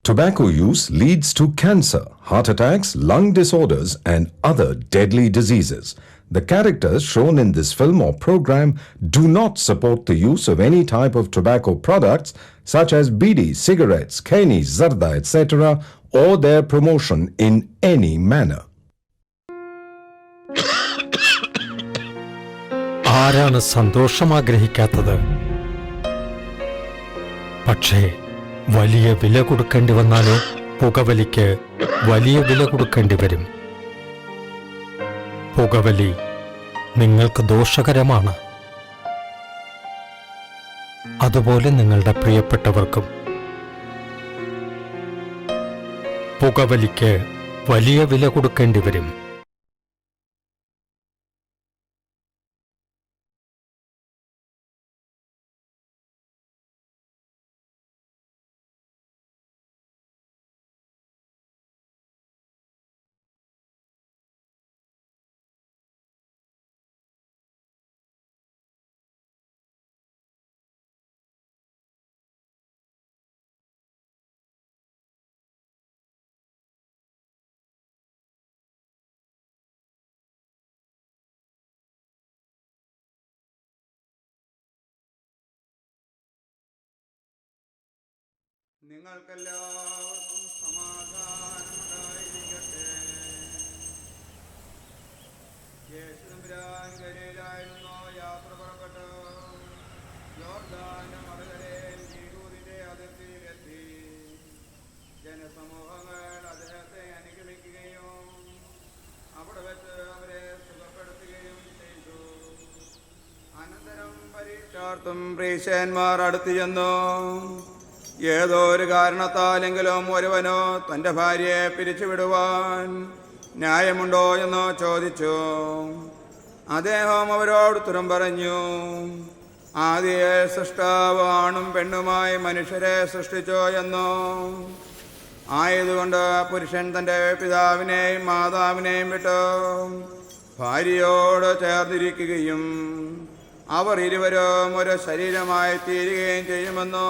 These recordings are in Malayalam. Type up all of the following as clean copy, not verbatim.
Tobacco use leads to cancer, heart attacks, lung disorders, and other deadly diseases. The characters shown in this film or program do not support the use of any type of tobacco products such as bidi, cigarettes, keni, zarda, etc., or their promotion in any manner. ആരാണ് സന്തോഷം ആഗ്രഹിക്കാത്തത്? പക്ഷേ വലിയ വില കൊടുക്കേണ്ടി വന്നാലോ? പുകവലിക്ക് വലിയ വില കൊടുക്കേണ്ടി വരും. പുകവലി നിങ്ങൾക്ക് ദോഷകരമാണ്. അതുപോലെ നിങ്ങളുടെ പ്രിയപ്പെട്ടവർക്കും. പുകവലിക്ക് വലിയ വില കൊടുക്കേണ്ടി വരും. നിങ്ങൾക്കെല്ലാവർക്കും സമാധാനമുണ്ടായിരിക്കട്ടെ. യേശുതമ്പുരാൻ ഗലീലായിരുന്നു യാത്ര പുറപ്പെട്ടു യോർദാന്റെ മറുകരയിൽ യഹൂദിന്റെ അതിർത്തിയിലെത്തി. ജനസമൂഹങ്ങൾ അദ്ദേഹത്തെ അനുഗമിക്കുകയും അവിടെ വെച്ച് അവരെ സുഖപ്പെടുത്തുകയും ചെയ്തു. അനന്തരം പരീക്ഷാർത്ഥം പ്രീശന്മാർ അടുത്തു ചെന്നു. ഏതോ ഒരു കാരണത്താലെങ്കിലും ഒരുവനോ തൻ്റെ ഭാര്യയെ പിരിച്ചുവിടുവാൻ ന്യായമുണ്ടോ എന്ന് ചോദിച്ചു. അദ്ദേഹം അവരോട് ഉത്തരം പറഞ്ഞു, ആദിയെ സൃഷ്ടാവ് ആണും പെണ്ണുമായി മനുഷ്യരെ സൃഷ്ടിച്ചോ എന്നോ. ആയതുകൊണ്ട് പുരുഷൻ തൻ്റെ പിതാവിനെയും മാതാവിനെയും വിട്ട് ഭാര്യയോട് ചേർന്നിരിക്കുകയും അവർ ഇരുവരും ഒരു ശരീരമായി തീരുകയും ചെയ്യുമെന്നോ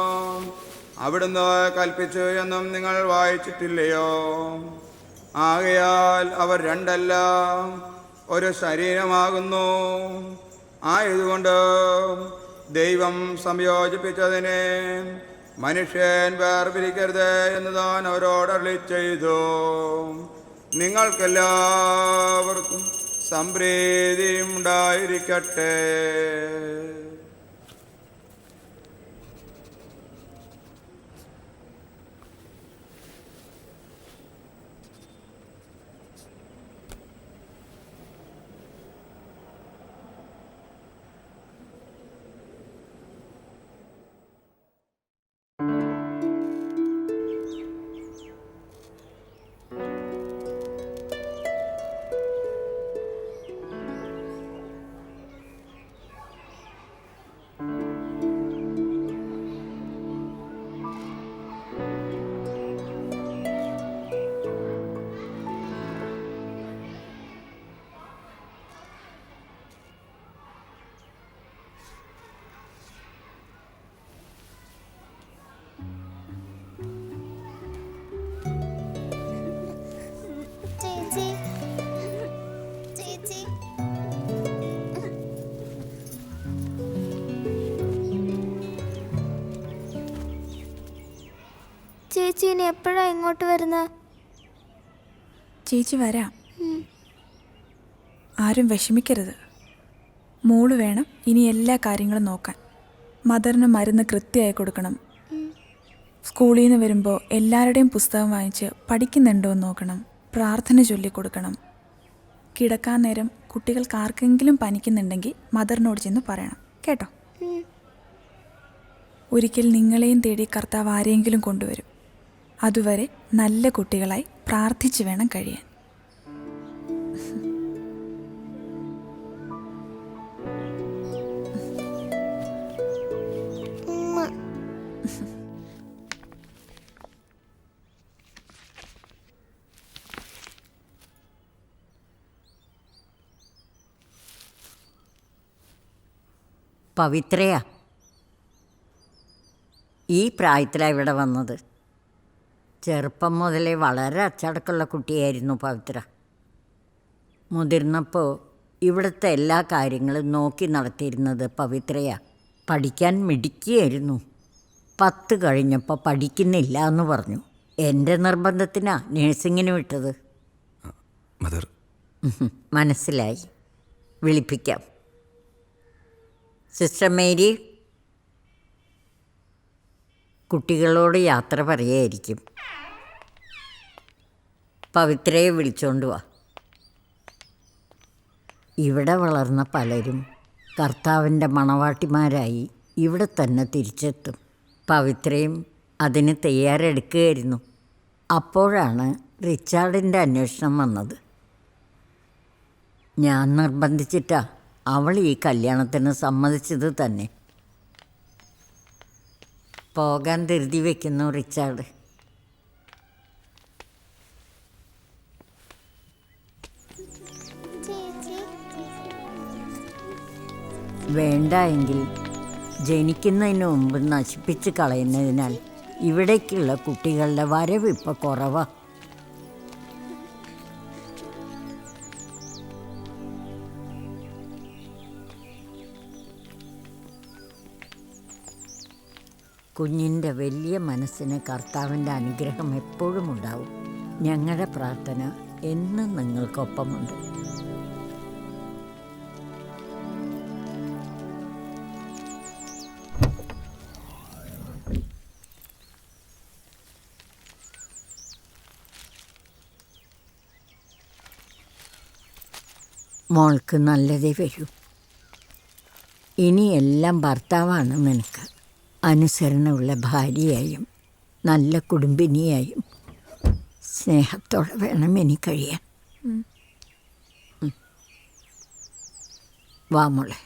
അവിടുന്ന് കൽപ്പിച്ചു എന്നും നിങ്ങൾ വായിച്ചിട്ടില്ലയോ? ആകയാൽ അവർ രണ്ടല്ല, ഒരു ശരീരമാകുന്നു. ആയതുകൊണ്ട് ദൈവം സംയോജിപ്പിച്ചതിനെ മനുഷ്യൻ വേർപിരിക്കരുത് എന്ന് താൻ അവരോട് അരുളി ചെയ്തു. നിങ്ങൾക്കെല്ലാവർക്കും സംപ്രീതി ഉണ്ടായിരിക്കട്ടെ. ചേച്ചി ഇനി എപ്പോഴാ ഇങ്ങോട്ട് വരുന്നത്? ചേച്ചി വരാം. ആരും വിഷമിക്കരുത്. മോള് വേണം ഇനി എല്ലാ കാര്യങ്ങളും നോക്കാൻ. മദറിന് മരുന്ന് കൃത്യമായി കൊടുക്കണം. സ്കൂളിൽ നിന്ന് വരുമ്പോൾ എല്ലാവരുടെയും പുസ്തകം വാങ്ങിച്ച് പഠിക്കുന്നുണ്ടോ എന്ന് നോക്കണം. പ്രാർത്ഥന ചൊല്ലിക്കൊടുക്കണം. കിടക്കാൻ നേരം കുട്ടികൾക്ക് ആർക്കെങ്കിലും പനിക്കുന്നുണ്ടെങ്കിൽ മദറിനോട് ചെന്ന് പറയണം കേട്ടോ. ഒരിക്കൽ നിങ്ങളെയും തേടി കർത്താവ് ആരെയെങ്കിലും കൊണ്ടുവരും. അതുവരെ നല്ല കുട്ടികളായി പ്രാർത്ഥിച്ചു വേണം കഴിയാൻ. പവിത്രയാ, ഈ പ്രായത്തിലാണ് ഇവിടെ വന്നത്. ചെറുപ്പം മുതലേ വളരെ അച്ചടക്കമുള്ള കുട്ടിയായിരുന്നു പവിത്ര. മുതിർന്നപ്പോൾ ഇവിടുത്തെ എല്ലാ കാര്യങ്ങളും നോക്കി നടത്തിയിരുന്നത് പവിത്രയാണ്. പഠിക്കാൻ മിടുക്കിയായിരുന്നു. 10 കഴിഞ്ഞപ്പോൾ പഠിക്കുന്നില്ല എന്ന് പറഞ്ഞു. എൻ്റെ നിർബന്ധത്തിനാണ് നേഴ്സിങ്ങിന് വിട്ടത്. മദർ, മനസ്സിലായി. വിളിപ്പിക്കാം. സിസ്റ്റർ മേരി, കുട്ടികളോട് യാത്ര പറയായിരിക്കും. പവിത്രയെ വിളിച്ചോണ്ട് വാ. ഇവിടെ വളർന്ന പലരും കർത്താവിൻ്റെ മണവാട്ടിമാരായി ഇവിടെ തന്നെ തിരിച്ചെത്തും. പവിത്രയും അതിന് തയ്യാറെടുക്കുകയായിരുന്നു. അപ്പോഴാണ് റിച്ചാർഡിൻ്റെ അന്വേഷണം വന്നത്. ഞാൻ നിർബന്ധിച്ചിട്ടാ അവൾ ഈ കല്യാണത്തിന് സമ്മതിച്ചത് തന്നെ. പോകാൻ ധൃതി വയ്ക്കുന്നു റിച്ചാർഡ്. വേണ്ട എങ്കിൽ ജനിക്കുന്നതിന് മുമ്പ് നശിപ്പിച്ച് കളയുന്നതിനാൽ ഇവിടേക്കുള്ള കുട്ടികളുടെ വരവ് ഇപ്പോൾ കുറവാണ്. കുഞ്ഞിൻ്റെ വലിയ മനസ്സിന് കർത്താവിൻ്റെ അനുഗ്രഹം എപ്പോഴും ഉണ്ടാവും. ഞങ്ങളുടെ പ്രാർത്ഥന എന്നും നിങ്ങൾക്കൊപ്പമുണ്ട്. മോൾക്ക് നല്ലതേ വരൂ. ഇനിയെല്ലാം ഭർത്താവാണ് നിനക്ക്. അനുസരണമുള്ള ഭാര്യയായും നല്ല കുടുംബിനിയായും സ്നേഹത്തോടെ വേണം ഇനി കഴിയാൻ. വാ മോളെ.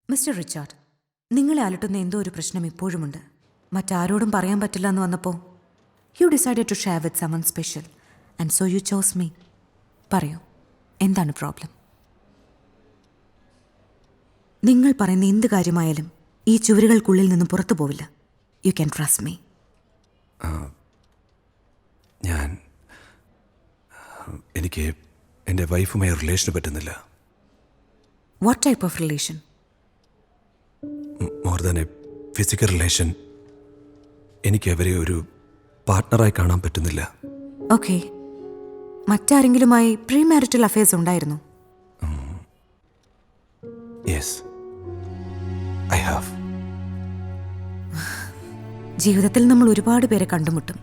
മിസ്റ്റർ റിച്ചാർഡ്, നിങ്ങളെ അലട്ടുന്ന എന്തോ ഒരു പ്രശ്നം ഇപ്പോഴുമുണ്ട്. മറ്റാരോടും പറയാൻ പറ്റില്ല എന്ന് വന്നപ്പോൾ you decided to share with someone special and so you chose me. പറയൂ, എന്താണ് പ്രോബ്ലം? നിങ്ങൾ പറയുന്ന എന്ത് കാര്യമായാലും ഈ ചുവരുകൾക്കുള്ളിൽ നിന്നും പുറത്തു പോവില്ല. You can trust me. എനിക്ക് എൻ്റെ വൈഫുമായി റിലേഷന് പറ്റുന്നില്ല. What type of relation? More than A physical relation. എനിക്ക് അവരെ ഒരു പാർട്ട്ണറായി കാണാൻ പറ്റുന്നില്ല. ഓക്കെ. മറ്റാരെങ്കിലുമായി പ്രീ മാരിറ്റൽ അഫയേഴ്സ് ഉണ്ടായിരുന്നു? Yes, I have. ജീവിതത്തിൽ നമ്മൾ ഒരുപാട് പേരെ കണ്ടുമുട്ടും.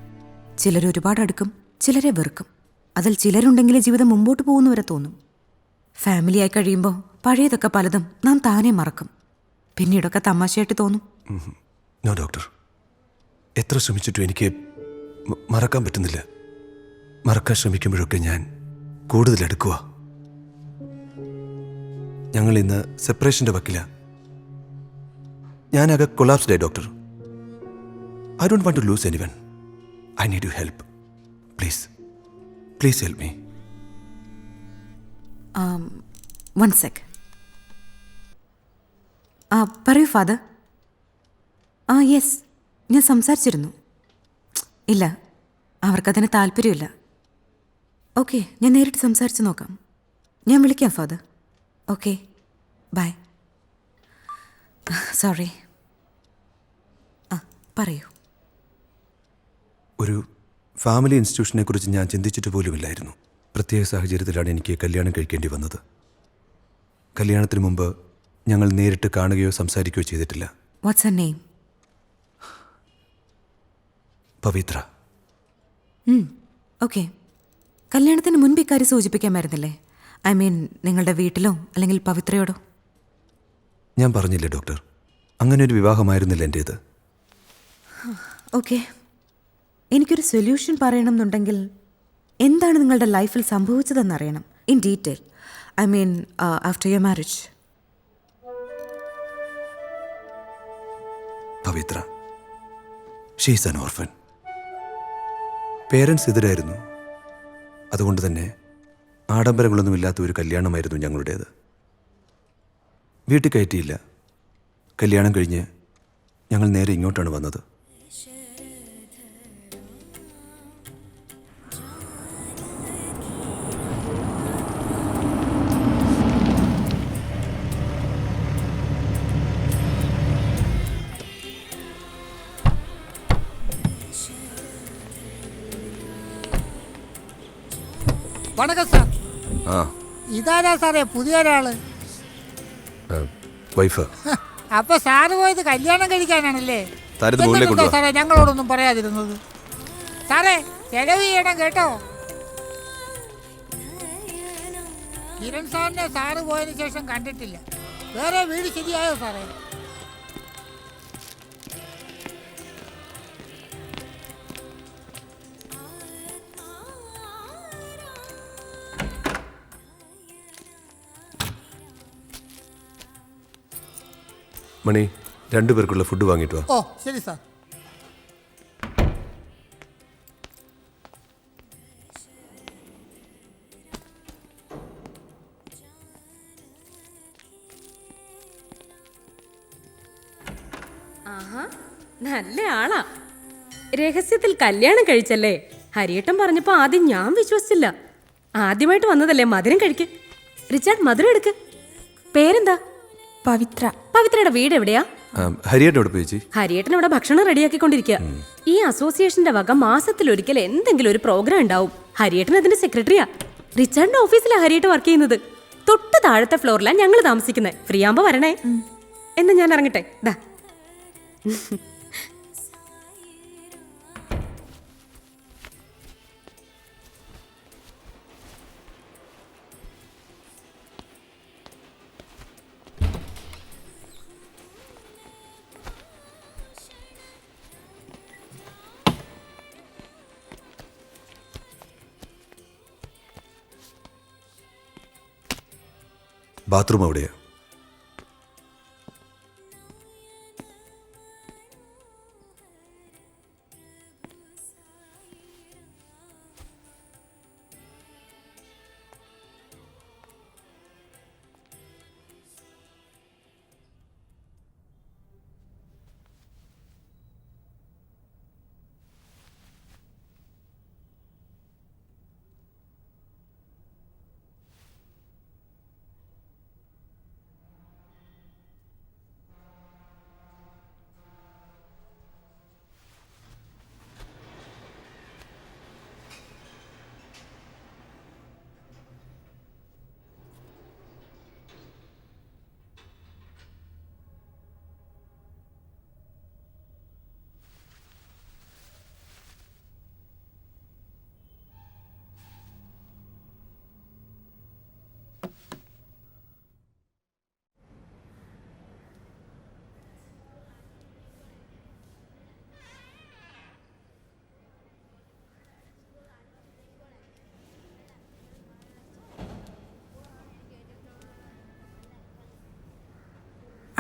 ചിലർ ഒരുപാട് അടുക്കും, ചിലരെ വെറുക്കും. അതിൽ ചിലരുണ്ടെങ്കിലേ ജീവിതം മുമ്പോട്ട് പോകുന്നവരെ തോന്നും. ഫാമിലിയായി കഴിയുമ്പോൾ പഴയതൊക്കെ പലതും നാം താനെ മറക്കും. പിന്നീടൊക്കെ തമാശയായിട്ട് തോന്നും. നോ ഡോക്ടർ, എത്ര ശ്രമിച്ചിട്ടും എനിക്ക് മറക്കാൻ പറ്റുന്നില്ല. മറക്കാൻ ശ്രമിക്കുമ്പോഴൊക്കെ ഞാൻ കൂടുതൽ അടുക്കുക. ഞങ്ങൾ ഇന്ന് സെപ്പറേഷൻ്റെ വക്കില. ഞാനാകെ കൊളാപ്സ്ഡ് ആയി doctor. I don't want to lose anyone. I need you help. Please, please help me. One sec. പറയൂ ഫാദർ. യെസ്, ഞാൻ സംസാരിച്ചിരുന്നു. ഇല്ല, അവർക്കതിന് താല്പര്യമില്ല. ഓക്കെ, ഞാൻ നേരിട്ട് സംസാരിച്ച് നോക്കാം. ഞാൻ വിളിക്കാം ഫാദർ. Okay, by. സോറി. പറയൂ. ഒരു ഫാമിലി ഇൻസ്റ്റിറ്റ്യൂഷനെ കുറിച്ച് ഞാൻ ചിന്തിച്ചിട്ട് പോലുമില്ലായിരുന്നു. പ്രത്യേക സാഹചര്യത്തിലാണ് എനിക്ക് കല്യാണം കഴിക്കേണ്ടി വന്നത്. കല്യാണത്തിന് മുമ്പ് ഞങ്ങൾ നേരിട്ട് കാണുകയോ സംസാരിക്കുകയോ ചെയ്തിട്ടില്ല. What's her name? Pavithra. Okay. കല്യാണത്തിന് മുൻപ് ഇക്കാര്യം സൂചിപ്പിക്കാമായിരുന്നില്ലേ? ഐ മീൻ, നിങ്ങളുടെ വീട്ടിലോ അല്ലെങ്കിൽ പവിത്രയോടോ? ഞാൻ പറഞ്ഞില്ലേ ഡോക്ടർ, അങ്ങനെ ഒരു വിവാഹമായിരുന്നില്ല എൻ്റേത്. ഓക്കെ. എനിക്കൊരു സൊല്യൂഷൻ പറയണമെന്നുണ്ടെങ്കിൽ എന്താണ് നിങ്ങളുടെ ലൈഫിൽ സംഭവിച്ചതെന്നറിയണം, in detail. I mean, after your marriage. Pavithra, she's an orphan. Parents എതിരായിരുന്നു. അതുകൊണ്ട് തന്നെ ആഡംബരങ്ങളൊന്നുമില്ലാത്ത ഒരു കല്യാണമായിരുന്നു ഞങ്ങളുടേത്. വീട്ടിൽ കയറ്റിയില്ല. കല്യാണം കഴിഞ്ഞ് ഞങ്ങൾ നേരെ ഇങ്ങോട്ടാണ് വന്നത്. വണക്കം സാർ. ആ, ഇതാരാ സാറേ പുതിയ ഒരാള്? വൈഫ്. അപ്പൊ സാറ് പോയത് കല്യാണം കഴിക്കാനാണല്ലേ? താരത് മുകളിലേക്ക് എന്തുകൊണ്ടാ കൊണ്ടുവാ. സാറേ ഞങ്ങളോടൊന്നും പറയാതിരുന്നത്? സാറേ ചെലവ് ചെയ്യണം കേട്ടോ. കിരൺ സാറിനെ സാറ് പോയതിനു ശേഷം കണ്ടിട്ടില്ല. വേറെ വീട് ശരിയായോ സാറേ? മണി, 2 പേർക്കുള്ള ഫുഡ് വാങ്ങിയിട്ട് വാ. ഓ ശരി സാർ. ആഹാ, നല്ല ആളാ. രഹസ്യത്തിൽ കല്യാണം കഴിച്ചല്ലേ? ഹരിയേട്ടൻ പറഞ്ഞപ്പോ ആദ്യം ഞാൻ വിശ്വസിച്ചില്ല. ആദ്യമായിട്ട് വന്നതല്ലേ, മധുരം കഴിക്ക്. റിച്ചാർഡ്, മധുരം എടുക്ക്. പേരെന്താ? പവിത്ര. പവിത്രയുടെ വീട് എവിടെയാ? ഹരിയേട്ടൻ എവിടെ പോയി ചേച്ചി? ഹരിയേട്ടൻ ഇവിടെ ഭക്ഷണം റെഡിയാക്കിക്കൊണ്ടിരിക്കുക. ഈ അസോസിയേഷന്റെ വക മാസത്തിലൊരിക്കൽ എന്തെങ്കിലും ഒരു പ്രോഗ്രാം ഉണ്ടാവും. ഹരിയേട്ടൻ അതിന്റെ സെക്രട്ടറിയാ. റിച്ചാർഡിന്റെ ഓഫീസിലാ ഹരിയേട്ടൻ വർക്ക് ചെയ്യുന്നത്. തൊട്ട് താഴത്തെ ഫ്ലോറിലാണ് ഞങ്ങൾ താമസിക്കുന്നത്. ഫ്രീ ആകുമ്പോ വരണേ. എന്നാ ഞാൻ ഇറങ്ങട്ടെ. ദാ. ബാത്റൂം എവിടെയാ?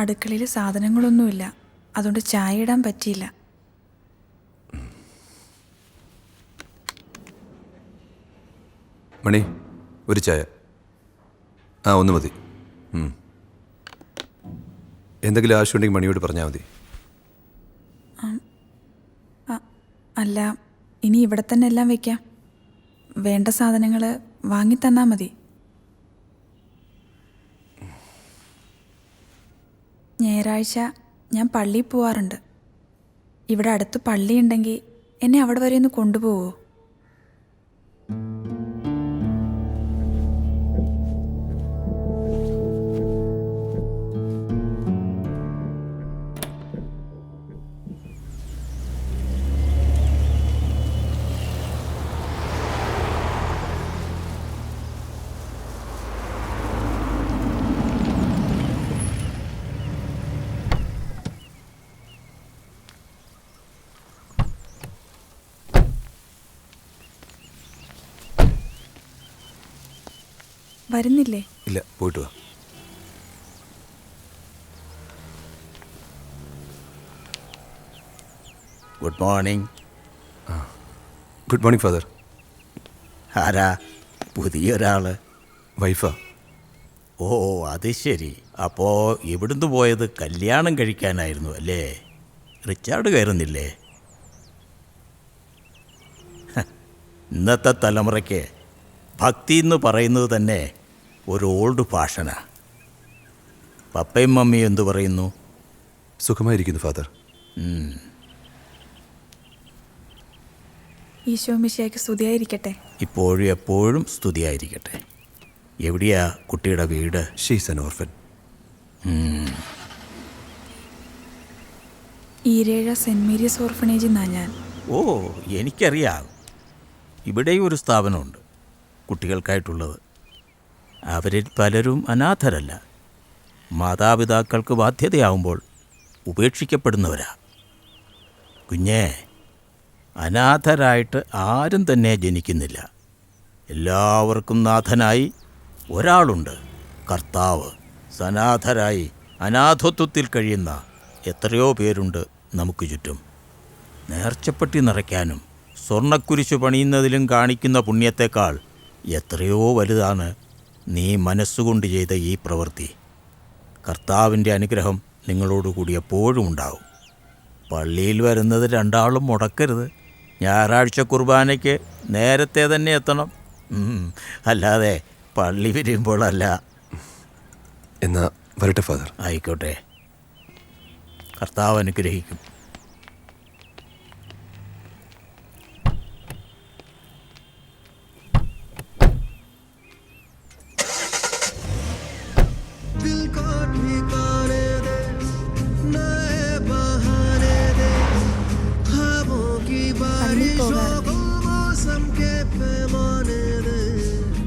അടുക്കളയിൽ സാധനങ്ങളൊന്നുമില്ല, അതുകൊണ്ട് ചായ ഇടാൻ പറ്റിയില്ല. മണി, ഒരു ചായ. ആ, ഒന്ന് മതി. എന്തെങ്കിലും ആവശ്യമുണ്ടെങ്കിൽ മണിയോട് പറഞ്ഞാൽ മതി. അല്ല, ഇനി ഇവിടെ തന്നെ എല്ലാം വെക്കാം. വേണ്ട സാധനങ്ങൾ വാങ്ങിത്തന്നാൽ മതി. ഞായറാഴ്ച ഞാൻ പള്ളിയിൽ പോവാറുണ്ട്. ഇവിടെ അടുത്ത് പള്ളിയുണ്ടെങ്കിൽ എന്നെ അവിടെ വരെ ഒന്ന് കൊണ്ടുപോകുമോ? വരുന്നില്ലേ? ഇല്ല, പോയിട്ട് വാ. Good morning. Good morning father. ആരാ? പുതിയൊരാള്? വൈഫാ. ഓ, അത് ശരി. അപ്പോൾ ഇവിടുന്ന് പോയത് കല്യാണം കഴിക്കാനായിരുന്നു അല്ലേ? റിച്ചാർഡ് കയറുന്നില്ലേ? ഇന്നത്തെ തലമുറയ്ക്ക് ഭക്തി എന്ന് പറയുന്നത് തന്നെ ഒരു ഓൾഡ് ഫാഷനാണ്. പപ്പയും മമ്മിയും എന്തു പറയുന്നു? സുഖമായിരിക്കുന്നു ഫാദർ. ഈശോ മിശിഹായ്ക്ക് സ്തുതിയായിരിക്കട്ടെ. ഇപ്പോഴും എപ്പോഴും സ്തുതിയായിരിക്കട്ടെ. എവിടെയാ കുട്ടിയുടെ വീട്? She's an orphan. ഈരേഴ സെൻറ് മേരീസ് ഓർഫനേജിൽ നിന്നാണ് ഞാൻ. ഓ, എനിക്കറിയാം. ഇവിടെയും ഒരു സ്ഥാപനമുണ്ട് കുട്ടികൾക്കായിട്ടുള്ളത്. അവരിൽ പലരും അനാഥരല്ല, മാതാപിതാക്കൾക്ക് ബാധ്യതയാവുമ്പോൾ ഉപേക്ഷിക്കപ്പെടുന്നവരാ. കുഞ്ഞേ, അനാഥരായിട്ട് ആരും തന്നെ ജനിക്കുന്നില്ല. എല്ലാവർക്കും നാഥനായി ഒരാളുണ്ട്, കർത്താവ്. സനാഥരായി അനാഥത്വത്തിൽ കഴിയുന്ന എത്രയോ പേരുണ്ട് നമുക്ക് ചുറ്റും. നേർച്ചപ്പെട്ടി നിറയ്ക്കാനും സ്വർണ്ണക്കുരിശു പണിയുന്നതിലും കാണിക്കുന്ന പുണ്യത്തേക്കാൾ എത്രയോ വലുതാണ് നീ മനസ്സുകൊണ്ട് ചെയ്ത ഈ പ്രവൃത്തി. കർത്താവിൻ്റെ അനുഗ്രഹം നിങ്ങളോടുകൂടി എപ്പോഴും ഉണ്ടാവും. പള്ളിയിൽ വരുന്നത് രണ്ടാളും മുടക്കരുത്. ഞായറാഴ്ച കുർബാനയ്ക്ക് നേരത്തെ തന്നെ എത്തണം. അല്ലാതെ പള്ളി പിരിയുമ്പോഴല്ല. എന്നാ വരട്ടെ ഫാദർ. ആയിക്കോട്ടെ. കർത്താവ് അനുഗ്രഹിക്കും.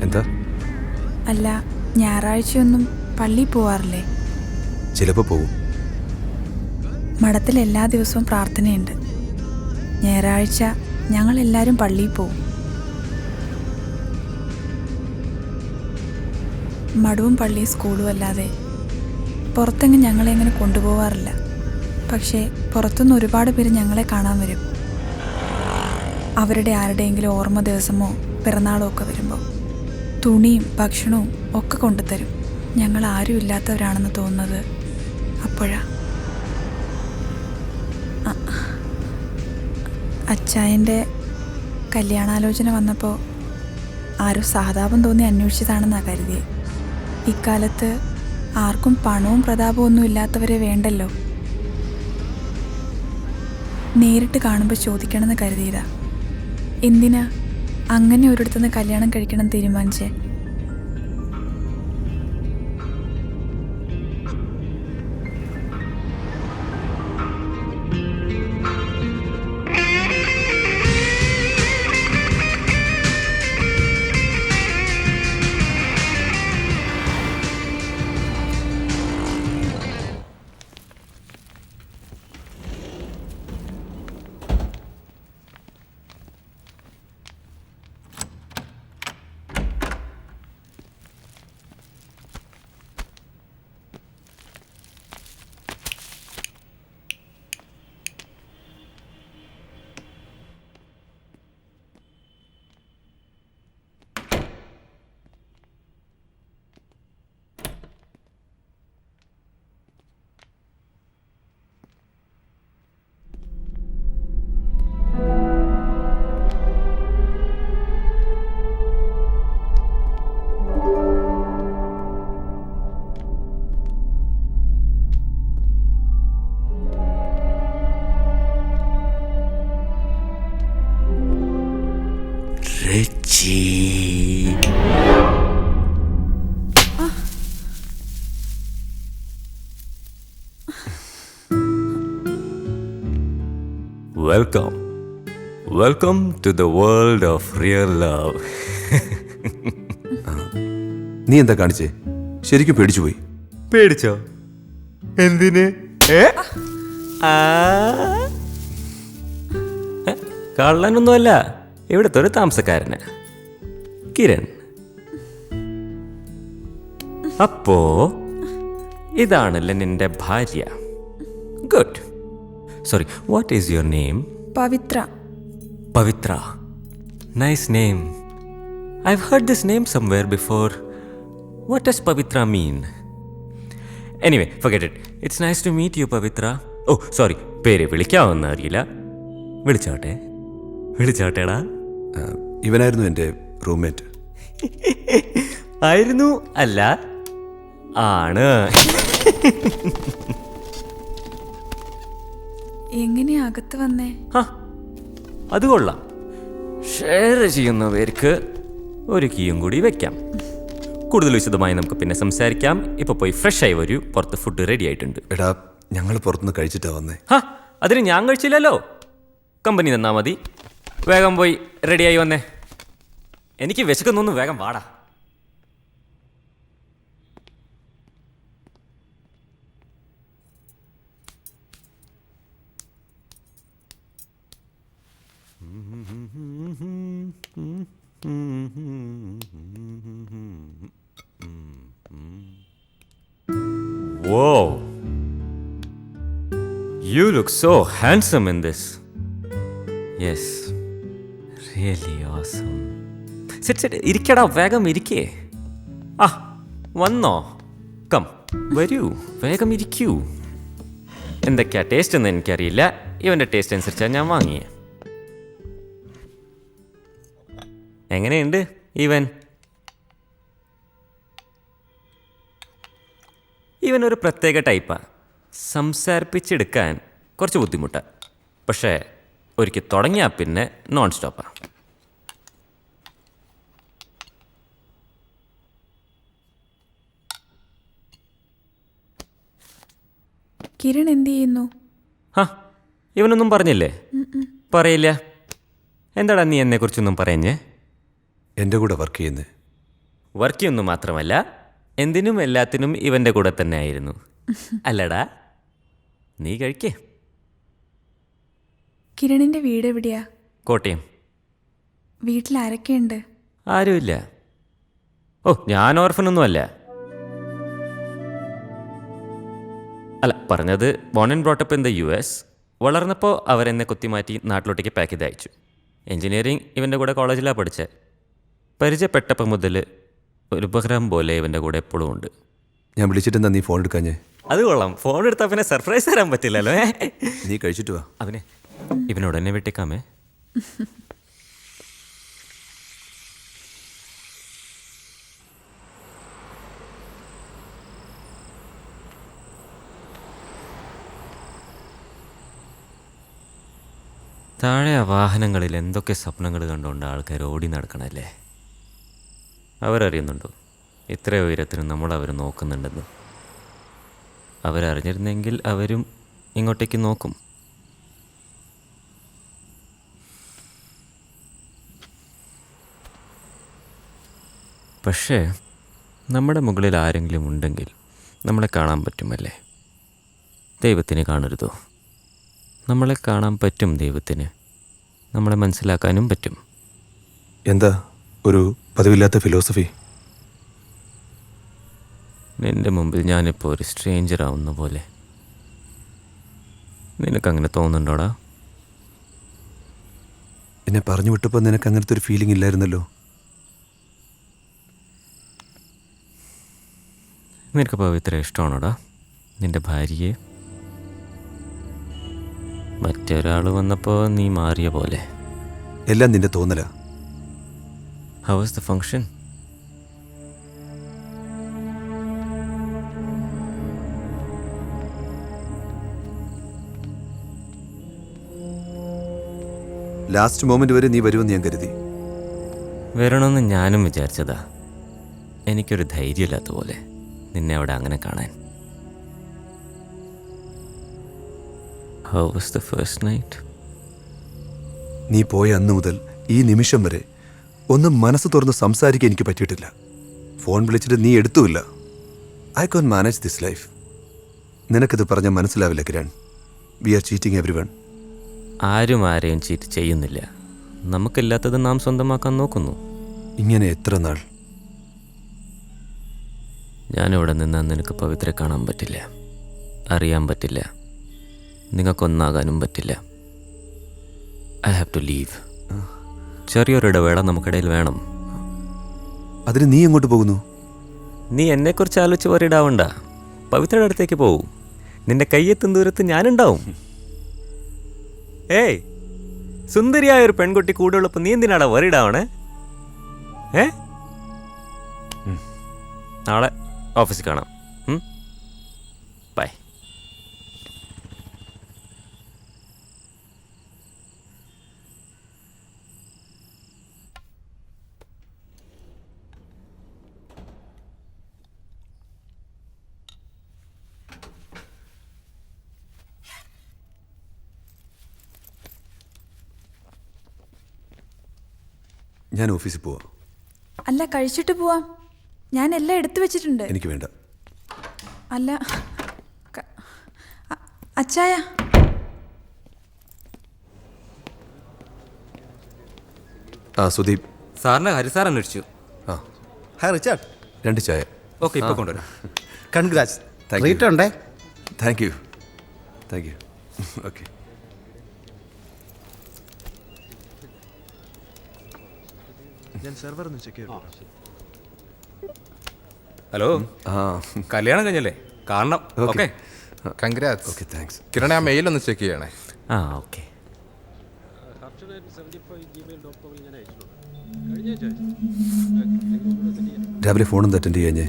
എന്താ? അല്ല, ഞായറാഴ്ചയൊന്നും പള്ളിയിൽ പോവാറില്ലേ? ചിലപ്പോൾ പോവും. മഠത്തിൽ എല്ലാ ദിവസവും പ്രാർത്ഥനയുണ്ട്. ഞായറാഴ്ച ഞങ്ങളെല്ലാവരും പള്ളിയിൽ പോവും. മഠവും പള്ളിയും സ്കൂളും അല്ലാതെ പുറത്തെങ്ങും ഞങ്ങളെങ്ങനെ കൊണ്ടുപോവാറില്ല. പക്ഷേ പുറത്തുനിന്ന് ഒരുപാട് പേര് ഞങ്ങളെ കാണാൻ വരും. അവരുടെ ആരുടെയെങ്കിലും ഓർമ്മ ദിവസമോ പിറന്നാളോ ഒക്കെ വരുമ്പോൾ തുണിയും ഭക്ഷണവും ഒക്കെ കൊണ്ടുതരും. ഞങ്ങൾ ആരും ഇല്ലാത്തവരാണെന്ന് തോന്നുന്നത് അപ്പോഴാ. അച്ചായൻ്റെ കല്യാണാലോചന വന്നപ്പോൾ ആരോ സഹതാപം തോന്നി അന്വേഷിച്ചതാണെന്നാണ് കരുതിയത്. ഇക്കാലത്ത് ആർക്കും പണവും പ്രതാപവും ഒന്നും ഇല്ലാത്തവരെ വേണ്ടല്ലോ. നേരിട്ട് കാണുമ്പോൾ ചോദിക്കണമെന്ന് കരുതിയതാ. എന്തിനാ അങ്ങനെ ഒരിടത്തുനിന്ന് കല്യാണം കഴിക്കണം തീരുമാനിച്ചേ? Welcome welcome to the world of real love. നീ എന്താ കാണിച്ചേ? ശരിക്കും പേടിച്ചു പോയി. പേടിച്ചോ? എന്തിന്? കള്ളനൊന്നുമല്ല, ഇവിടുത്തെ ഒരു താമസക്കാരന്, കിരൺ. അപ്പോ ഇതാണല്ലേ നിന്റെ ഭാര്യ? Good. Sorry, what is your name? Pavithra. Pavitra. Nice name. I've heard this name somewhere before. What does Pavitra mean? Anyway, forget it. It's nice to meet you, Pavitra. Oh, sorry. പേര് വിളിക്കാമെന്ന് അറിയില്ല. വിളിച്ചോട്ടേടാ. ഇവനായിരുന്നു എൻ്റെ റൂംമേറ്റ്. ആയിരുന്നു അല്ല, ആണ്. എങ്ങനെയാ അകത്ത് വന്നേ? അത് കൊള്ളാം. ഷെയർ ചെയ്യുന്നവർക്ക് ഒരു കീയും കൂടി വെക്കാം. കൂടുതൽ വിശദമായി നമുക്ക് പിന്നെ സംസാരിക്കാം. ഇപ്പൊ പോയി ഫ്രഷ് ആയി വരൂ, പുറത്ത് ഫുഡ് റെഡി ആയിട്ടുണ്ട്. എടാ, ഞങ്ങൾ പുറത്തുനിന്ന് കഴിച്ചിട്ടാ വന്നേ. അതിന് ഞാൻ കഴിച്ചില്ലല്ലോ, കമ്പനി തന്നാ മതി. വേഗം പോയി റെഡിയായി വന്നേ. എനിക്ക് വിശക്കുന്നൊന്നും, വേഗം വാടാ. Whoa! You look so handsome in this. Yes, really awesome. Sit. ഇരിക്കടാ, വേഗം ഇരിക്കേ. വന്നോ? കം, വരൂ, വേഗം ഇരിക്കൂ. എന്തൊക്കെയാ ടേസ്റ്റ് എന്ന് എനിക്കറിയില്ല. ഇവൻ്റെ ടേസ്റ്റ് അനുസരിച്ചാണ് ഞാൻ വാങ്ങിയേ. എങ്ങനെയുണ്ട് ഇവൻ ഒരു പ്രത്യേക ടൈപ്പാണ്. സംസാരിപ്പിച്ചെടുക്കാൻ കുറച്ച് ബുദ്ധിമുട്ടാണ്. പക്ഷേ ഒരിക്കൽ തുടങ്ങിയാൽ പിന്നെ നോൺ സ്റ്റോപ്പാണ്. കിരൺ എന്ത് ചെയ്യുന്നു? ഇവനൊന്നും പറഞ്ഞില്ലേ? പറയില്ല. എന്താടാ നീ എന്നെക്കുറിച്ചൊന്നും പറഞ്ഞേ? എൻ്റെ കൂടെ വർക്ക് ചെയ്യുന്നത്. വർക്ക് ചെയ്യുന്നു മാത്രമല്ല, എന്തിനും എല്ലാത്തിനും ഇവൻ്റെ കൂടെ തന്നെ ആയിരുന്നു. അല്ലടാ, നീ കഴിക്കേ. കിരണിന്റെ വീട് എവിടെയാ? കോട്ടയം. വീട്ടിൽ ആരൊക്കെയുണ്ട്? ആരുമില്ല. ഞാൻ ഓർഫനൊന്നും അല്ല. പറഞ്ഞത് born and brought up in the US. വളർന്നപ്പോൾ അവരെന്നെ കുത്തിമാറ്റി നാട്ടിലോട്ടേക്ക് പാക്ക് ചെയ്ത് അയച്ചു. എൻജിനീയറിങ് ഇവൻ്റെ കൂടെ കോളേജിലാണ് പഠിച്ചത്. പരിചയപ്പെട്ടപ്പോൾ മുതൽ ഒരു ഉപഗ്രഹം പോലെ ഇവൻ്റെ കൂടെ എപ്പോഴും ഉണ്ട്. ഞാൻ വിളിച്ചിട്ടെന്താ നീ ഫോൺ എടുക്കാഞ്ഞേ? അത് കൊള്ളാം. ഫോൺ എടുത്താൽ പിന്നെ സർപ്രൈസ് തരാൻ പറ്റില്ലല്ലോ. നീ കഴിച്ചിട്ട് വാ. അവനെ ഇവനോട് തന്നെ വെട്ടിക്കാമേ. താഴെ ആ വാഹനങ്ങളിൽ എന്തൊക്കെ സ്വപ്നങ്ങൾ കണ്ടുകൊണ്ട് ആൾക്കാർ ഓടി നടക്കണല്ലേ. അവരറിയുന്നുണ്ടോ ഇത്ര ഉയരത്തിന് അവർ നോക്കുന്നുണ്ടെന്ന്? അവരറിഞ്ഞിരുന്നെങ്കിൽ അവരും ഇങ്ങോട്ടേക്ക് നോക്കും. പക്ഷേ നമ്മുടെ മുകളിൽ ആരെങ്കിലും ഉണ്ടെങ്കിൽ നമ്മളെ കാണാൻ പറ്റുമല്ലേ? ദൈവത്തിന് കാണരുതോ? നമ്മളെ കാണാൻ പറ്റും ദൈവത്തിന്. നമ്മളെ മനസ്സിലാക്കാനും പറ്റും. എന്താ ഒരു പതിവില്ലാത്ത ഫിലോസഫി? നിന്റെ മുമ്പിൽ ഞാനിപ്പോൾ ഒരു സ്ട്രേഞ്ചർ ആവുന്ന പോലെ. നിനക്കങ്ങനെ തോന്നുന്നുണ്ടോടാ? എന്നെ പറഞ്ഞു വിട്ടപ്പോൾ നിനക്ക് അങ്ങനത്തെ ഒരു ഫീലിംഗ് ഇല്ലായിരുന്നല്ലോ. നിനക്ക് പവിത്ര ഇഷ്ടമാണോടാ, നിന്റെ ഭാര്യയെ? മറ്റൊരാൾ വന്നപ്പോൾ നീ മാറിയ പോലെ. എല്ലാം നിന്റെ തോന്നലാ. How was the function? Last moment വരെ നീ വരുമെന്ന് ഞാൻ കരുതി. വരണമെന്ന് ഞാനും വിചാരിച്ചതാ. എനിക്കൊരു ധൈര്യമില്ലാത്ത പോലെ നിന്നെ അവിടെ അങ്ങനെ കാണാൻ. How was the first night? നീ പോയ അന്ന് മുതൽ ഈ നിമിഷം വരെ ഒന്നും മനസ്സ് തുറന്ന് സംസാരിക്കാൻ എനിക്ക് പറ്റിയിട്ടില്ല. ഫോൺ വിളിച്ചിട്ട് നീ എടുത്തുമില്ല. I can manage this life. നിനക്കിത് പറഞ്ഞാൽ മനസ്സിലാവില്ല Kiran. We are cheating everyone. ആരും ആരെയും ചീറ്റ് ചെയ്യുന്നില്ല. നമുക്കില്ലാത്തത് നാം സ്വന്തമാക്കാൻ നോക്കുന്നു. ഇങ്ങനെ എത്ര നാൾ? ഞാനിവിടെ നിന്നാൽ നിനക്ക് പവിത്രയെ കാണാൻ പറ്റില്ല, അറിയാൻ പറ്റില്ല, നിങ്ങൾക്കൊന്നാകാനും പറ്റില്ല. I have to leave. ചെറിയൊരിടവേള നമുക്കിടയിൽ വേണം. അതിന് നീ എങ്ങോട്ട് പോകുന്നു? നീ എന്നെക്കുറിച്ച് ആലോചിച്ച് വറിയിടാവണ്ട. പവിത്രയുടെ അടുത്തേക്ക് പോവും. നിന്റെ കയ്യെത്തും ദൂരത്ത് ഞാനുണ്ടാവും. ഏയ്, സുന്ദരിയായ ഒരു പെൺകുട്ടി കൂടെ ഉള്ളപ്പോൾ നീ എന്തിനാടാ വറിയിടാവണേ? നാളെ ഓഫീസിൽ കാണാം. ബൈ. ഞാൻ ഓഫീസിൽ പോവാം. അല്ല, കഴിച്ചിട്ട് പോവാം. ഞാൻ എല്ലാം എടുത്തു വെച്ചിട്ടുണ്ട്. എനിക്ക് വേണ്ട. അല്ല, അച്ചായ. സുദീപ് സാറിനെ ഹരിസാർ അന്വേഷിച്ചു. Hi Richard. 2 ചായ. ഓക്കെ, ഇപ്പോൾ കൊണ്ടുവരാം. കൺഗ്രാറ്റ്സ്. Thank you. ഉണ്ടേ. Thank you. ഓക്കെ. ഹലോ, കല്യാണം കഴിഞ്ഞല്ലേ? കാണണം. Okay, congrats. Okay, thanks. കിരണേ, ആ മെയിൽ ഒന്ന് ചെക്ക് ചെയ്യണേ. ഓക്കെ. രാവിലെ ഫോണൊന്നും അറ്റൻഡ് ചെയ്യാഞ്ഞേ?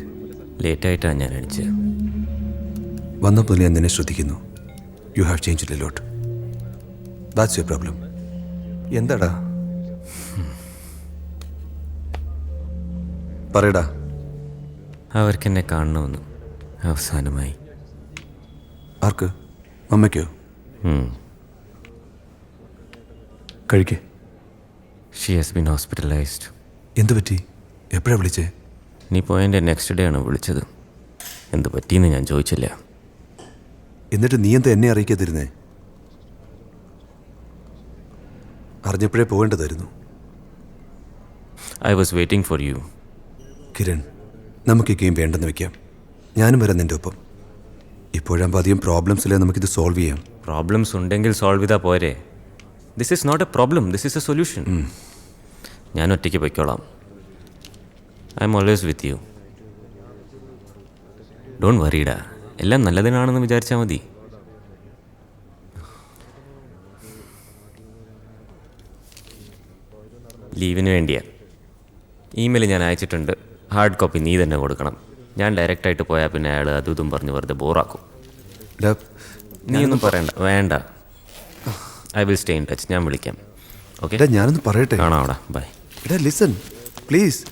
ലേറ്റായിട്ടാണ് ഞാൻ അടിച്ചത്. വന്നപ്പോൾ ഞാൻ നിന്നെ ശ്രദ്ധിക്കുന്നു. You have changed a lot. That's your problem. എന്താടാ? പറയടാ. അവർക്കെന്നെ കാണണമെന്ന് അവസാനമായി. ആർക്ക്? അമ്മയ്ക്കോ? കഴിക്കേ. She has been hospitalised. എന്തു പറ്റി? എപ്പോഴാണ് വിളിച്ചേ? നീ പോയതിൻ്റെ നെക്സ്റ്റ് ഡേ ആണ് വിളിച്ചത്. എന്ത് പറ്റിയെന്ന് ഞാൻ ചോദിച്ചില്ല. എന്നിട്ട് നീ എന്താ എന്നെ അറിയിക്കാതിരുന്നേ? അറിഞ്ഞപ്പോഴേ പോകേണ്ടതായിരുന്നു. I was waiting for you. Kiran, നമുക്ക് ഈ ഗെയിം വേണ്ടെന്ന് വെക്കാം. ഞാനും വരാം നിൻ്റെ ഒപ്പം. ഇപ്പോഴാകുമ്പോൾ അധികം പ്രോബ്ലംസ് ഇല്ല, നമുക്കിത് സോൾവ് ചെയ്യാം. പ്രോബ്ലംസ് ഉണ്ടെങ്കിൽ സോൾവ് ചെയ്താൽ പോരെ? This is not a problem, this is a solution. ഞാൻ ഒറ്റയ്ക്ക് പൊയ്ക്കോളാം. I'm always with you. Don't വറീഡാ. എല്ലാം നല്ലതിനാണെന്ന് വിചാരിച്ചാൽ മതി. ലീവിന് വേണ്ടിയാ. ഇമെയിൽ ഞാൻ അയച്ചിട്ടുണ്ട്. ഹാർഡ് കോപ്പി നീ തന്നെ കൊടുക്കണം. ഞാൻ ഡയറക്റ്റായിട്ട് പോയാൽ പിന്നെ അയാൾ അതും ഇതും പറഞ്ഞ് വെറുതെ ബോറാക്കും. നീ ഒന്നും പറയണ്ട. വേണ്ട. I will stay in touch. ഞാൻ വിളിക്കാം. ഓക്കെ, ഞാനൊന്ന് പറയട്ടെ. കാണാം അവിടെ. ബൈ. Listen please.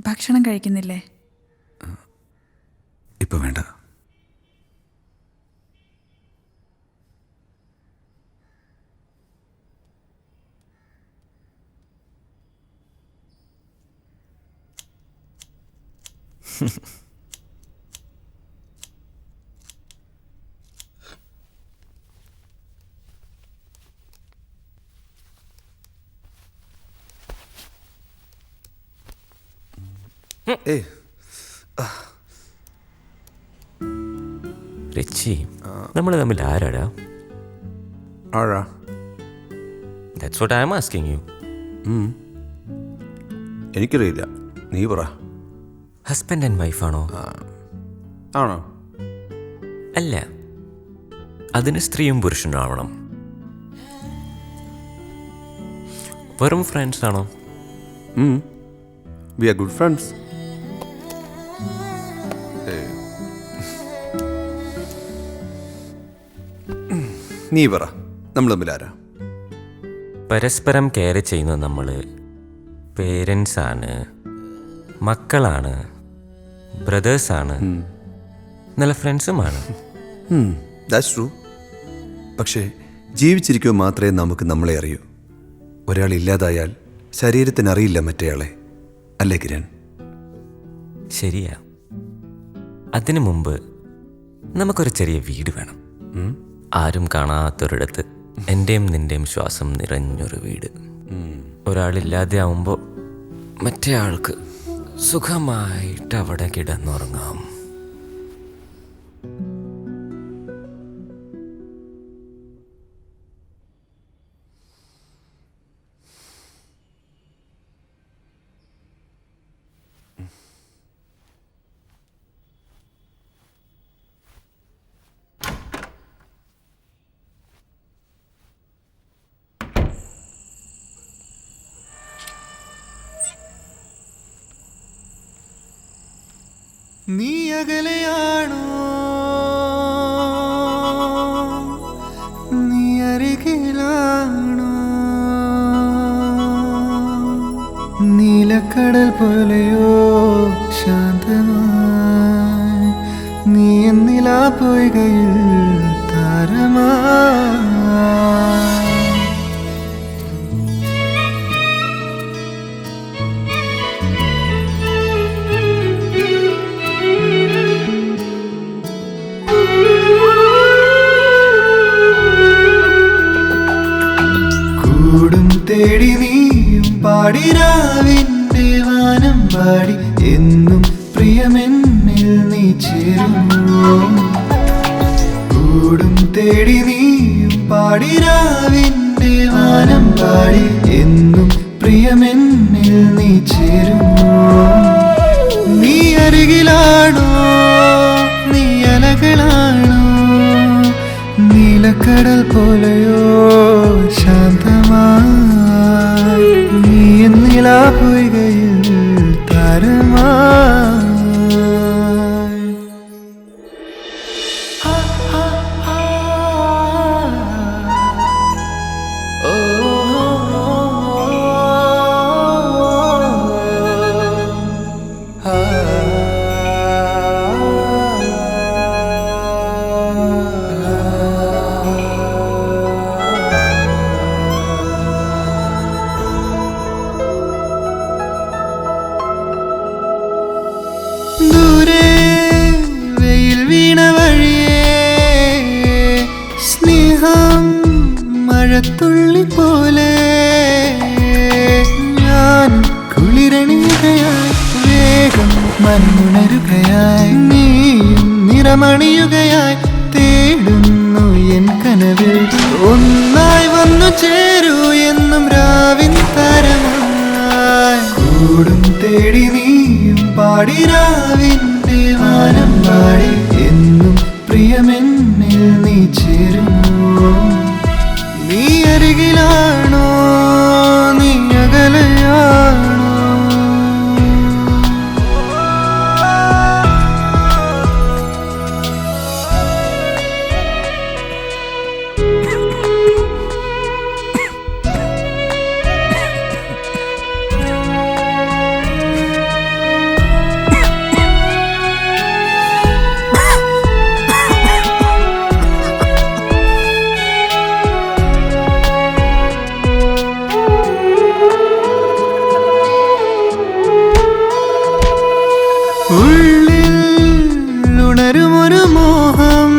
ഭക്ഷണം കഴിക്കുന്നില്ലേ? ഇപ്പൊ വേണ്ട. റിച്ചി, നമ്മൾ തമ്മിൽ ആരാടാ? ആരാ? That's what I am asking you. എനിക്കറിയില്ല, നീ പറ. ഹസ്ബൻഡ് ആൻഡ് വൈഫാണോ? ആണോ? അല്ല, അതിന് സ്ത്രീയും പുരുഷനും ആവണം. വെറും ഫ്രണ്ട്സ് ആണോ? We are good friends. നീ പറ, നമ്മൾ തമ്മിൽ ആരാ? പരസ്പരം കെയർ ചെയ്യുന്നത് നമ്മൾ പേരൻസാണ്, മക്കളാണ്, ബ്രദേഴ്സാണ്, നല്ല ഫ്രണ്ട്സുമാണ്. That's true. പക്ഷേ ജീവിച്ചിരിക്കുമ്പോൾ മാത്രമേ നമുക്ക് നമ്മളെ അറിയൂ. ഒരാൾ ഇല്ലാതായാൽ ശരീരത്തിനറിയില്ല മറ്റേയാളെ, അല്ലേ കിരൺ? ശരിയാ. അതിനു മുമ്പ് നമുക്കൊരു ചെറിയ വീട് വേണം. ആരും കാണാത്തൊരിടത്ത് എൻ്റെയും നിൻ്റെയും ശ്വാസം നിറഞ്ഞൊരു വീട്. ഒരാളില്ലാതെ ആവുമ്പോൾ മറ്റേ ആൾക്ക് സുഖമായിട്ട് അവിടെ കിടന്നുറങ്ങാം. നീ അകലെയാണോ, നീ അരികിലാണോ? നീലക്കടൽ പോലെയോ ശാന്തമായി നീ എന്നിലാ പൊയ്കയിൽ താരമായി. കൂടും തേടി നീയും പാടിരാവിൻ്റെ വാനം പാടി എന്നും പ്രിയമെന്നിൽ നീ ചേരുമോ? കൂടും തേടി നീയും പാടിരാവിൻ്റെ വാനം പാടി എന്നും പ്രിയമെന്നിൽ നീ ചേരുമോ? നീ അരികിലാണോ, നീ അലകളാണോ? നീലക്കടൽ പോലെയോ ശാന്തമായി നീ എന്നിലാ പൊയ്കയിൽ താരമായി. ദൂരെ വെയിൽ വീണ വഴിയേ സ്നേഹം മഴത്തുള്ളി പോലെ ഞാൻ കുളിരണിയുകയായി വേഗം മണ്ണുണരുകയായി നീയും നിറമണിയുകയായി തേടുന്നു എൻ കനവിൽ ഒന്നായി വന്നു ചേരൂ എന്നും രാവിൻ താരമായി. കൂടും തേടി നീയും പാടിരാവിൻ്റെ വാനം പാടി എന്നും പ്രിയമെന്നിൽ നീ ചേരുമോ? നീ അരികിലാണോ, നീ അകലെയാണോ? ഉള്ളിൽ ഉണരുമൊരു മോഹം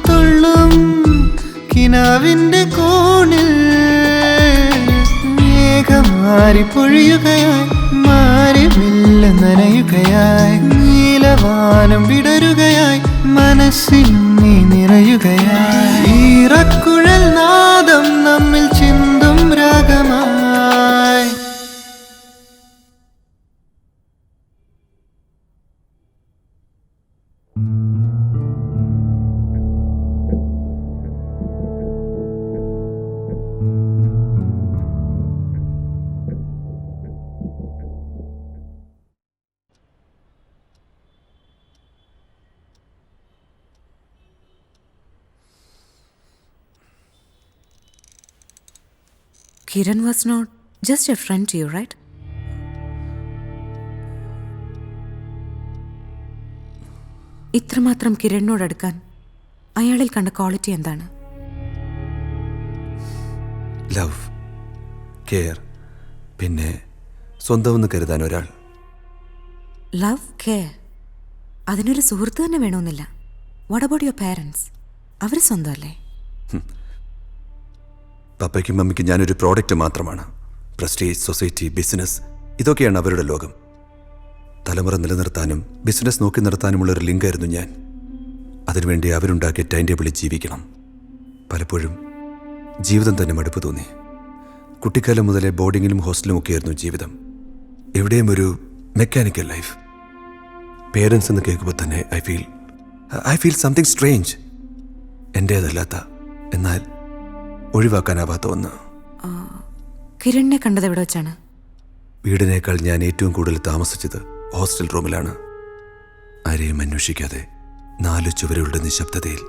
തുള്ളും കിനാവിൻ്റെ കോണിൽ മേഘമാരി പൊഴിയുകയായി മാറി മെല്ലെ നനയുകയായി നീലവാനം വിടരുകയായി മനസ്സിൽ നീ നിറയുകയായി ഈറക്കുഴൽ നാദം നമ്മിൽ ചിന്തും രാഗമായി. Kiran was not just a friend to you, right? ഇത്രമാത്രം കിരണിനോടടുക്കാൻ അയാളിൽ കണ്ട ക്വാളിറ്റി എന്താണ്? ലവ്, കെയർ, പിന്നെ സ്വന്തമെന്ന് കരുതാൻ ഒരാൾ. ലവ്, കെയർ, അതിനൊരു സുഹൃത്ത് തന്നെ വേണമെന്നില്ല. What about your parents? അവർ സ്വന്തമല്ലേ? പപ്പയ്ക്കും മമ്മിക്കും ഞാനൊരു പ്രോഡക്റ്റ് മാത്രമാണ്. പ്രസ്റ്റീജ്, സൊസൈറ്റി, ബിസിനസ്, ഇതൊക്കെയാണ് അവരുടെ ലോകം. തലമുറ നിലനിർത്താനും ബിസിനസ് നോക്കി നിർത്താനുമുള്ളൊരു ലിങ്കായിരുന്നു ഞാൻ. അതിനുവേണ്ടി അവരുണ്ടാക്കിയ ടൈം ടേബിളിൽ ജീവിക്കണം. പലപ്പോഴും ജീവിതം തന്നെ മടുപ്പ് തോന്നി. കുട്ടിക്കാലം മുതലേ ബോർഡിങ്ങിലും ഹോസ്റ്റലും ഒക്കെയായിരുന്നു ജീവിതം. എവിടെയും ഒരു മെക്കാനിക്കൽ ലൈഫ്. പേരൻസ് എന്ന് കേൾക്കുമ്പോൾ തന്നെ ഐ ഫീൽ സംതിങ് സ്ട്രേഞ്ച്. എൻ്റേതല്ലാത്ത, എന്നാൽ ഒഴിവാക്കാനാവാത്ത ഒന്ന്. കിരണിനെ കണ്ടത് എവിടെ വെച്ചാണ്? വീടിനേക്കാൾ ഞാൻ ഏറ്റവും കൂടുതൽ താമസിച്ചത് ഹോസ്റ്റൽ റൂമിലാണ്. ആരെയും അന്വേഷിക്കാതെ 4 ചുവരുകളുടെ നിശബ്ദതയിൽ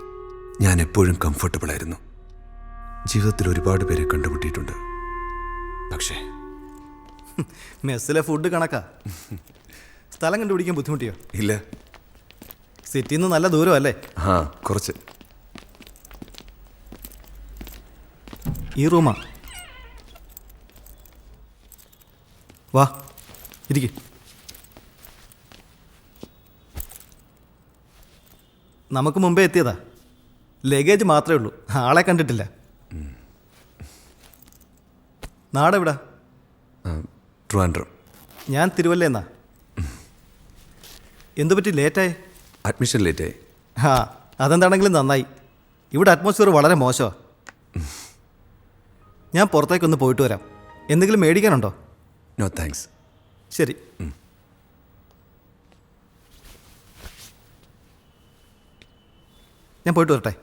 ഞാൻ എപ്പോഴും കംഫർട്ടബിൾ ആയിരുന്നു. ജീവിതത്തിൽ ഒരുപാട് പേരെ കണ്ടുമുട്ടിയിട്ടുണ്ട്. പക്ഷേ മെസ്സിലെ ഫുഡ് കണക്കാ. സ്ഥലം കണ്ടുപിടിക്കാൻ ബുദ്ധിമുട്ടിയോ? ഇല്ല. സിറ്റിയിൽ നിന്ന് നല്ല ദൂരം അല്ലേ? ആ, കുറച്ച്. ഈ റൂമാ. വാ ഇരിക്ക്. നമുക്ക് മുമ്പേ എത്തിയതാ. ലഗേജ് മാത്രമേ ഉള്ളൂ, ആളെ കണ്ടിട്ടില്ല. നാടെവിടാ? ട്രിവാൻഡ്രം. ഞാൻ തിരുവല്ലേന്നാ. എന്തു പറ്റി ലേറ്റായി? അഡ്മിഷൻ ലേറ്റായി. ആ, അതെന്താണെങ്കിലും നന്നായി. ഇവിടെ അറ്റ്മോസ്ഫിയർ വളരെ മോശമാണ്. ഞാൻ പുറത്തേക്കൊന്ന് പോയിട്ട് വരാം. എന്തെങ്കിലും മേടിക്കാനുണ്ടോ? No thanks. ശരി. ഞാൻ പോയിട്ട് വരട്ടെ.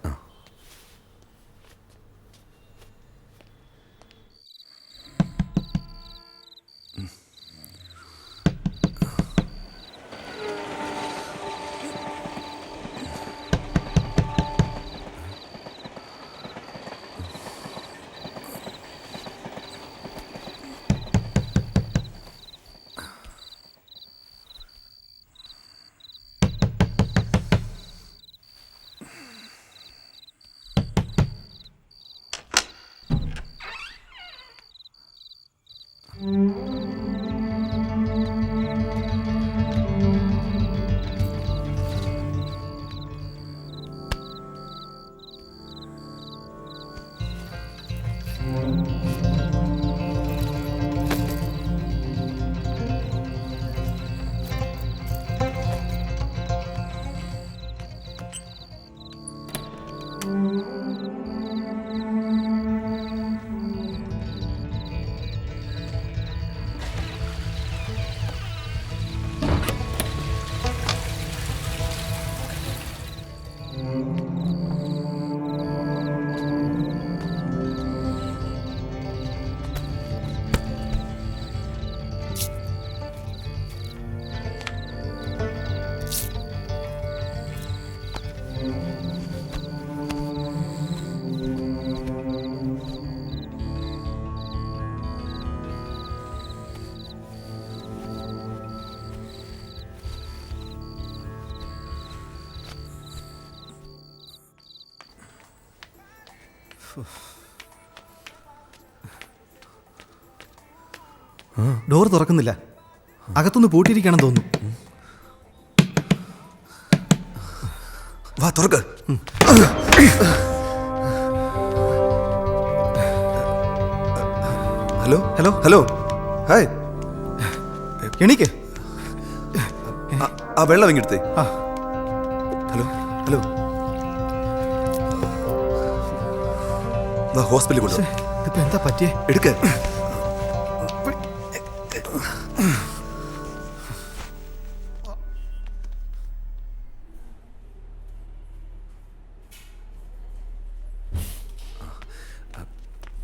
ഡോർ തുറക്കുന്നില്ല. അകത്തൊന്ന് പൂട്ടിയിരിക്കണം തോന്നുന്നു. വാ തുറക്ക്. Hello hello hello. ഹായ്. എണീക്ക്. ആ വെള്ളം ഇങ്ങെടുത്തേ. Hello hello. വാ ഹോസ്പിറ്റലിൽ കൊണ്ടു. ഇതിപ്പോ എന്താ പറ്റിയേ? എടുക്ക.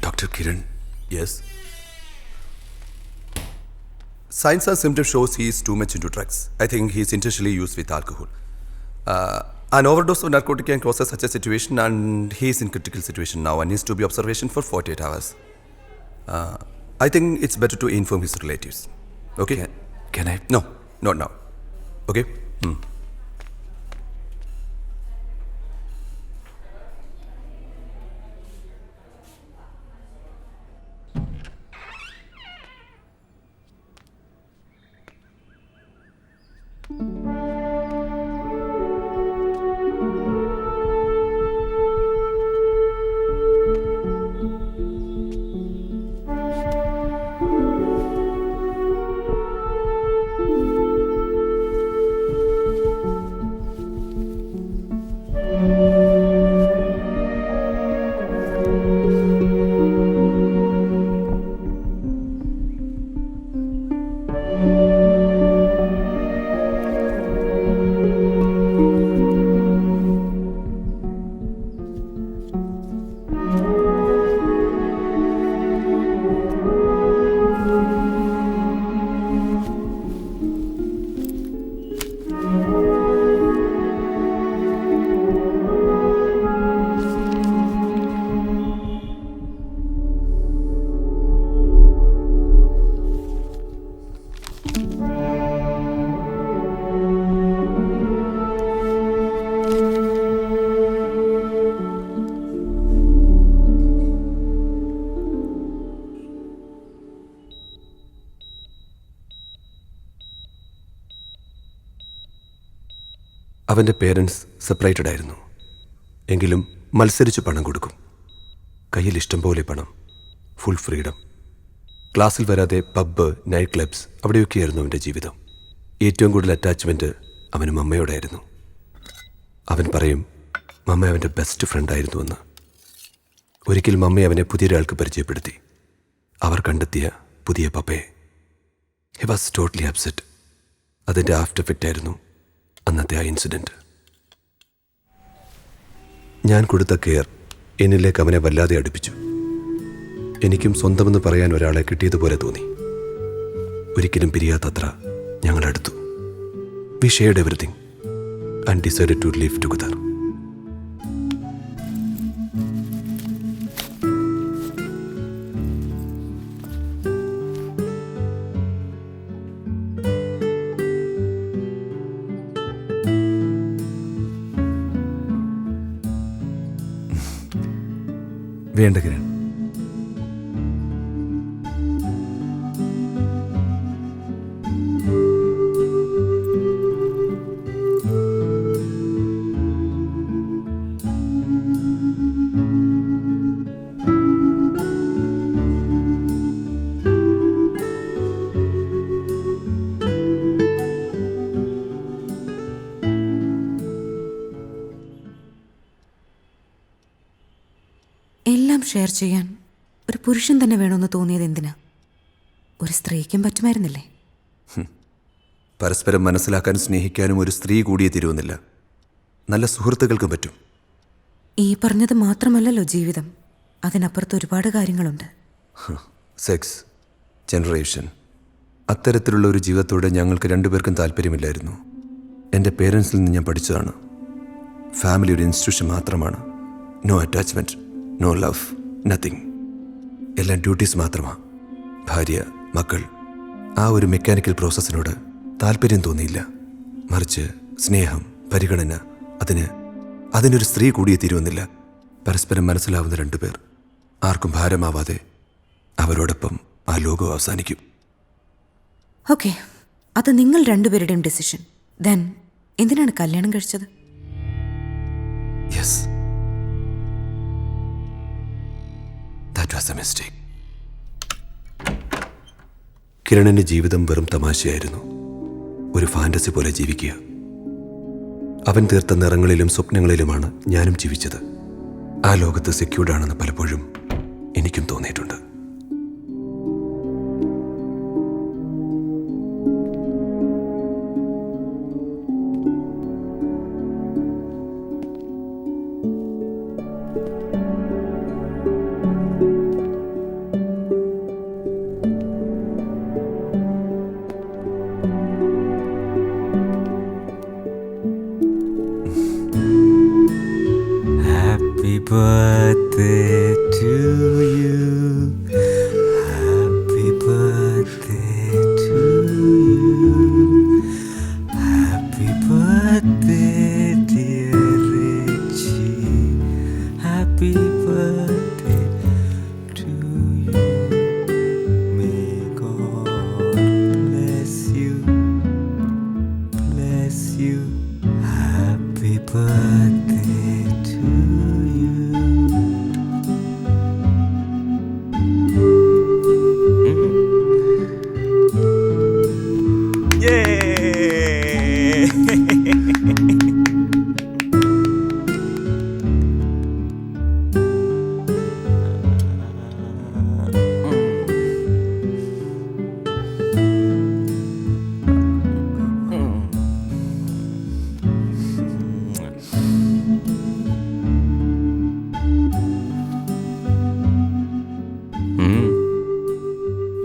Dr. Kiran, yes? Signs and symptoms shows he is too much into drugs. I think he is intentionally used with alcohol. An overdose of narcotic can cause such a situation, and he is in critical situation now and needs to be observation for 48 hours. I think it's better to inform his relatives. Okay? Can I? No, not now. Okay? അവൻ്റെ പേരൻസ് സെപ്പറേറ്റഡ് ആയിരുന്നു. എങ്കിലും മത്സരിച്ച് പണം കൊടുക്കും. കയ്യിൽ ഇഷ്ടം പോലെ പണം, ഫുൾ ഫ്രീഡം. ക്ലാസ്സിൽ വരാതെ പബ്ബ്, നൈറ്റ് ക്ലബ്സ്, അവിടെയൊക്കെയായിരുന്നു അവൻ്റെ ജീവിതം. ഏറ്റവും കൂടുതൽ അറ്റാച്ച്മെൻറ്റ് അവന് മമ്മയോടായിരുന്നു. അവൻ പറയും മമ്മ അവൻ്റെ ബെസ്റ്റ് ഫ്രണ്ടായിരുന്നുവെന്ന്. ഒരിക്കൽ മമ്മ അവനെ പുതിയൊരാൾക്ക് പരിചയപ്പെടുത്തി. അവർ കണ്ടെത്തിയ പുതിയ പപ്പയെ. He was totally upset. അതിൻ്റെ ആഫ്റ്റർ എഫക്റ്റ് ആയിരുന്നു അന്നത്തെ ആ ഇൻസിഡൻറ്റ്. ഞാൻ കൊടുത്ത കെയർ എന്നിലേക്ക് അവനെ വല്ലാതെ അടുപ്പിച്ചു. എനിക്കും സ്വന്തമെന്ന് പറയാൻ ഒരാളെ കിട്ടിയതുപോലെ തോന്നി. ഒരിക്കലും പിരിയാത്തത്ര ഞങ്ങളടുത്തു. We shared everything and decided to live together. വേണ്ട കിരൺ, എല്ലാം ഷെയർ ചെയ്യാൻ ഒരു പുരുഷൻ തന്നെ വേണമെന്ന് തോന്നിയത് എന്തിനാ? ഒരു സ്ത്രീക്കും പറ്റുമായിരുന്നില്ലേ? പരസ്പരം മനസ്സിലാക്കാനും സ്നേഹിക്കാനും ഒരു സ്ത്രീ കൂടിയേ തീരുവുന്നില്ല. നല്ല സുഹൃത്തുക്കൾക്കും പറ്റും. ഈ പറഞ്ഞത് മാത്രമല്ലല്ലോ ജീവിതം, അതിനപ്പുറത്ത് ഒരുപാട് കാര്യങ്ങളുണ്ട്. സെക്സ്, ജനറേഷൻ, അത്തരത്തിലുള്ള ഒരു ജീവിതത്തോടെ ഞങ്ങൾക്ക് രണ്ടുപേർക്കും താല്പര്യമില്ലായിരുന്നു. എൻ്റെ പേരൻസിൽ നിന്ന് ഞാൻ പഠിച്ചതാണ്. ഫാമിലി ഒരു ഇൻസ്റ്റിറ്റ്യൂഷൻ മാത്രമാണ്. No attachment, no love, nothing. എല്ലാം ഡ്യൂട്ടീസ് മാത്രമാണ്. ഭാര്യ, മക്കൾ, ആ ഒരു മെക്കാനിക്കൽ പ്രോസസ്സിനോട് താല്പര്യം തോന്നിയില്ല. മറിച്ച് സ്നേഹം, പരിഗണന, അതിനൊരു സ്ത്രീ കൂടിയേ തീരുവന്നില്ല. പരസ്പരം മനസ്സിലാവുന്ന രണ്ടുപേർ, ആർക്കും ഭാരമാവാതെ അവരോടൊപ്പം ആ ലോകം അവസാനിക്കും. ഓക്കെ, അത് നിങ്ങൾ രണ്ടുപേരുടെയും ഡിസിഷൻ. ദെൻ എന്തിനാണ് കല്യാണം കഴിച്ചത്? Yes, that was a mistake. കിരണിൻ്റെ ജീവിതം വെറും തമാശയായിരുന്നു. ഒരു ഫാന്റസി പോലെ ജീവിക്കുക. അവൻ തീർത്ത നിറങ്ങളിലും സ്വപ്നങ്ങളിലുമാണ് ഞാനും ജീവിച്ചത്. ആ ലോകത്ത് സെക്യൂർഡാണെന്ന് പലപ്പോഴും എനിക്കും തോന്നിയിട്ടുണ്ട്. Happy birthday to you.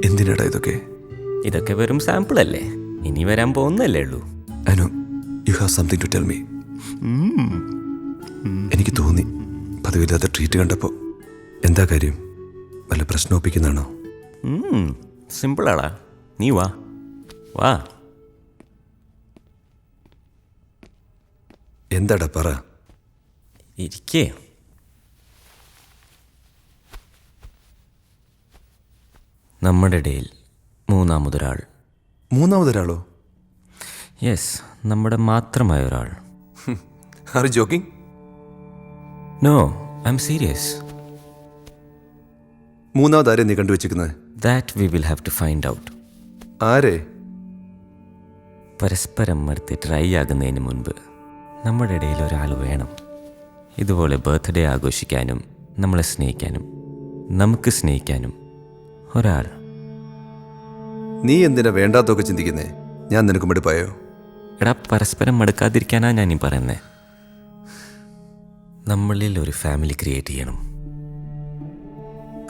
എന്തിനാടാ ഇതൊക്കെ? ഇതൊക്കെ വെറും സാമ്പിൾ അല്ലേ, ഇനി വരാൻ പോകുന്നല്ലേ ഉള്ളൂ. I know you have something to tell me. എനിക്ക് തോന്നി പതിവില്ലാത്ത ട്രീറ്റ് കണ്ടപ്പോൾ. എന്താ കാര്യം? വല്ല പ്രശ്നം ഒപ്പിക്കുന്നതാണോ? സിമ്പിളാടാ, നീ വാ വാ. എന്താടാ പറ. ഇരിക്കേ. നമ്മുടെ ഇടയിൽ മൂന്നാമതൊരാൾ. മൂന്നാമതൊരാളോ? യെസ്, നമ്മുടെ മാത്രമായ ഒരാൾ. Are you joking? No, I'm serious. മൂന്നാമതാരെ നീ കണ്ടുവച്ചിരിക്കുന്നത്? That we will have to find out. ആരെ? പരസ്പരം അടുത്ത് ട്രൈ ആകുന്നതിന് മുൻപ് നമ്മുടെ ഇടയിൽ ഒരാൾ വേണം. ഇതുപോലെ ബർത്ത്ഡേ ആഘോഷിക്കാനും നമ്മളെ സ്നേഹിക്കാനും നമുക്ക് സ്നേഹിക്കാനും ഒരാൾ. നീ എന്തിനാ വേണ്ടാത്തൊക്കെ ചിന്തിക്കുന്നേ? ഞാൻ നിനക്ക് മടുപ്പായോ? എടാ, പരസ്പരം മടുക്കാതിരിക്കാനാ ഞാനീ പറയുന്നേ. നമ്മളിൽ ഒരു ഫാമിലി ക്രിയേറ്റ് ചെയ്യണം.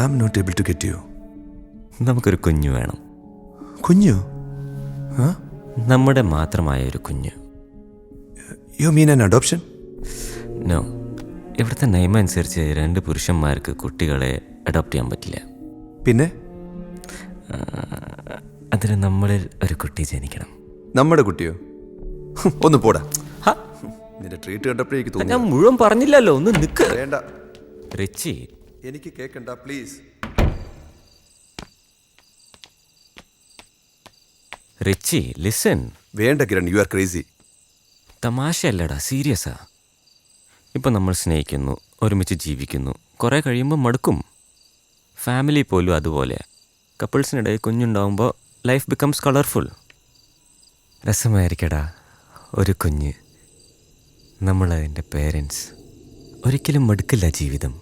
I am not able to get you. നമുക്കൊരു കുഞ്ഞു വേണം. കുഞ്ഞു? നമ്മുടെ മാത്രമായ ഒരു കുഞ്ഞ്. You mean an adoption? No, ഇവിടുത്തെ നിയമം അനുസരിച്ച് 2 പുരുഷന്മാർക്ക് കുട്ടികളെ അഡോപ്റ്റ് ചെയ്യാൻ പറ്റില്ല. പിന്നെ അതിന് നമ്മളിൽ ഒരു കുട്ടി ജനിക്കണം. നമ്മുടെ കുട്ടിയോ? ഒന്ന് പോടാ. നിന്റെ ട്രീറ്റ് കണ്ടപ്പോഴേക്ക് തോന്നി. ഞാൻ മുഴുവൻ പറഞ്ഞില്ലല്ലോ, ഒന്ന് നിക്ക്. വേണ്ട റിച്ചി, എനിക്ക് കേൾക്കണ്ട പ്ലീസ്. Ritchie listen. വേണ്ട കിരൺ, യു ആർ ക്രേസി. തമാശയല്ലടാ, സീരിയസാ. ഇപ്പം നമ്മൾ സ്നേഹിക്കുന്നു, ഒരുമിച്ച് ജീവിക്കുന്നു, കുറേ കഴിയുമ്പോൾ മടുക്കും. ഫാമിലി പോലും അതുപോലെ. കപ്പിൾസിനിടയിൽ കുഞ്ഞുണ്ടാവുമ്പോൾ ലൈഫ് ബിക്കംസ് കളർഫുൾ. രസമായിരിക്കടാ ഒരു കുഞ്ഞ്. നമ്മളതിൻ്റെ പേരൻസ്. ഒരിക്കലും മടുക്കില്ല ജീവിതം.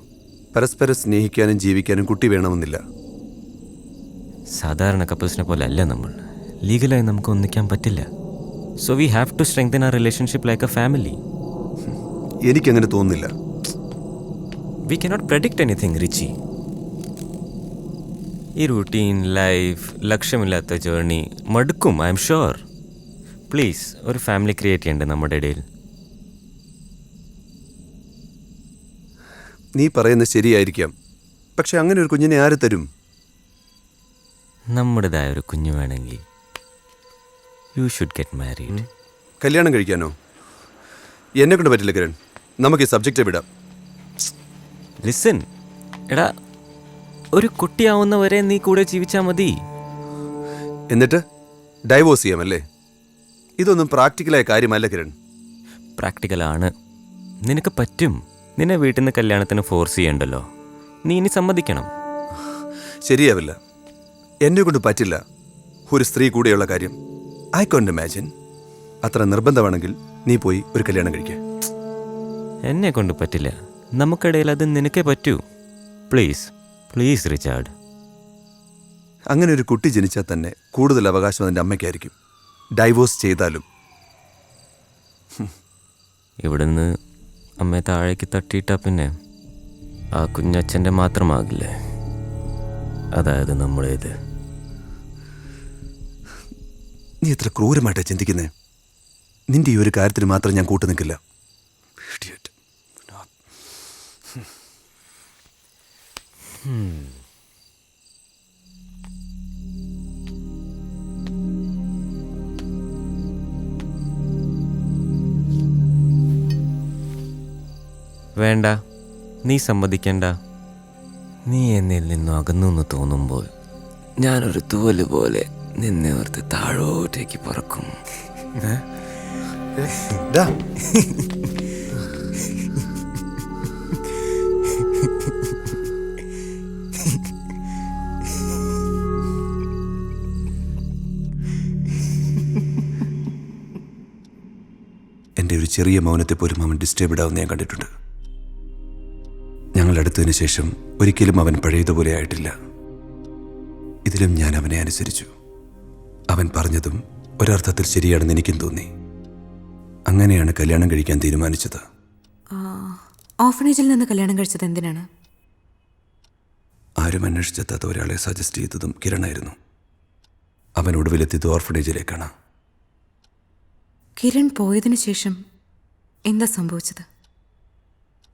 പരസ്പരം സ്നേഹിക്കാനും ജീവിക്കാനും കുട്ടി വേണമെന്നില്ല. സാധാരണ കപ്പിൾസിനെ പോലെ അല്ല നമ്മൾ. ലീഗലായി നമുക്ക് ഒന്നിക്കാൻ പറ്റില്ല. So we have to strengthen our relationship like a family. എനിക്കങ്ങനെ തോന്നുന്നില്ല. We cannot predict anything Richie. ഈ റൂട്ടീൻ ലൈഫ്, ലക്ഷ്യമില്ലാത്ത ജേർണി മടുക്കും. I'm sure. പ്ലീസ്, ഒരു ഫാമിലി ക്രിയേറ്റ് ചെയ്യണ്ടേ നമ്മുടെ ഇടയിൽ. നീ പറയുന്നത് ശരിയായിരിക്കാം, പക്ഷെ അങ്ങനെ ഒരു കുഞ്ഞിനെ ആര് തരും? നമ്മുടേതായ ഒരു കുഞ്ഞു വേണമെങ്കിൽ യു ഷുഡ് ഗെറ്റ് മാരീഡ്. കല്യാണം കഴിക്കാനോ? എന്നെ കൊണ്ട് പറ്റില്ല കിരൺ. നമുക്ക് ഈ സബ്ജക്റ്റ് വിടാം. ലിസൺ എടാ, ഒരു കുട്ടിയാവുന്നവരെ നീ കൂടെ ജീവിച്ചാൽ മതി. എന്നിട്ട് ഡൈവോഴ്സ് ചെയ്യാമല്ലേ? ഇതൊന്നും പ്രാക്ടിക്കലായ കാര്യമല്ല കിരൺ. പ്രാക്ടിക്കലാണ്. നിനക്ക് പറ്റും. നിന്നെ വീട്ടിൽ നിന്ന് കല്യാണത്തിന് ഫോഴ്സ് ചെയ്യണ്ടല്ലോ. നീ ഇനി സമ്മതിക്കണം. ശരിയാവില്ല. എന്നെ കൊണ്ട് പറ്റില്ല ഒരു സ്ത്രീ കൂടെയുള്ള കാര്യം. I കോണ്ട് imagine. അത്ര നിർബന്ധമാണെങ്കിൽ നീ പോയി ഒരു കല്യാണം കഴിക്കുക. എന്നെ കൊണ്ട് പറ്റില്ല. നമുക്കിടയിൽ അത് നിനക്കേ പറ്റൂ. Please please Richard. അങ്ങനെ ഒരു കുട്ടി ജനിച്ചാൽ തന്നെ കൂടുതൽ അവകാശം അതിൻ്റെ അമ്മയ്ക്കായിരിക്കും, ഡൈവോഴ്സ് ചെയ്താലും. ഇവിടുന്ന് അമ്മയെ താഴേക്ക് തട്ടിയിട്ടാ പിന്നെ ആ കുഞ്ഞച്ഛൻ്റെ മാത്രമാകില്ലേ? അതായത് നമ്മുടേത്. നീ എത്ര ക്രൂരമായിട്ടാണ് ചിന്തിക്കുന്നേ. നിന്റെ ഈ ഒരു കാര്യത്തിന് മാത്രം ഞാൻ കൂട്ടു നിൽക്കില്ല. വേണ്ട, നീ സമ്മതിക്കണ്ട. നീ എന്നിൽ നിന്നും അകന്നു എന്ന് തോന്നുമ്പോൾ ഞാനൊരു തൂവല് പോലെ നിന്നെ ഓർത്ത് താഴോട്ടേക്ക് പറക്കും. ഒരു ചെറിയ മൗനത്തെ പോലും അവൻ ഡിസ്റ്റർബ്ഡ് ആവുന്ന ഞാൻ കണ്ടിട്ടുണ്ട്. ഞങ്ങൾ അടുത്തതിന് ശേഷം ഒരിക്കലും അവൻ പഴയതുപോലെ ആയിട്ടില്ല. ഇതിലും ഞാൻ അവനെ അനുസരിച്ചു. അവൻ പറഞ്ഞതും ഒരർത്ഥത്തിൽ ശരിയാണെന്ന് എനിക്കും തോന്നി. അങ്ങനെയാണ് കല്യാണം കഴിക്കാൻ തീരുമാനിച്ചത്. ഓർഫനേജിൽ നിന്ന് കല്യാണം കഴിച്ചത് എന്തിനാണ്? ആരും അന്വേഷിച്ചെത്താത്ത ഒരാളെ സജസ്റ്റ് ചെയ്തതും കിരണായിരുന്നു. അവൻ ഒടുവിലെത്തിയത് ഓർഫനേജിലേക്കാണ്. കിരൺ പോയതിനു ശേഷം എന്താ സംഭവിച്ചത്?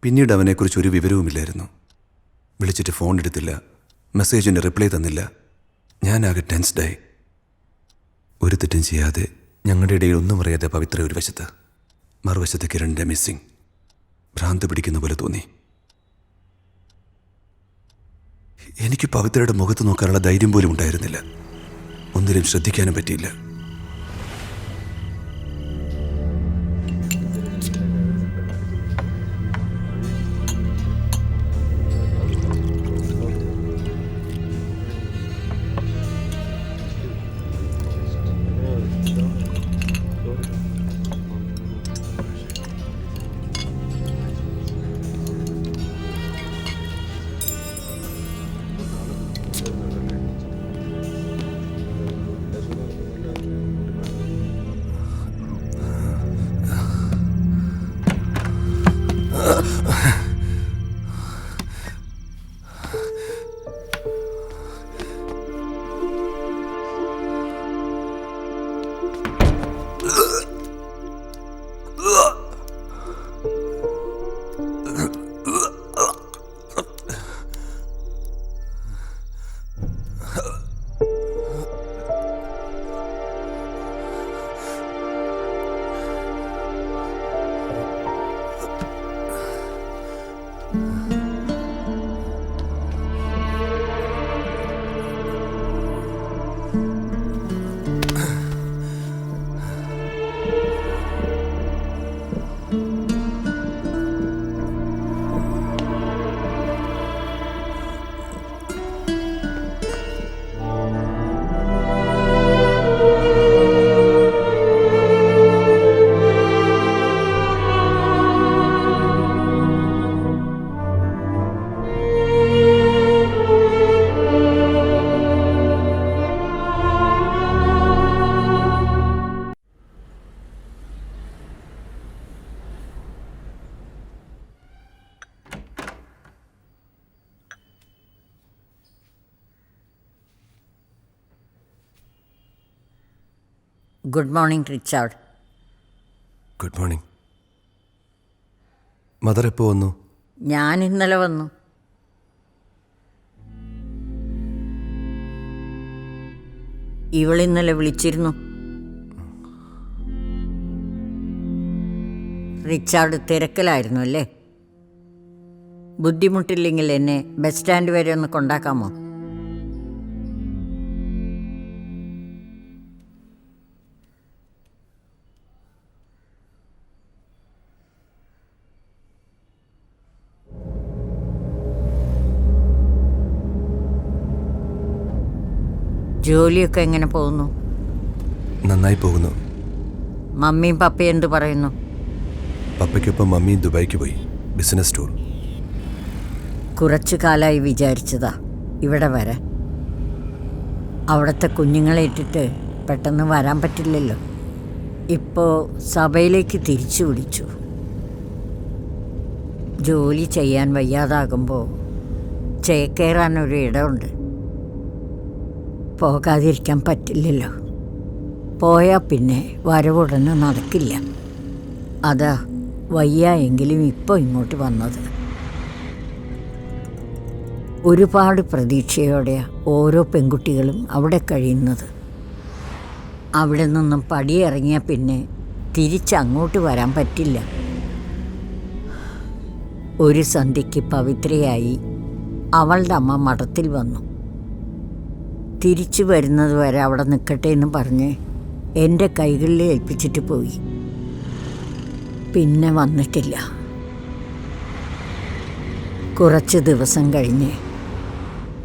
പിന്നീട് അവനെക്കുറിച്ച് ഒരു വിവരവുമില്ലായിരുന്നു. വിളിച്ചിട്ട് ഫോൺ എടുത്തില്ല, മെസ്സേജിന് റിപ്ലൈ തന്നില്ല. ഞാനാകെ ടെൻസ്ഡായി. ഒരു തെറ്റും ചെയ്യാതെ ഞങ്ങളുടെ ഇടയിൽ ഒന്നും അറിയാതെ പവിത്ര ഒരു വശത്ത്, മറുവശത്ത് കിരണിൻ്റെ മിസ്സിങ്. ഭ്രാന്ത് പിടിക്കുന്ന പോലെ തോന്നി. എനിക്ക് പവിത്രയുടെ മുഖത്ത് നോക്കാനുള്ള ധൈര്യം പോലും ഉണ്ടായിരുന്നില്ല. ഒന്നിലും ശ്രദ്ധിക്കാനും പറ്റിയില്ല. Good morning Richard. Good morning. Mother എപ്പോൾ വന്നു? ഞാൻ ഇന്നലെ വന്നു. ഇവളിന്നലെ വിളിച്ചിരുന്നു. റിച്ചാർഡ് തിരക്കിലായിരുന്നു അല്ലേ? ബുദ്ധിമുട്ടില്ലെങ്കിൽ എന്നെ ബസ് സ്റ്റാൻഡ് വരെ ഒന്ന് കൊണ്ടാക്കാമോ? ജോലിയൊക്കെ എങ്ങനെ പോകുന്നു? നന്നായി പോകുന്നു. മമ്മിയും പപ്പയും എന്ത് പറയുന്നു? പപ്പയ്ക്കൊപ്പം മമ്മി ദുബായിക്ക് പോയി, ബിസിനസ് ടൂർ. കുറച്ചു കാലമായി വിചാരിച്ചതാ ഇവിടെ വരാൻ. അവിടുത്തെ കുഞ്ഞുങ്ങളെ ഇട്ടിട്ട് പെട്ടെന്ന് വരാൻ പറ്റില്ലല്ലോ. ഇപ്പോൾ സഭയിലേക്ക് തിരിച്ചു വിളിച്ചു. ജോലി ചെയ്യാൻ വയ്യാതാകുമ്പോൾ ചേക്കേറാനൊരു ഇടമുണ്ട്. പോകാതിരിക്കാൻ പറ്റില്ലല്ലോ. പോയാൽ പിന്നെ വരവുടനെ നടക്കില്ല. അതാ വയ്യ എങ്കിലും ഇപ്പോൾ ഇങ്ങോട്ട് വന്നത്. ഒരുപാട് പ്രതീക്ഷയോടെയാണ് ഓരോ പെൺകുട്ടികളും അവിടെ കഴിയുന്നത്. അവിടെ നിന്നും പടിയിറങ്ങിയാൽ പിന്നെ തിരിച്ചങ്ങോട്ട് വരാൻ പറ്റില്ല. ഒരു സന്ധ്യയ്ക്ക് പവിത്രയായി അവളുടെ അമ്മ മഠത്തിൽ വന്നു. തിരിച്ചു വരുന്നത് വരെ അവിടെ നിൽക്കട്ടെ എന്ന് പറഞ്ഞ് എൻ്റെ കൈകളിൽ ഏൽപ്പിച്ചിട്ട് പോയി. പിന്നെ വന്നിട്ടില്ല. കുറച്ച് ദിവസം കഴിഞ്ഞ്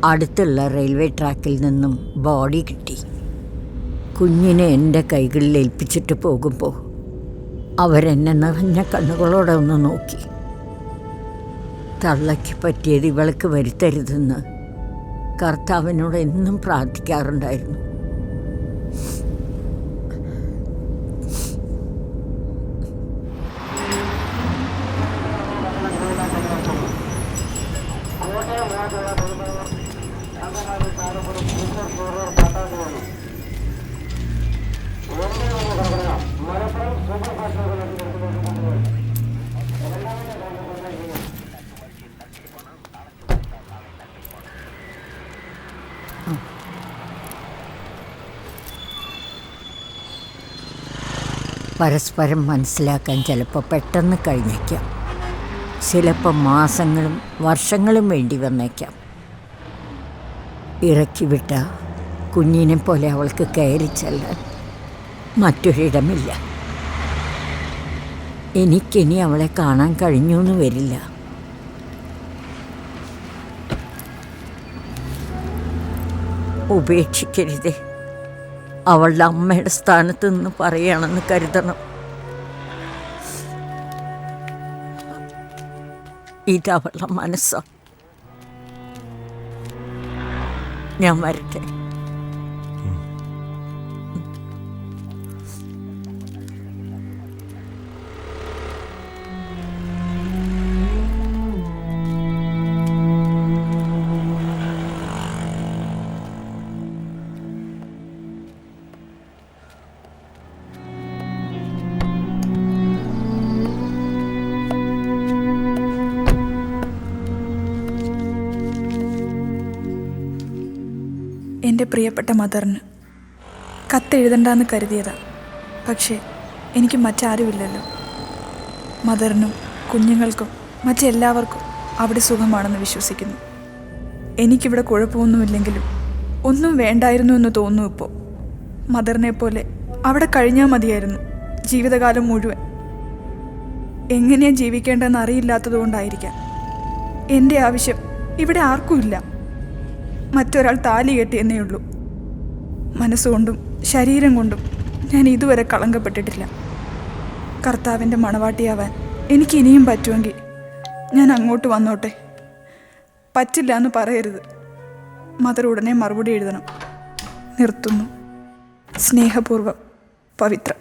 അടുത്തുള്ള റെയിൽവേ ട്രാക്കിൽ നിന്നും ബോഡി കിട്ടി. കുഞ്ഞിനെ എൻ്റെ കൈകളിൽ ഏൽപ്പിച്ചിട്ട് പോകുമ്പോൾ അവരെന്നെ നിറഞ്ഞ കണ്ണുകളോടെ ഒന്ന് നോക്കി. തള്ളയ്ക്ക് പറ്റിയത് ഇവൾക്ക് വരുത്തരുതെന്ന് കർത്താവിനോട് എന്നും പ്രാർത്ഥിക്കാറുണ്ടായിരുന്നു. പരസ്പരം മനസ്സിലാക്കാൻ ചിലപ്പോൾ പെട്ടെന്ന് കഴിഞ്ഞേക്കാം, ചിലപ്പോൾ മാസങ്ങളും വർഷങ്ങളും വേണ്ടി വന്നേക്കാം. ഇറക്കി വിട്ട കുഞ്ഞിനെ പോലെ അവൾക്ക് കയറി ചെല്ലാൻ മറ്റൊരിടമില്ല. എനിക്കിനി അവളെ കാണാൻ കഴിഞ്ഞു എന്ന് വരില്ല. ഉപേക്ഷിക്കരുതേ, അവളുടെ അമ്മയുടെ സ്ഥാനത്ത് നിന്ന് പറയുകയാണെന്ന് കരുതണം. ഇതവളുടെ മനസ്സാ. ഞാൻ വരട്ടെ. എൻ്റെ പ്രിയപ്പെട്ട മദറിന് കത്തെഴുതണ്ടെന്ന് കരുതിയതാ. പക്ഷേ എനിക്ക് മറ്റാരുമില്ലല്ലോ. മദറിനും കുഞ്ഞുങ്ങൾക്കും മറ്റെല്ലാവർക്കും അവിടെ സുഖമാണെന്ന് വിശ്വസിക്കുന്നു. എനിക്കിവിടെ കുഴപ്പമൊന്നുമില്ലെങ്കിലും ഒന്നും വേണ്ടായിരുന്നു എന്ന് തോന്നുന്നു ഇപ്പോൾ. മദറിനെ പോലെ അവിടെ കഴിഞ്ഞാൽ മതിയായിരുന്നു ജീവിതകാലം മുഴുവൻ. എങ്ങനെയാണ് ജീവിക്കേണ്ടതെന്ന് അറിയില്ലാത്തതുകൊണ്ടായിരിക്കാം. എൻ്റെ ആവശ്യം ഇവിടെ ആർക്കുമില്ല. മറ്റൊരാൾ താലി കെട്ടിയെന്നേ ഉള്ളൂ. മനസ്സുകൊണ്ടും ശരീരം കൊണ്ടും ഞാൻ ഇതുവരെ കളങ്കപ്പെട്ടിട്ടില്ല. കർത്താവിൻ്റെ മണവാട്ടിയാവാൻ എനിക്ക് ഇനിയും പറ്റുമെങ്കിൽ ഞാൻ അങ്ങോട്ട് വന്നോട്ടെ. പറ്റില്ല എന്ന് പറയരുത്. മദർ ഉടനെ മറുപടി എഴുതണം. നിർത്തുന്നു. സ്നേഹപൂർവ്വം, പവിത്ര.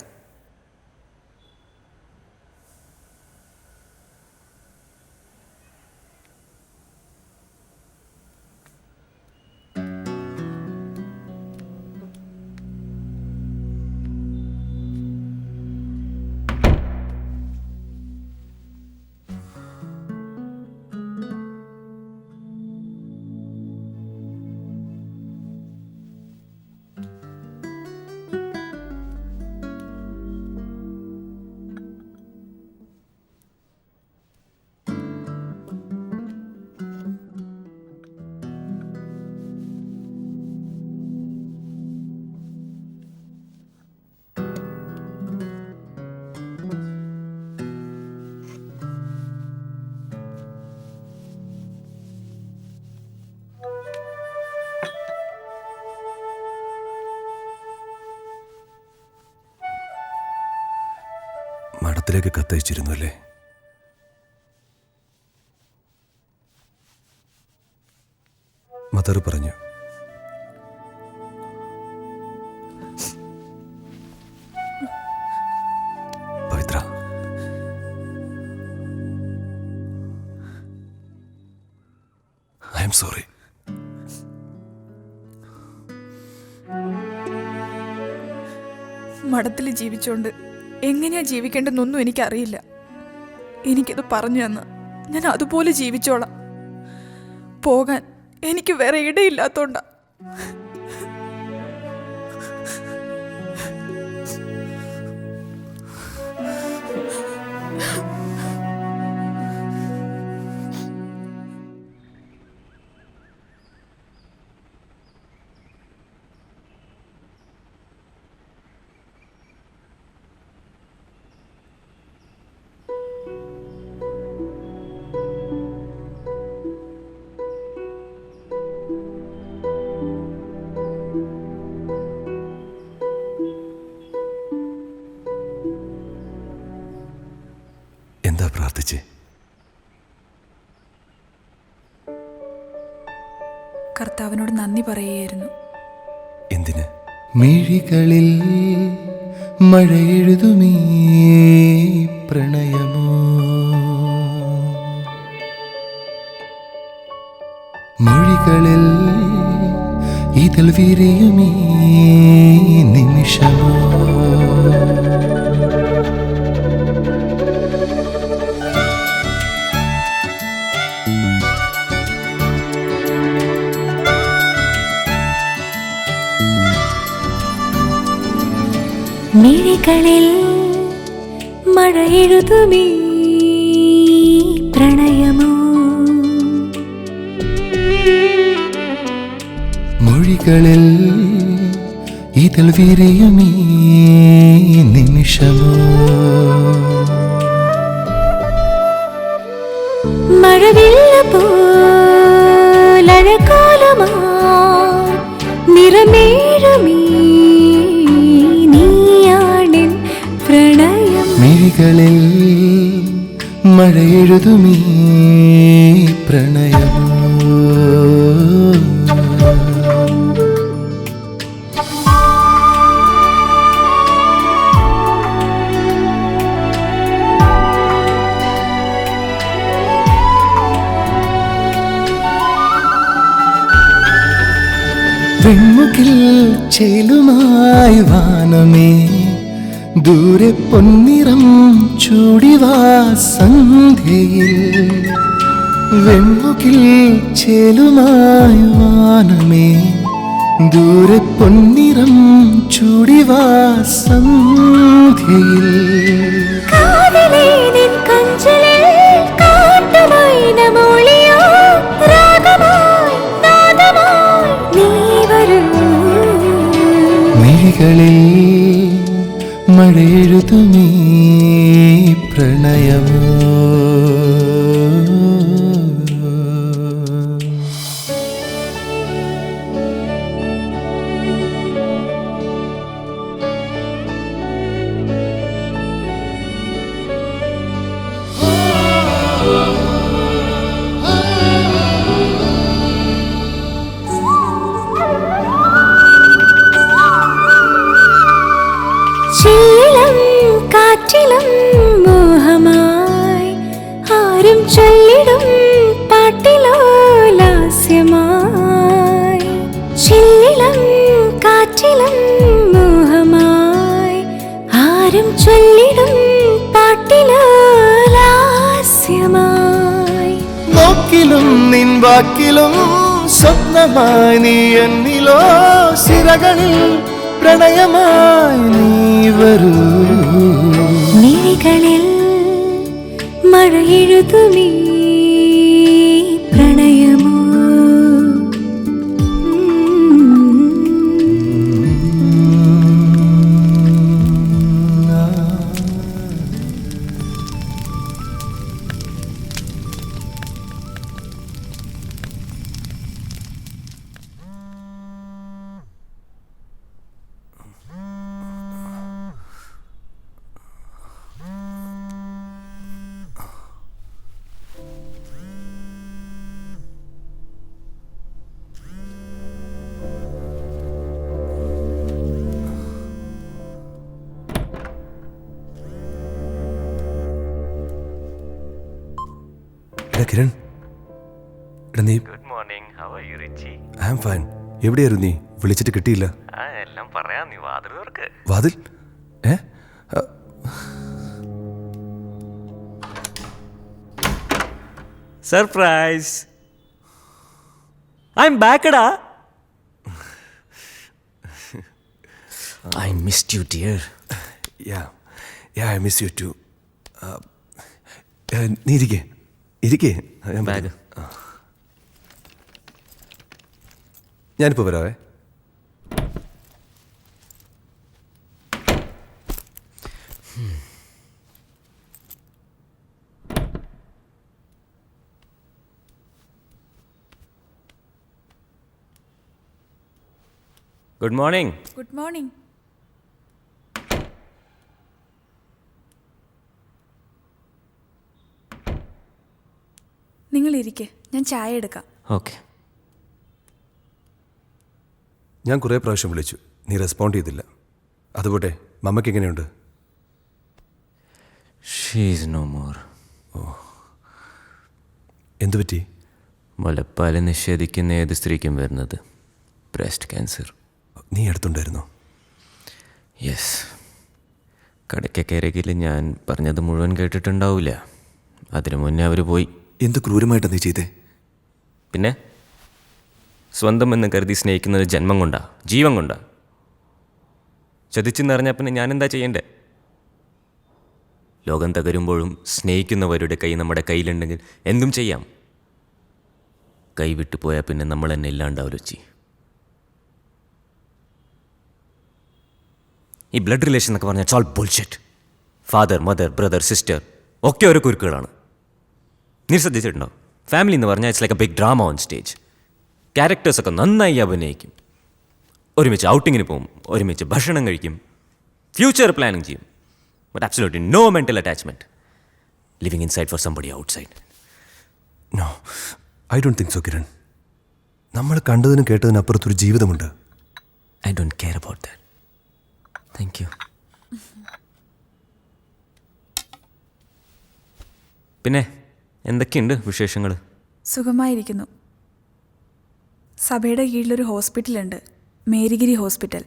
മഠത്തിലേക്ക് കത്തയച്ചിരുന്നു അല്ലേ? മദർ പറഞ്ഞു. പവിത്ര, ഐ എം സോറി. മഠത്തിൽ ജീവിച്ചുകൊണ്ട് എങ്ങനെയാ ജീവിക്കേണ്ടെന്നൊന്നും എനിക്കറിയില്ല. എനിക്കത് പറഞ്ഞു തന്ന് ഞാൻ അതുപോലെ ജീവിച്ചോളാം. പോകാൻ എനിക്ക് വേറെ ഇടയില്ലാത്തോണ്ടാ. എന്താ പ്രാർത്ഥിച്ചേ? കർത്താവിനോട് നന്ദി പറയുകയായിരുന്നു. എന്തിന്? മിഴികളിൽ മഴയെഴുതുമീ പ്രണയമോ, മൊഴികളിൽ ഇതിൽ വിരിയുമീ നിമിഷമോ. മിഴികളിൽ മഴയെഴുതുമീ പ്രണയമോ, മൊഴികളിൽ ഇതിൽ വിരിയുമീ നിമിഷമോ. മഴവില്ല പോലഴകാലമാ നിറമേഴുമീ നീയാണിൻ പ്രണയം. മിഴികളിൽ മഴയെഴുതുമീ പ്രണയമോ. വെൺമുകിൽ ചേലുമായി വാനമേ, ദൂരെ പൊന്നിറം ചൂടിവാ സന്ധ്യയിൽ. വെൺമുകിൽ ചേലുമായി വാനമേ, ദൂരെ പൊന്നിറം ചൂടിവാ സന്ധ്യയിൽ. കാതിലേ നിൻ കഞ്ചലിൽ കാട്ടുമൈനമൊളിയോ രാഗമായി നാദമായി നീ വരൂ. മിഴികളിൽ മഴയെഴുതുമീ പ്രണയമോ. ചില്ലിളം കാറ്റിലും മോഹമായി ആരും ചൊല്ലിടും പാട്ടിലോ ലാസ്യമായി. ചില്ലിളം കാറ്റിലും മോഹമായി ആരും ചൊല്ലിടും പാട്ടിലോ ലാസ്യമായി. നോക്കിലും നിൻ വാക്കിലും സ്വപ്നമായി നീ എന്നിലോ, സിരകളിൽ പ്രണയമായി നീ വരൂ. മിഴികളിൽ മഴയെഴുതുമീ പ്രണയമോ. കിരൺ, നീ good morning. How are you Richie? I am fine. എവിടെയായിരുന്നു നീ? വിളിച്ചിട്ട് കിട്ടിയില്ല. ആ എല്ലാം പറയാം, നീ വാതിൽ തുറക്ക്. വാതിൽ? സർപ്രൈസ്, ഐ എം ബാക്ക് ഡാ. I missed you, dear. Yeah, I miss you too. നീ ഇരിക്കേ. ബാഗ്. ഞാനിപ്പോൾ വരാവേ. Good morning. Good morning. നിങ്ങൾ ഇരിക്കെ, ഞാൻ ചായ എടുക്കാം. ഓക്കെ. ഞാൻ കുറേ പ്രാവശ്യം വിളിച്ചു, നീ റെസ്പോണ്ട് ചെയ്തില്ല. അതുപോട്ടെ, മമ്മയ്ക്ക് എങ്ങനെയുണ്ട്? She's no more. ഓ, എന്തു പറ്റി? മുലപ്പാല് നിഷേധിക്കുന്ന ഏത് സ്ത്രീക്കും വരുന്നത് ബ്രസ്റ്റ് ക്യാൻസർ. നീ അടുത്തുണ്ടായിരുന്നോ? യെസ്. കടയ്ക്കരകിൽ ഞാൻ പറഞ്ഞത് മുഴുവൻ കേട്ടിട്ടുണ്ടാവില്ല. അതിനു മുന്നേ അവർ പോയി. എന്ത് ക്രൂരമായിട്ടാണ് നീ ചെയ്തേ? പിന്നെ സ്വന്തം എന്ന് കരുതി സ്നേഹിക്കുന്നത് ജന്മം കൊണ്ടാ, ജീവൻ കൊണ്ടാ. ചതിച്ചെന്നറിഞ്ഞാൽ പിന്നെ ഞാനെന്താ ചെയ്യണ്ടേ? ലോകം തകരുമ്പോഴും സ്നേഹിക്കുന്നവരുടെ കൈ നമ്മുടെ കയ്യിലുണ്ടെങ്കിൽ എന്തും ചെയ്യാം. കൈവിട്ടു പോയാൽ പിന്നെ നമ്മൾ തന്നെ ഇല്ലാണ്ടാവലൊച്ചി. ഈ ബ്ലഡ് റിലേഷൻ എന്നൊക്കെ പറഞ്ഞാൽ all bullshit. Father, mother, brother, sister ഒക്കെ ഓരോ കുരുക്കുകളാണ്. നീ ശ്രദ്ധിച്ചിട്ടുണ്ടോ? ഫാമിലി എന്ന് പറഞ്ഞാൽ it's like a big drama on stage. ക്യാരക്ടേഴ്സൊക്കെ നന്നായി അഭിനയിക്കും, ഒരുമിച്ച് ഔട്ടിങ്ങിന് പോകും, ഒരുമിച്ച് ഭക്ഷണം കഴിക്കും, ഫ്യൂച്ചർ പ്ലാനിങ് ചെയ്യും. But absolutely no mental attachment, living inside for somebody outside. No, I don't think so Kiran. നമ്മൾ കണ്ടതിനും കേട്ടതിനും അപ്പുറത്തൊരു ജീവിതമുണ്ട്. I don't care about that. Thank you. പിന്നെ എന്തൊക്കെയുണ്ട് വിശേഷങ്ങൾ? സുഖമായിരിക്കുന്നു. സഭയുടെ കീഴിലൊരു ഹോസ്പിറ്റലുണ്ട്, മേരിഗിരി ഹോസ്പിറ്റൽ.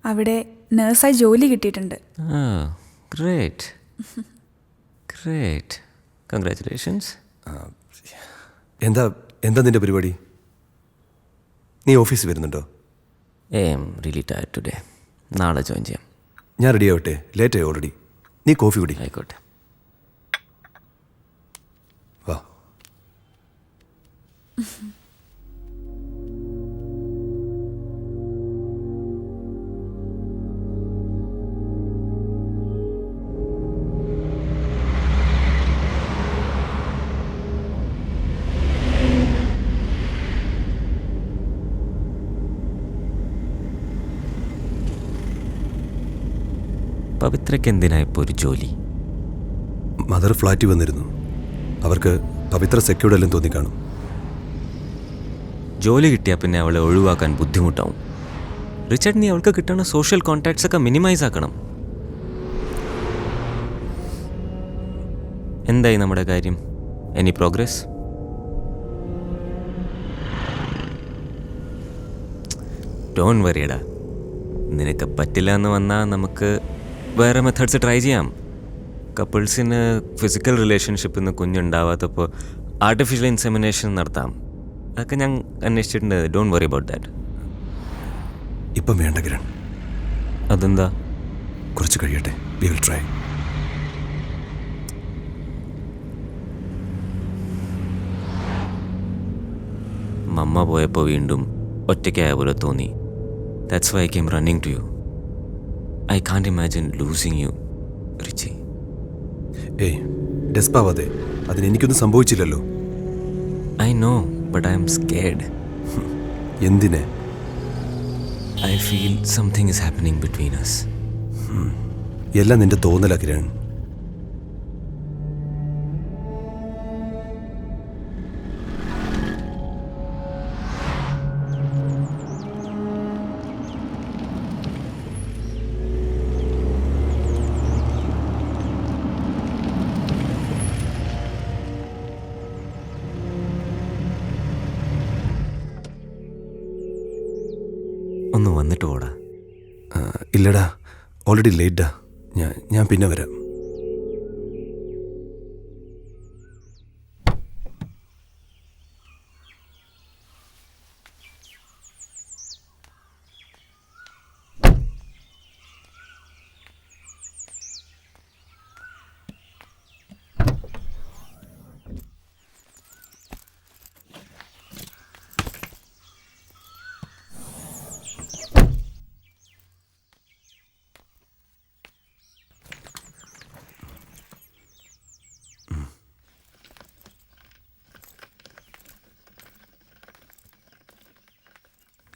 അവിടെ നേഴ്സായി ജോലി കിട്ടിയിട്ടുണ്ട്. Great great, congratulations. എന്താ നിന്റെ പരിപാടി? നീ ഓഫീസിൽ വരുന്നുണ്ടോ? Really tired today. നാളെ ജോയിൻ ചെയ്യാം. ഞാൻ റെഡി ആവട്ടെ? ലേറ്റ് ആയി ഓൾറെഡി. നീ കോഫി കുടി. ആയിക്കോട്ടെ. വാ. പവിത്രയ്ക്ക് എന്തിനാ ഇപ്പോൾ ഒരു ജോലി? മദർ ഫ്ലാറ്റിൽ വന്നിരുന്നു. അവർക്ക് പവിത്ര സെക്യൂർഡ് എല്ലാം തോന്നിക്കാണും. ജോലി കിട്ടിയാൽ പിന്നെ അവളെ ഒഴിവാക്കാൻ ബുദ്ധിമുട്ടാവും. റിച്ചാർഡ്, നീ അവൾക്ക് കിട്ടുന്ന സോഷ്യൽ കോൺടാക്ട്സ് ഒക്കെ മിനിമൈസ് ആക്കണം. എന്തായി നമ്മുടെ കാര്യം? Any progress? ഡോൺ വറിയടാ. നിനക്ക് പറ്റില്ല എന്ന് വന്നാൽ നമുക്ക് വേറെ മെത്തേഡ്സ് ട്രൈ ചെയ്യാം. കപ്പിൾസിന് ഫിസിക്കൽ റിലേഷൻഷിപ്പിൽ നിന്ന് കുഞ്ഞുണ്ടാവാത്തപ്പോൾ ആർട്ടിഫിഷ്യൽ ഇൻസെമിനേഷൻ നടത്താം. അതൊക്കെ ഞാൻ അന്വേഷിച്ചിട്ടുണ്ട്. Don't worry about that. ഇപ്പം വേണ്ട കിരൺ. അതെന്താ? കുറച്ച് കഴിയട്ടെ. We will try. മമ്മ പോയപ്പോൾ വീണ്ടും ഒറ്റയ്ക്കായ പോലെ തോന്നി. That's why I came running to you. I can't imagine losing you, Richie. ഏയ്, ഡെസ്പാവാതെ. അതിനെനിക്കൊന്നും സംഭവിച്ചില്ലല്ലോ. I know, but I'm scared. എന്തിനെ? I feel something is happening between us. എല്ലാം നിന്റെ തോന്നലാ കിരൺ. ഒന്ന് വന്നിട്ട് പോടാ. ഇല്ലടാ, ഓൾറെഡി ലേറ്റാ. ഞാൻ പിന്നെ വരാം.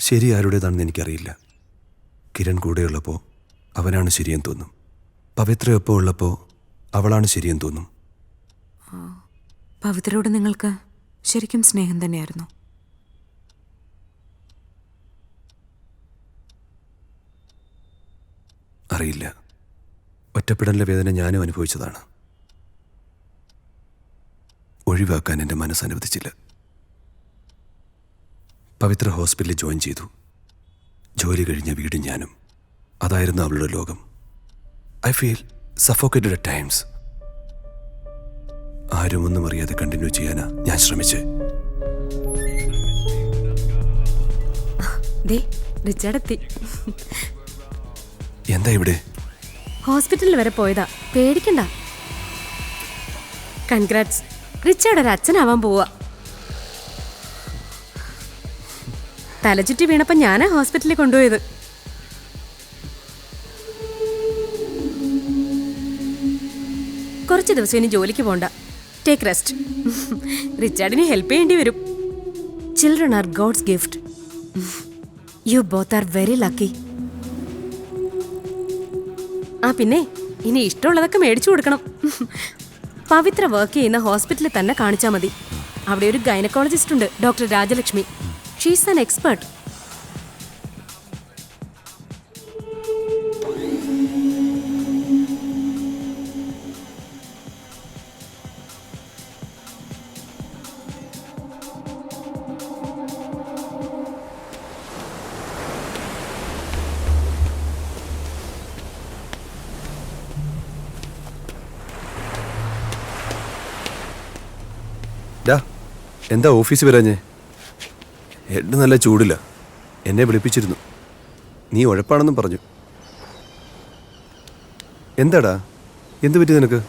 ശരി ആരുടേതാണെന്ന് എനിക്കറിയില്ല. കിരൺ കൂടെയുള്ളപ്പോൾ അവനാണ് ശരിയെന്ന് തോന്നും. പവിത്രയൊപ്പം ഉള്ളപ്പോൾ അവളാണ് ശരിയെന്ന് തോന്നും. പവിത്രയോട് നിങ്ങൾക്ക് ശരിക്കും സ്നേഹം തന്നെയായിരുന്നു. അറിയില്ല. ഒറ്റപ്പെടലിൻ്റെ വേദന ഞാനും അനുഭവിച്ചതാണ്. ഒഴിവാക്കാൻ എൻ്റെ മനസ്സ് അനുവദിച്ചില്ല. പവിത്ര ഹോസ്പിറ്റലിൽ ജോയിൻ ചെയ്തു. ജോലി കഴിഞ്ഞ വീടും ഞാനും. അതായിരുന്നു അവളുടെ ലോകം. I feel suffocated at times. ആരും ഒന്നും അറിയാതെ കണ്ടിന്യൂ ചെയ്യാനാ ഞാൻ ശ്രമിച്ചേ. എന്താ ഇവിടെ? ഹോസ്പിറ്റലിൽ വരെ പോയതാ. പേടിക്കണ്ട. കൺഗ്രാറ്റ്സ്. റിച്ചാർഡ് ഒരു അച്ഛനാവാൻ പോവാ. തലചുറ്റി വീണപ്പോ ഞാനാ ഹോസ്പിറ്റലിൽ കൊണ്ടുപോയത്. കുറച്ച് ദിവസം ഇനി ജോലിക്ക് പോണ്ട. Take rest. റിച്ചാർഡിനെ ഹെൽപ്പ് ചെയ്യേണ്ടി വരും. Children are God's gift. You both are very lucky. ആ പിന്നെ ഇനി ഇഷ്ടമുള്ളതൊക്കെ മേടിച്ചു കൊടുക്കണം. പവിത്ര വർക്ക് ചെയ്യുന്ന ഹോസ്പിറ്റലിൽ തന്നെ കാണിച്ചാൽ മതി. അവിടെ ഒരു ഗൈനക്കോളജിസ്റ്റ് ഉണ്ട്, doctor Rajalakshmi. She's an expert. എന്താ ഓഫീസിൽ വരാഞ്ഞേ? ഹെഡ് നല്ല ചൂടില്ല. എന്നെ വിളിപ്പിച്ചിരുന്നു. നീ ഉഴപ്പാണെന്നും പറഞ്ഞു. എന്താടാ, എന്ത് പറ്റി നിനക്ക്?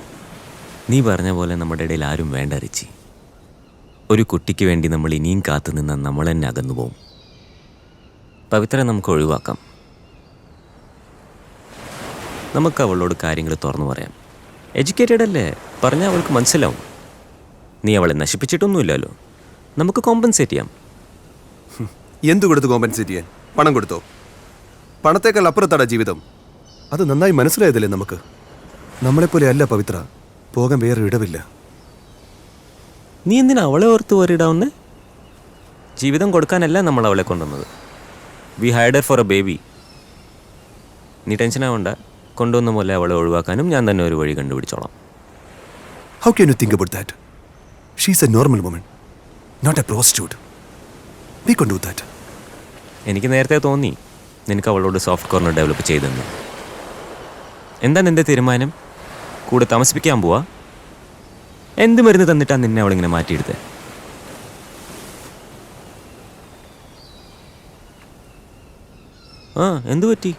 നീ പറഞ്ഞ പോലെ നമ്മുടെ ഇടയിൽ ആരും വേണ്ട റിച്ചി. ഒരു കുട്ടിക്ക് വേണ്ടി നമ്മൾ ഇനിയും കാത്തു നിന്നാൽ നമ്മൾ തന്നെ അകന്നു പോവും. പവിത്ര നമുക്ക് ഒഴിവാക്കാം. നമുക്ക് അവളോട് കാര്യങ്ങൾ തുറന്നു പറയാം. എഡ്യൂക്കേറ്റഡ് അല്ലേ, പറഞ്ഞാൽ അവൾക്ക് മനസ്സിലാവും. നീ അവളെ നശിപ്പിച്ചിട്ടൊന്നുമില്ലല്ലോ. നമുക്ക് കോമ്പൻസേറ്റ് ചെയ്യാം. എന്തു കൊടുത്ത് കോമ്പൻസേറ്റ് ചെയ്യാൻ? പണം കൊടുത്തോ? പണത്തേക്കാൾ അപ്പുറത്താടാ ജീവിതം. അത് നന്നായി മനസ്സിലായതല്ലേ നമുക്ക്. നമ്മളെപ്പോലെ അല്ല പവിത്ര. പോകാൻ വേറെ ഇടവില്ല. നീ എന്തിനാ അവളെ ഓർത്ത് വേറിടാവുന്നേ? ജീവിതം കൊടുക്കാനല്ല നമ്മൾ അവളെ കൊണ്ടുവന്നത്. We hide her for a baby. നീ ടെൻഷൻ ആവണ്ട. കൊണ്ടുവന്ന പോലെ അവളെ ഒഴിവാക്കാനും ഞാൻ തന്നെ ഒരു വഴി കണ്ടുപിടിച്ചോളാം. How can you think about that? She's a normal woman, not a prostitute. We can do that. എനിക്ക് നേരത്തെ തോന്നി നിനക്ക് അവളോട് സോഫ്റ്റ് കോർണർ ഡെവലപ്പ് ചെയ്തെന്ന്. എന്താണ് എൻ്റെ തീരുമാനം? കൂടെ താമസിപ്പിക്കാൻ പോവാ? എന്ത് മരുന്ന് തന്നിട്ടാണ് നിന്നെ അവളിങ്ങനെ മാറ്റിയെടുത്തത്? ആ, എന്തു പറ്റി?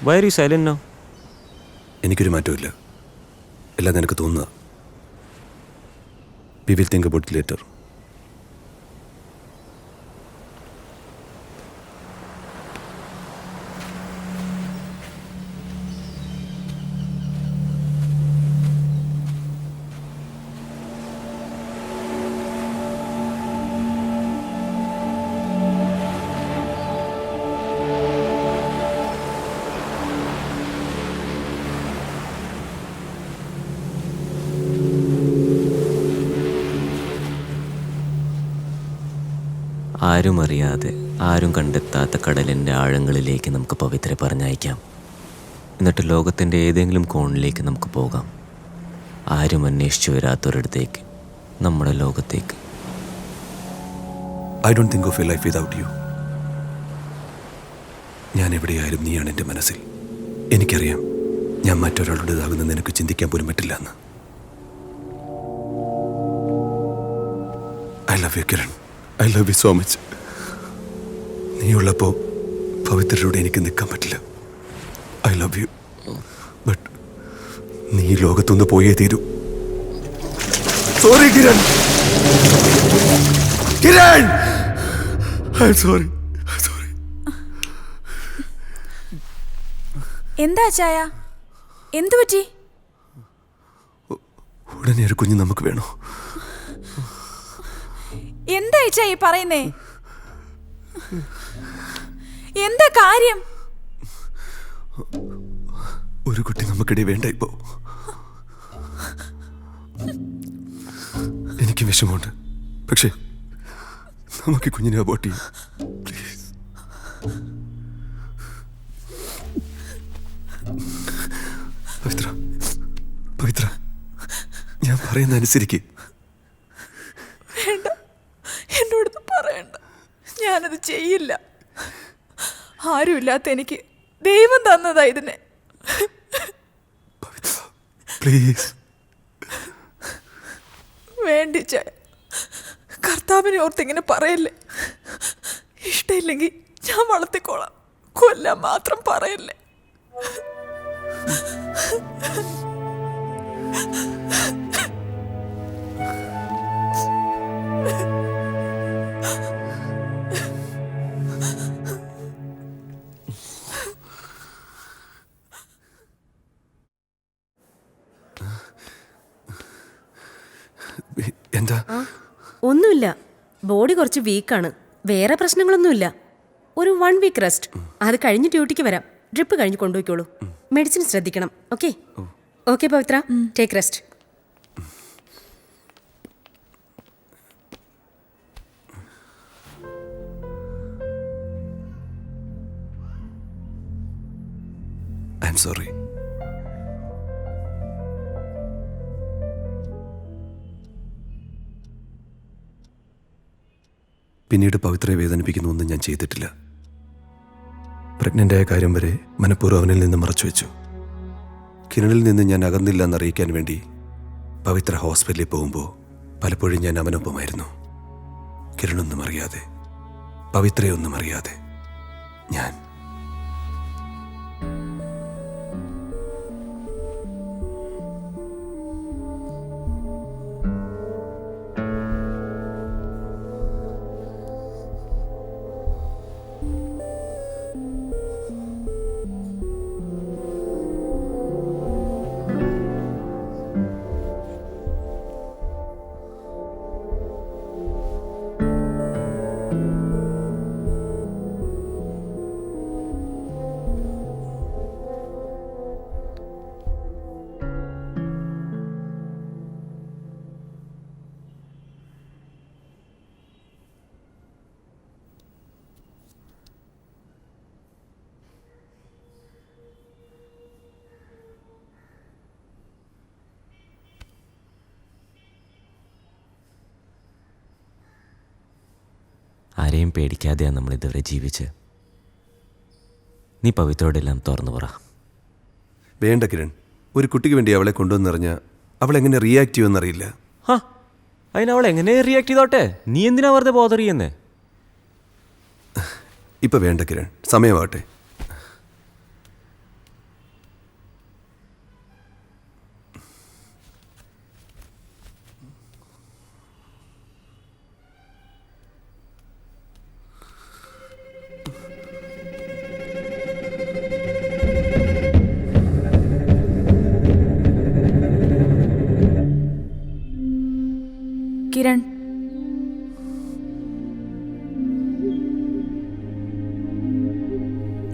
Why are you silent now? എനിക്കൊരു മാറ്റമില്ല. എല്ലാം നിനക്ക് തോന്നുക. We will think about it later. ആരും അറിയാതെ, ആരും കണ്ടെത്താത്ത കടലിൻ്റെ ആഴങ്ങളിലേക്ക് നമുക്ക് പവിത്ര പറഞ്ഞയക്കാം. എന്നിട്ട് ലോകത്തിൻ്റെ ഏതെങ്കിലും കോണിലേക്ക് നമുക്ക് പോകാം. ആരും അന്വേഷിച്ചു വരാത്തൊരിടത്തേക്ക്, നമ്മുടെ ലോകത്തേക്ക്. I don't think of a life without you. ഞാൻ എവിടെയായാലും നീയാണ് എൻ്റെ മനസ്സിൽ. എനിക്കറിയാം ഞാൻ മറ്റൊരാളുടേതാകുന്ന നിനക്ക് ചിന്തിക്കാൻ പോലും പറ്റില്ല എന്ന്. I love you, Kiran. I love you so much. നീയുള്ളപ്പോൾ പവിത്രയുടെ എനിക്ക് നിൽക്കാൻ പറ്റില്ല. I love you. But നീ ലോകത്തൊന്ന് പോയേ തീരൂ. Sorry, Kiran. Kiran! I'm sorry. I'm sorry. എന്താ ചായ? എന്തു പറ്റി? ഉടനെ ഒരു കുഞ്ഞ് നമുക്ക് വേണോ? എന്താ ഇച്ചാ ഈ പറയുന്നേ? എന്താ കാര്യം? ഒരു കുട്ടി നമുക്കിടെ വേണ്ട ഇപ്പോ. എനിക്ക് വിഷമമുണ്ട്. പക്ഷേ നമുക്ക് കുഞ്ഞിനെ അബോട്ട് ചെയ്യാം പ്ലീസ്. പവിത്ര, പവിത്ര, ഞാൻ പറയുന്ന അനുസരിക്ക്. വേണ്ട, എന്നോടൊന്നും പറയണ്ട. ഞാനത് ചെയ്യില്ല. ആരുമില്ലാത്ത എനിക്ക് ദൈവം തന്നതാ ഇതിനെ. പ്ലീസ്. വേണ്ടിച്ച കർത്താവിനെ ഓർത്ത് ഇങ്ങനെ പറയല്ലേ. ഇഷ്ടമില്ലെങ്കിൽ ഞാൻ വളർത്തിക്കോളാം. കൊല്ലാൻ മാത്രം പറയല്ലേ. എന്താ? ഒന്നുമില്ല, ബോഡി കുറച്ച് വീക്കാണ്. വേറെ പ്രശ്നങ്ങളൊന്നുമില്ല. ഒരു 1 വീക്ക് റെസ്റ്റ്. അത് കഴിഞ്ഞ് ഡ്യൂട്ടിക്ക് വരാം. ഡ്രിപ്പ് കഴിഞ്ഞ് കൊണ്ടുപോയിക്കോളൂ. മെഡിസിൻ ശ്രദ്ധിക്കണം. Okay okay Pavithra, take rest. I am sorry. പിന്നീട് പവിത്രയെ വേദനിപ്പിക്കുന്ന ഒന്നും ഞാൻ ചെയ്തിട്ടില്ല. പ്രഗ്നൻ്റായ കാര്യം വരെ മനഃപൂർവ്വം അവനിൽ നിന്ന് മറച്ചുവെച്ചു. കിരണിൽ നിന്ന് ഞാൻ അകന്നില്ല എന്നറിയിക്കാൻ വേണ്ടി പവിത്ര ഹോസ്പിറ്റലിൽ പോകുമ്പോൾ പലപ്പോഴും ഞാൻ അവനൊപ്പമായിരുന്നു. കിരണൊന്നും അറിയാതെ, പവിത്രയൊന്നും അറിയാതെ ഞാൻ. ആരെയും പേടിക്കാതെയാണ് നമ്മളിതുവരെ ജീവിച്ച്. നീ പവിത്രയോടെല്ലാം തുറന്നു പറ. വേണ്ട കിരൺ, ഒരു കുട്ടിക്ക് വേണ്ടി അവളെ കൊണ്ടുവന്നറിഞ്ഞാൽ അവൾ എങ്ങനെ റിയാക്ട് ചെയ്യുമെന്നറിയില്ല. അതിനവൾ എങ്ങനെ റിയാക്ട് ചെയ്തോട്ടെ, നീ എന്തിനാ വെറുതെ ബോധർ ചെയ്യുന്നേ? ഇപ്പം വേണ്ട കിരൺ, സമയമാവട്ടെ. കിരൺ,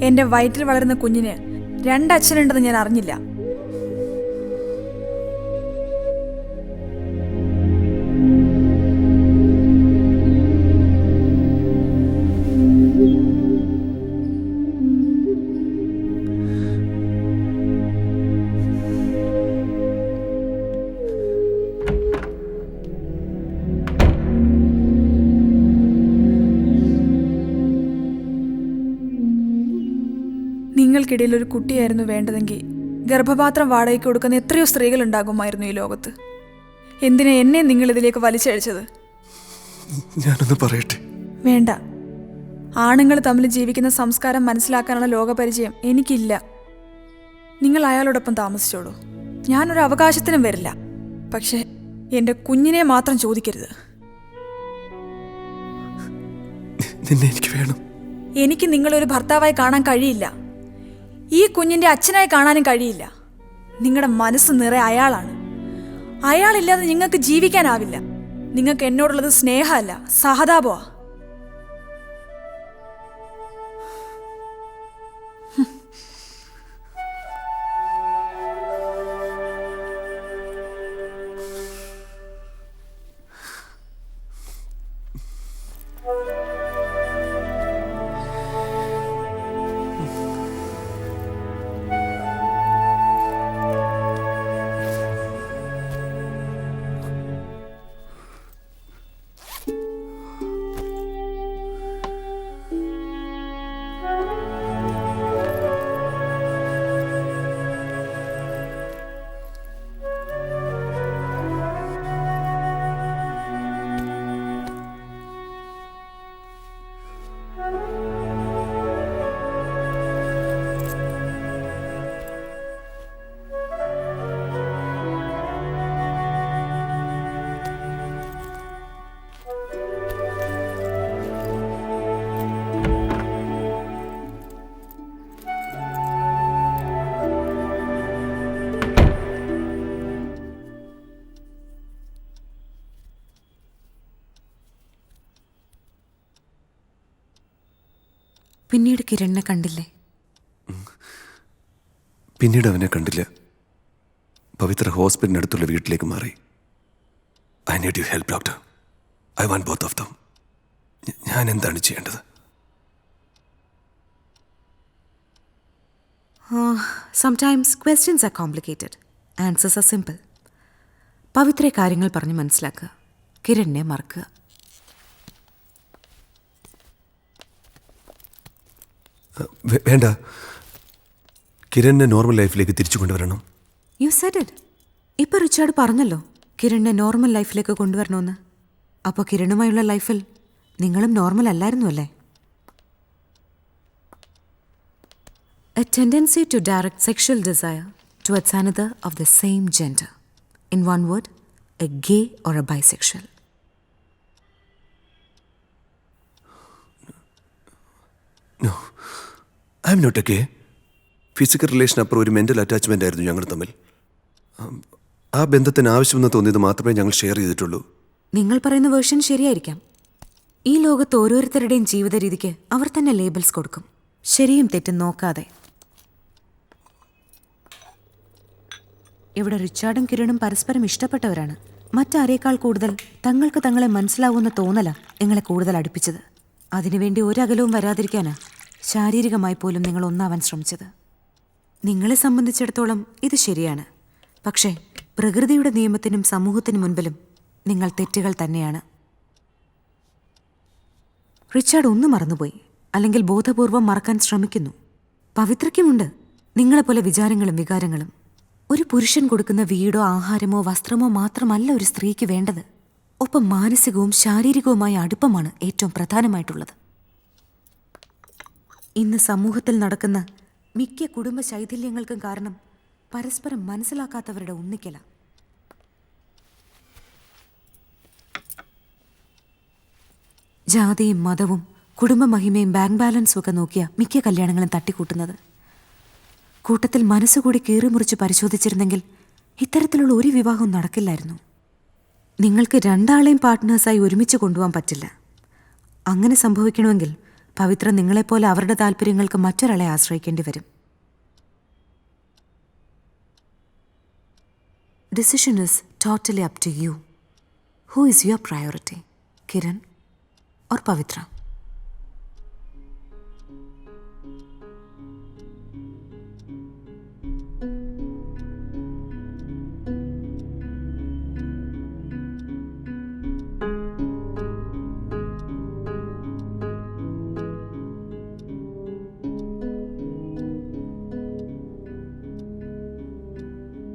എന്റെ വയറ്റിൽ വളരുന്ന കുഞ്ഞിന് 2 അച്ഛനുണ്ടെന്ന് ഞാൻ അറിഞ്ഞില്ല. നിങ്ങൾക്കിടയിൽ ഒരു കുട്ടിയായിരുന്നു വേണ്ടതെങ്കിൽ ഗർഭപാത്രം വാടകയ്ക്ക് കൊടുക്കുന്ന എത്രയോ സ്ത്രീകൾ ഉണ്ടാകുമായിരുന്നു ഈ ലോകത്ത്. എന്തിനാ എന്നെ നിങ്ങൾ ഇതിലേക്ക് വലിച്ചഴിച്ചത്? ഞാനൊന്ന് പറയട്ടെ. വേണ്ട. ആണുങ്ങൾ തമ്മിൽ ജീവിക്കുന്ന സംസ്കാരം മനസ്സിലാക്കാനുള്ള ലോകപരിചയം എനിക്കില്ല. നിങ്ങൾ അയാളോടൊപ്പം താമസിച്ചോളൂ. ഞാനൊരു അവകാശത്തിനും വരില്ല. പക്ഷെ എൻ്റെ കുഞ്ഞിനെ മാത്രം ചോദിക്കരുത്. നിന്നെ എനിക്ക് വേണം. എനിക്ക് നിങ്ങളൊരു ഭർത്താവായി കാണാൻ കഴിയില്ല. ഈ കുഞ്ഞിൻ്റെ അച്ഛനായി കാണാനും കഴിയില്ല. നിങ്ങളുടെ മനസ്സ് നിറയെ അയാളാണ്. അയാളില്ലാതെ നിങ്ങൾക്ക് ജീവിക്കാനാവില്ല. നിങ്ങൾക്ക് എന്നോടുള്ളത് സ്നേഹമല്ല, സഹതാപമാ. പിന്നീട് കിരണിനെ കണ്ടില്ലേ? പിന്നീട് അവനെ കണ്ടില്ല. പവിത്ര ഹോസ്പിറ്റലിനടുത്തുള്ള വീട്ടിലേക്ക് മാറി. I need you help doctor. I want both of them. ഞാൻ എന്താണ് ചെയ്യേണ്ടത്? Sometimes questions are complicated, answers are simple. Pavithra കാര്യങ്ങൾ പറഞ്ഞ് മനസ്സിലാക്കുക, കിരണിനെ മറക്കുക. വേണ്ട, കിരണിനെ നോർമൽ ലൈഫിലേക്ക് തിരിച്ചു കൊണ്ടുവരണം. You said it. ഇപ്പൊ റിച്ചാർഡ് പറഞ്ഞല്ലോ കിരണിനെ നോർമൽ ലൈഫിലേക്ക് കൊണ്ടുവരണമെന്ന്. അപ്പോൾ കിരണുമായുള്ള ലൈഫിൽ നിങ്ങളും നോർമൽ അല്ലായിരുന്നു അല്ലേ? A tendency to direct sexual desire towards another of the same gender. In one word, a gay or a bisexual. No, I am not a gay. Physical relation അപ്പുറം ഒരു മെൻ്റൽ അറ്റാച്ച്മെൻ്റ് ആയിരുന്നു ഞങ്ങൾ തമ്മിൽ. ആ ബന്ധത്തിന് ആവശ്യമെന്ന് തോന്നിയത് മാത്രമേ ഞങ്ങൾ ഷെയർ ചെയ്തിട്ടുള്ളൂ. നിങ്ങൾ പറയുന്ന വേർഷൻ ശരിയായിരിക്കാം. ഈ ലോകത്ത് ഓരോരുത്തരുടെയും ജീവിത രീതിക്ക് അവർ തന്നെ ലേബിൾസ് കൊടുക്കും, ശരിയും തെറ്റും നോക്കാതെ. ഇവിടെ റിച്ചാർഡും കിരണും പരസ്പരം ഇഷ്ടപ്പെട്ടവരാണ്. മറ്റാരേക്കാൾ കൂടുതൽ തങ്ങൾക്ക് തങ്ങളെ മനസ്സിലാവുന്ന തോന്നല നിങ്ങളെ കൂടുതൽ അടുപ്പിച്ചത്. അതിനുവേണ്ടി ഒരകലവും വരാതിരിക്കാനാ ശാരീരികമായി പോലും നിങ്ങൾ ഒന്നാവാൻ ശ്രമിച്ചത്. നിങ്ങളെ സംബന്ധിച്ചിടത്തോളം ഇത് ശരിയാണ്. പക്ഷേ പ്രകൃതിയുടെ നിയമത്തിനും സമൂഹത്തിനും മുൻപിലും നിങ്ങൾ തെറ്റുകൾ തന്നെയാണ്. റിച്ചാർഡ് ഒന്ന് മറന്നുപോയി, അല്ലെങ്കിൽ ബോധപൂർവം മറക്കാൻ ശ്രമിക്കുന്നു. പവിത്രയ്ക്കുമുണ്ട് നിങ്ങളെപ്പോലെ വിചാരങ്ങളും വികാരങ്ങളും. ഒരു പുരുഷൻ കൊടുക്കുന്ന വീടോ ആഹാരമോ വസ്ത്രമോ മാത്രമല്ല ഒരു സ്ത്രീക്ക് വേണ്ടത്. ഒപ്പം മാനസികവും ശാരീരികവുമായ അടുപ്പമാണ് ഏറ്റവും പ്രധാനമായിട്ടുള്ളത്. ഇന്ന് സമൂഹത്തിൽ നടക്കുന്ന മിക്ക കുടുംബ ശൈഥില്യങ്ങൾക്കും കാരണം പരസ്പരം മനസ്സിലാക്കാത്തവരുടെ ഒന്നിക്കല. ജാതിയും മതവും കുടുംബ മഹിമയും ബാങ്ക് ബാലൻസും ഒക്കെ നോക്കിയ മിക്ക കല്യാണങ്ങളും തട്ടിക്കൂട്ടുന്നത്. കൂട്ടത്തിൽ മനസ്സുകൂടി കീറിമുറിച്ച് പരിശോധിച്ചിരുന്നെങ്കിൽ ഇത്തരത്തിലുള്ള ഒരു വിവാഹവും നടക്കില്ലായിരുന്നു. നിങ്ങൾക്ക് രണ്ടാളെയും പാർട്ട്നേഴ്സായി ഒരുമിച്ച് കൊണ്ടുപോകാൻ പറ്റില്ല. അങ്ങനെ സംഭവിക്കണമെങ്കിൽ പവിത്ര നിങ്ങളെപ്പോലെ അവരുടെ താല്പര്യങ്ങൾക്ക് മറ്റൊരാളെ ആശ്രയിക്കേണ്ടി വരും. Decision is totally up to you. Who is your priority, Kiran or Pavithra?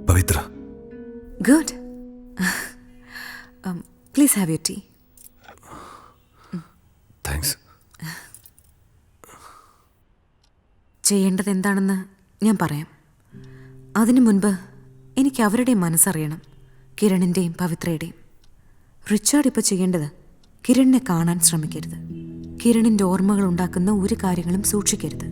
Pavithra. Good. Please have your tea. Thanks. ചെയ്യേണ്ടത് എന്താണെന്ന് ഞാൻ പറയാം. അതിനു മുൻപ് എനിക്ക് അവരുടെയും മനസ്സറിയണം, കിരണിൻ്റെയും പവിത്രയുടെയും. റിച്ചാർഡ് ഇപ്പോൾ ചെയ്യേണ്ടത് കിരണിനെ കാണാൻ ശ്രമിക്കരുത്. കിരണിൻ്റെ ഓർമ്മകൾ ഉണ്ടാക്കുന്ന ഒരു കാര്യങ്ങളും സൂക്ഷിക്കരുത്.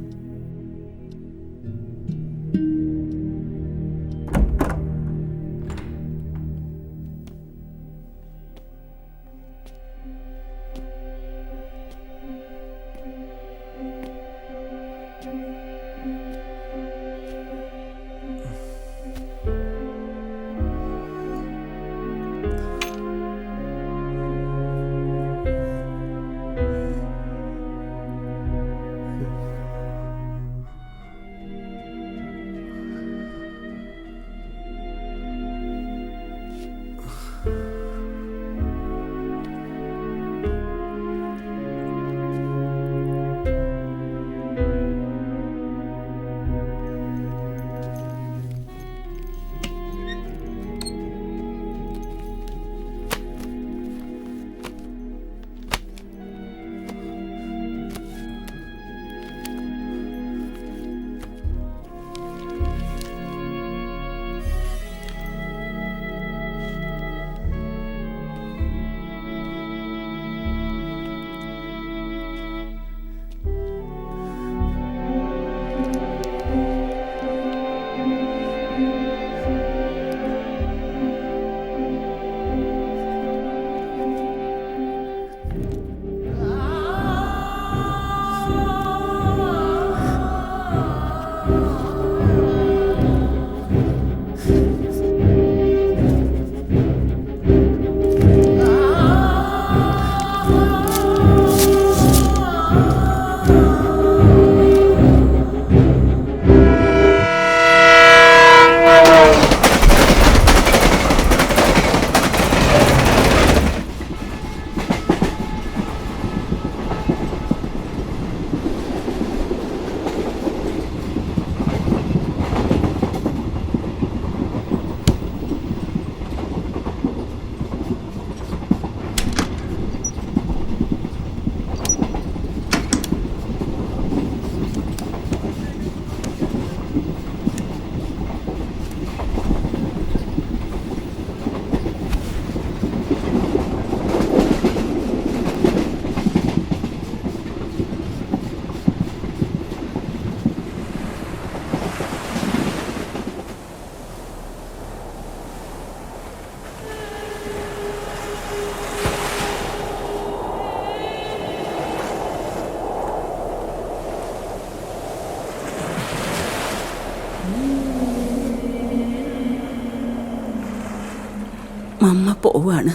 മമ്മ പോവാണ്.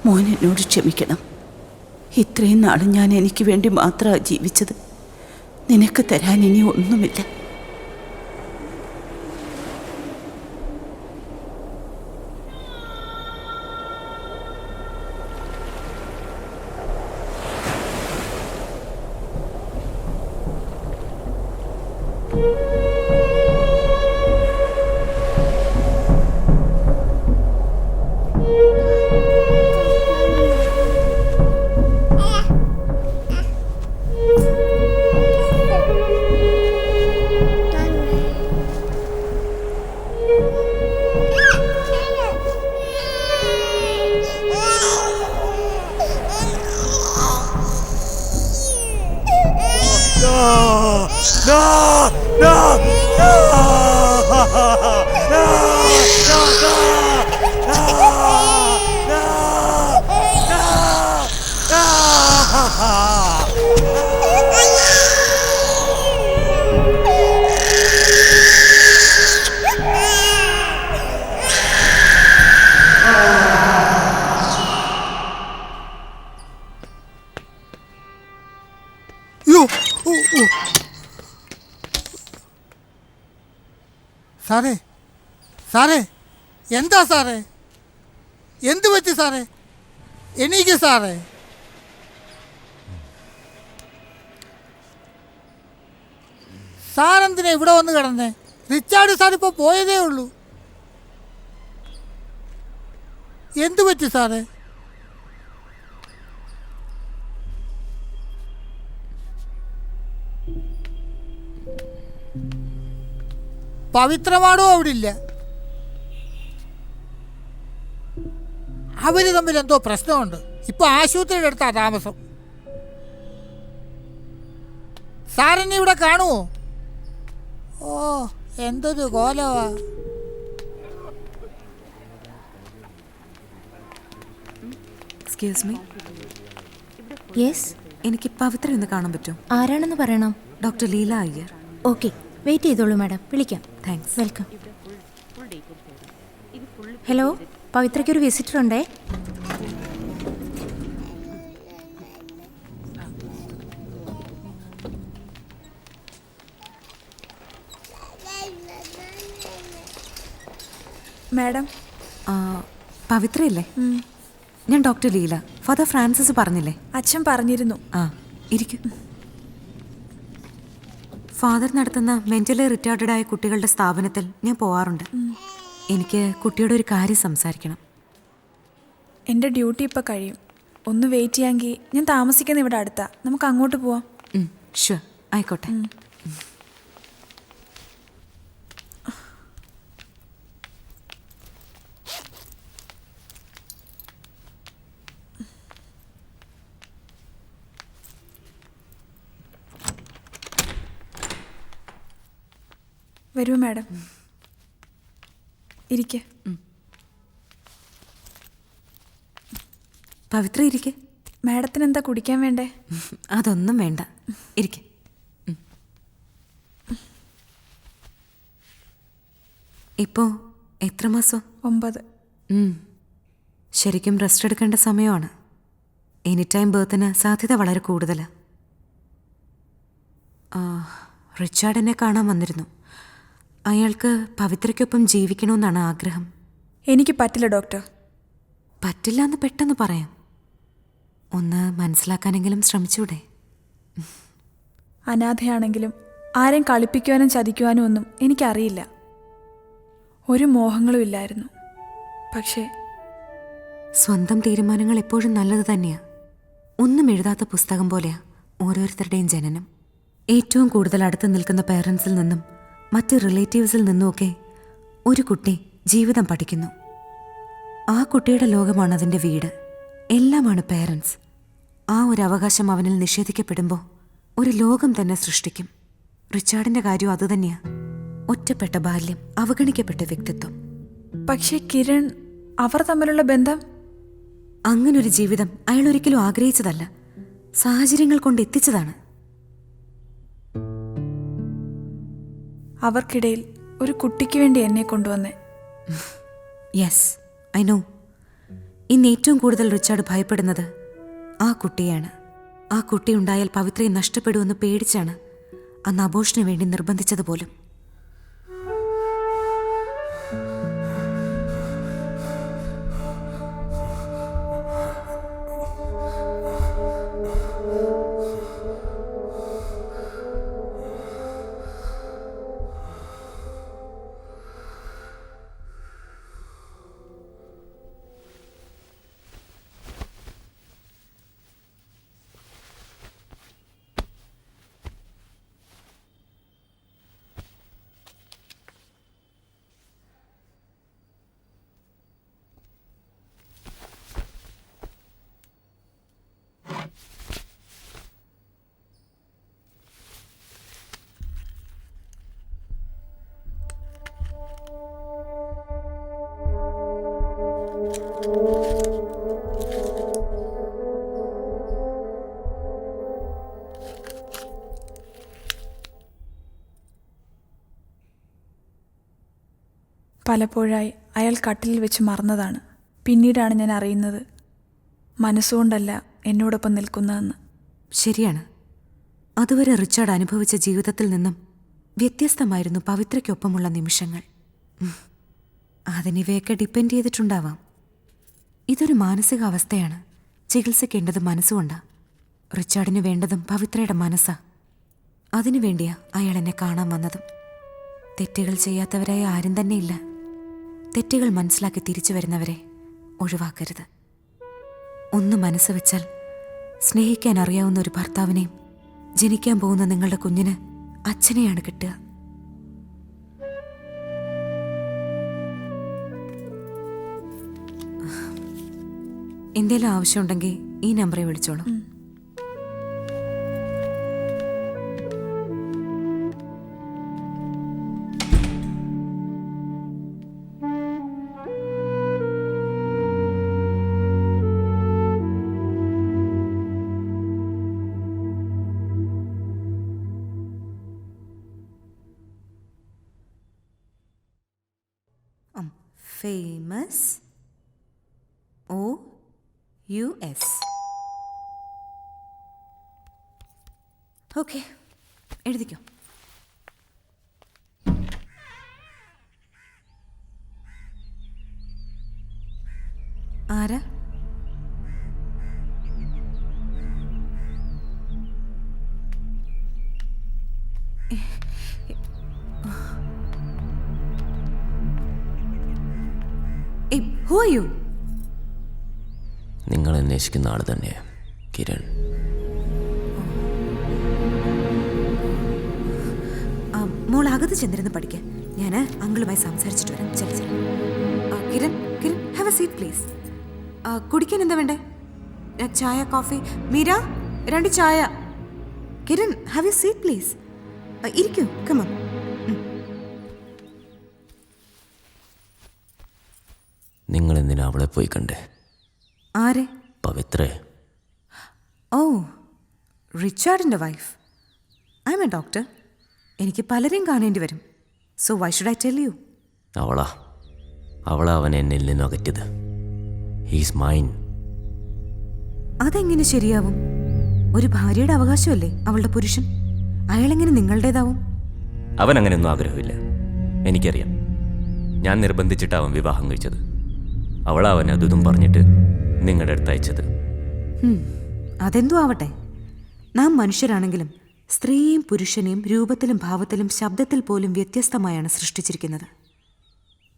മോൻ എന്നോട് ക്ഷമിക്കണം. ഇത്രയും നാളും ഞാൻ എനിക്ക് വേണ്ടി മാത്രമാണ് ജീവിച്ചത്. നിനക്ക് തരാൻ ഇനി ഒന്നുമില്ല. സാറേ, സാറേ, എന്താ സാറേ? എന്തു പറ്റി സാറേ? എനിക്ക് സാറേ, സാറെന്തിനാ ഇവിടെ വന്ന് കിടന്നേ? റിച്ചാർഡ് സാർ ഇപ്പോൾ പോയതേ ഉള്ളൂ. എന്തു പറ്റി സാറേ? പവിത്രമാണോ അവിടെ ഇല്ല? അവര് തമ്മിൽ എന്തോ പ്രശ്നമുണ്ട്. ഇപ്പൊ ആശുപത്രിയുടെ അടുത്താ താമസം. സാറിനെ ഇവിടെ കാണുമോ? ഓ, എന്തൊരു കോലവാ. Excuse me. യെസ്, എനിക്ക് പവിത്ര എന്ന് കാണാൻ പറ്റും? ആരാണെന്ന് പറയണം. Doctor Leela Iyer. Okay, wait ചെയ്തോളൂ മാഡം, വിളിക്കാം. താങ്ക്സ്. വെൽക്കം. ഹലോ, പവിത്രയ്ക്കൊരു വിസിറ്റർ ഉണ്ടേ. മാഡം. പവിത്രയല്ലേ? ഞാൻ ഡോക്ടർ ലീല. ഫാദർ ഫ്രാൻസിസ് പറഞ്ഞില്ലേ? അച്ഛൻ പറഞ്ഞിരുന്നു. ആ, ഇരിക്കും. ഫാദർ നടത്തുന്ന മെന്റലി റിട്ടാർഡഡ് ആയ കുട്ടികളുടെ സ്ഥാപനത്തിൽ ഞാൻ പോവാറുണ്ട്. എനിക്ക് കുട്ടിയോട് ഒരു കാര്യം സംസാരിക്കണം. എൻ്റെ ഡ്യൂട്ടി ഇപ്പോൾ കഴിയും. ഒന്ന് വെയിറ്റ് ചെയ്യാമെങ്കിൽ ഞാൻ താമസിക്കുന്ന ഇവിടെ അടുത്താ. നമുക്ക് അങ്ങോട്ട് പോവാം. ഷുവർ, ആയിക്കോട്ടെ. വരൂ മാഡം, ഇരിക്കെ. പവിത്ര ഇരിക്കെ. മാഡത്തിന് എന്താ കുടിക്കാൻ വേണ്ടേ? അതൊന്നും വേണ്ട, ഇരിക്കെ. ഇപ്പോൾ എത്ര മാസം? 9. ശരിക്കും റെസ്റ്റ് എടുക്കേണ്ട സമയമാണ്. എനി ടൈം ബർത്തിന് സാധ്യത വളരെ കൂടുതലാണ്. റിച്ചാർഡ് എന്നെ കാണാൻ വന്നിരുന്നു. അയാൾക്ക് പവിത്രയ്ക്കൊപ്പം ജീവിക്കണമെന്നാണ് ആഗ്രഹം. എനിക്ക് പറ്റില്ല ഡോക്ടർ. പറ്റില്ല എന്ന് പെട്ടെന്ന് പറയാം. ഒന്ന് മനസ്സിലാക്കാനെങ്കിലും ശ്രമിച്ചൂടെ? അനാഥയാണെങ്കിലും ആരെയും കളിപ്പിക്കുവാനും ചതിക്കുവാനും ഒന്നും എനിക്കറിയില്ല. ഒരു മോഹങ്ങളും ഇല്ലായിരുന്നു. പക്ഷേ സ്വന്തം തീരുമാനങ്ങൾ എപ്പോഴും നല്ലത് തന്നെയാ. ഒന്നും എഴുതാത്ത പുസ്തകം പോലെയാ ഓരോരുത്തരുടെയും ജനനം. ഏറ്റവും കൂടുതൽ അടുത്ത് നിൽക്കുന്ന പേരൻസിൽ നിന്നും മറ്റ് റിലേറ്റീവ്സിൽ നിന്നുമൊക്കെ ഒരു കുട്ടി ജീവിതം പഠിക്കുന്നു. ആ കുട്ടിയുടെ ലോകമാണ് അതിൻ്റെ വീട്. എല്ലാമാണ് പേരൻസ്. ആ ഒരു അവകാശം അവനിൽ നിഷേധിക്കപ്പെടുമ്പോൾ ഒരു ലോകം തന്നെ സൃഷ്ടിക്കും. റിച്ചാർഡിൻ്റെ കാര്യം അതുതന്നെയാ. ഒറ്റപ്പെട്ട ബാല്യം, അവഗണിക്കപ്പെട്ട വ്യക്തിത്വം. പക്ഷേ കിരൺ, അവർ തമ്മിലുള്ള ബന്ധം? അങ്ങനൊരു ജീവിതം അയാൾ ഒരിക്കലും ആഗ്രഹിച്ചതല്ല, സാഹചര്യങ്ങൾ കൊണ്ട് എത്തിച്ചതാണ്. അവർക്കിടയിൽ ഒരു കുട്ടിക്ക് വേണ്ടി എന്നെ കൊണ്ടുവന്നേ. Yes, I know. ഇന്ന് ഏറ്റവും കൂടുതൽ റിച്ചാർഡ് ഭയപ്പെടുന്നത് ആ കുട്ടിയാണ്. ആ കുട്ടി ഉണ്ടായാൽ പവിത്രയെ നഷ്ടപ്പെടുമെന്ന് പേടിച്ചാണ് അന്ന് അബോഷന് വേണ്ടി നിർബന്ധിച്ചത് പോലും. പലപ്പോഴായി അയാൾ കട്ടിലിൽ വെച്ച് മറന്നതാണ്. പിന്നീടാണ് ഞാൻ അറിയുന്നത് മനസ്സുകൊണ്ടല്ല എന്നോടൊപ്പം നിൽക്കുന്നതെന്ന്. ശരിയാണ്. അതുവരെ റിച്ചാർഡ് അനുഭവിച്ച ജീവിതത്തിൽ നിന്നും വ്യത്യസ്തമായിരുന്നു പവിത്രയ്ക്കൊപ്പമുള്ള നിമിഷങ്ങൾ. അതിനിവയൊക്കെ ഡിപ്പെൻഡ് ചെയ്തിട്ടുണ്ടാവാം. ഇതൊരു മാനസികാവസ്ഥയാണ്. ചികിത്സിക്കേണ്ടത് മനസ്സുകൊണ്ടാണ്. റിച്ചാർഡിന് വേണ്ടതും പവിത്രയുടെ മനസ്സാ. അതിനുവേണ്ടിയാ അയാൾ എന്നെ കാണാൻ വന്നതും. തെറ്റുകൾ ചെയ്യാത്തവരായ ആരും തന്നെ ഇല്ല. തെറ്റുകൾ മനസ്സിലാക്കി തിരിച്ചു വരുന്നവരെ ഒഴിവാക്കരുത്. ഒന്ന് മനസ്സ് വെച്ചാൽ സ്നേഹിക്കാൻ അറിയാവുന്ന ഒരു ഭർത്താവിനെയും ജനിക്കാൻ പോകുന്ന നിങ്ങളുടെ കുഞ്ഞിന് അച്ഛനെയാണ് കിട്ടുക. എന്തേലും ആവശ്യമുണ്ടെങ്കിൽ ഈ നമ്പറിൽ വിളിച്ചോളൂ. Famous OUS. ഓക്കെ, എഴുതിക്കോ. ആരാ? Who are you? നിങ്ങൾ അന്വേഷിക്കുന്ന ആൾ തന്നെയാണ് കിരൺ. മോൾ അകത്ത് ചെന്നിരുന്ന് പഠിക്കുക. ഞാൻ അങ്കിളുമായി സംസാരിച്ചിട്ട് വരാം. ചെല്ലു ചെല്ലു. Kiran, Kiran, have a seat please. കുടിക്കാൻ എന്താ വേണ്ടേ? ചായ, കോഫി? മീര, 2 ചായ. Kiran, have a seat please. ഇരിക്കൂ, കമോൺ. നിങ്ങൾ എന്തിനാ അവളെ പോയി കണ്ടേ? ആരെ? പവിത്രേ. ഓ, റിച്ചാർഡിൻ്റെ wife. I'm a doctor. എനിക്ക് പലരെയും കാണേണ്ടി വരും. So why should I tell you? അവളാ അവൻ എന്നിൽ നിന്നും അകറ്റിയത്. He's mine. അതെങ്ങനെ ശരിയാവും? ഒരു ഭാര്യയുടെ അവകാശമല്ലേ അവളുടെ പുരുഷൻ. അയാളെങ്ങനെ നിങ്ങളുടേതാവും? അവൻ അങ്ങനെയൊന്നും ആഗ്രഹമില്ല. എനിക്കറിയാം. ഞാൻ നിർബന്ധിച്ചിട്ട് അവൻ വിവാഹം കഴിച്ചത്. അവൻ അതും പറഞ്ഞിട്ട് നിങ്ങളുടെ അടുത്ത് അയച്ചത്. അതെന്തോ ആവട്ടെ. നാം മനുഷ്യരാണെങ്കിലും സ്ത്രീയെയും പുരുഷനെയും രൂപത്തിലും ഭാവത്തിലും ശബ്ദത്തിൽ പോലും വ്യത്യസ്തമായാണ് സൃഷ്ടിച്ചിരിക്കുന്നത്.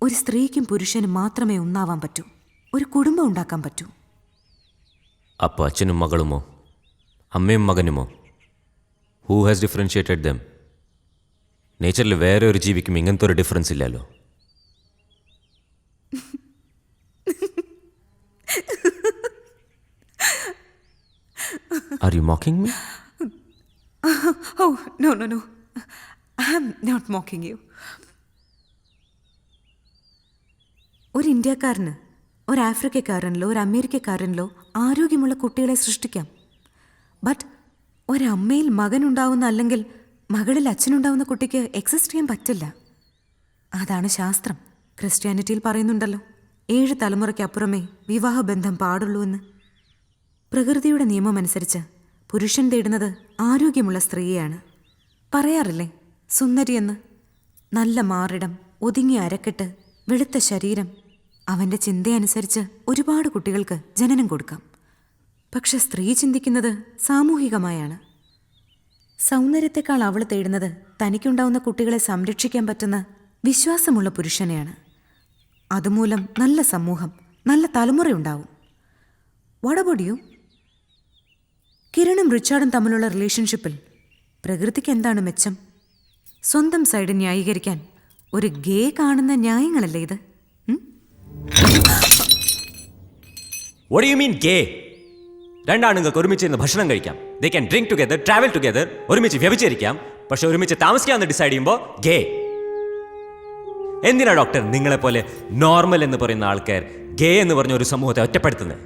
ഒരു സ്ത്രീക്കും പുരുഷനും മാത്രമേ ഒന്നാവാൻ പറ്റൂ. ഒരു കുടുംബം ഉണ്ടാക്കാൻ പറ്റൂ. അപ്പോൾ അച്ഛനും മകളുമോ? അമ്മയും മകനുമോ? Who has differentiated them? നേച്ചറിൽ വേറെ ഒരു ജീവിക്കും ഇങ്ങനത്തെ ഒരു ഡിഫറൻസ് ഇല്ലല്ലോ. Are you mocking me? Oh, no. I am not mocking you. ഒരു ഇന്ത്യക്കാരന്, ഒരു ആഫ്രിക്കക്കാരനിലോ ഒരു അമേരിക്കക്കാരനിലോ ആരോഗ്യമുള്ള കുട്ടികളെ സൃഷ്ടിക്കാം. ബട്ട് ഒരമ്മയിൽ മകനുണ്ടാവുന്ന അല്ലെങ്കിൽ മകളിൽ അച്ഛനുണ്ടാവുന്ന കുട്ടിക്ക് എക്സിസ്റ്റ് ചെയ്യാൻ പറ്റില്ല. അതാണ് ശാസ്ത്രം. ക്രിസ്ത്യാനിറ്റിയിൽ പറയുന്നുണ്ടല്ലോ, 7 തലമുറയ്ക്കപ്പുറമേ വിവാഹബന്ധം പാടുള്ളൂ എന്ന്. പ്രകൃതിയുടെ നിയമമനുസരിച്ച് പുരുഷൻ തേടുന്നത് ആരോഗ്യമുള്ള സ്ത്രീയെയാണ്. പറയാറില്ലേ സുന്ദരിയെന്ന്. നല്ല മാറിടം, ഒതുങ്ങിയ അരക്കെട്ട്, വെളുത്ത ശരീരം. അവൻ്റെ ചിന്തയനുസരിച്ച് ഒരുപാട് കുട്ടികൾക്ക് ജനനം കൊടുക്കാം. പക്ഷെ സ്ത്രീ ചിന്തിക്കുന്നത് സാമൂഹികമായാണ്. സൗന്ദര്യത്തെക്കാൾ അവൾ തേടുന്നത് തനിക്കുണ്ടാവുന്ന കുട്ടികളെ സംരക്ഷിക്കാൻ പറ്റുന്ന വിശ്വാസമുള്ള പുരുഷനെയാണ്. അതുമൂലം നല്ല സമൂഹം, നല്ല തലമുറയുണ്ടാവും. What about you? കിരണും റിച്ചാർഡും തമ്മിലുള്ള റിലേഷൻഷിപ്പിൽ പ്രകൃതിക്ക് എന്താണ് മെച്ചം? സ്വന്തം സൈഡ് ന്യായീകരിക്കാൻ ഒരു ഗേ കാണുന്ന ന്യായങ്ങളല്ലേ ഇത്? What do you mean gay? രണ്ടാണുങ്ങൾക്ക് ഒരുമിച്ച് ഇരുന്ന് ഭക്ഷണം കഴിക്കാം. They can drink together, travel together, ഒരുമിച്ച് വ്യഭിചരിക്കാം. പക്ഷെ ഒരുമിച്ച് താമസിക്കാമെന്ന് ഡിസൈഡ് ചെയ്യുമ്പോൾ ഗേ. എന്തിനാ ഡോക്ടർ നിങ്ങളെപ്പോലെ നോർമൽ എന്ന് പറയുന്ന ആൾക്കാർ ഗേ എന്ന് പറഞ്ഞ ഒരു സമൂഹത്തെ ഒറ്റപ്പെടുത്തുന്നത്?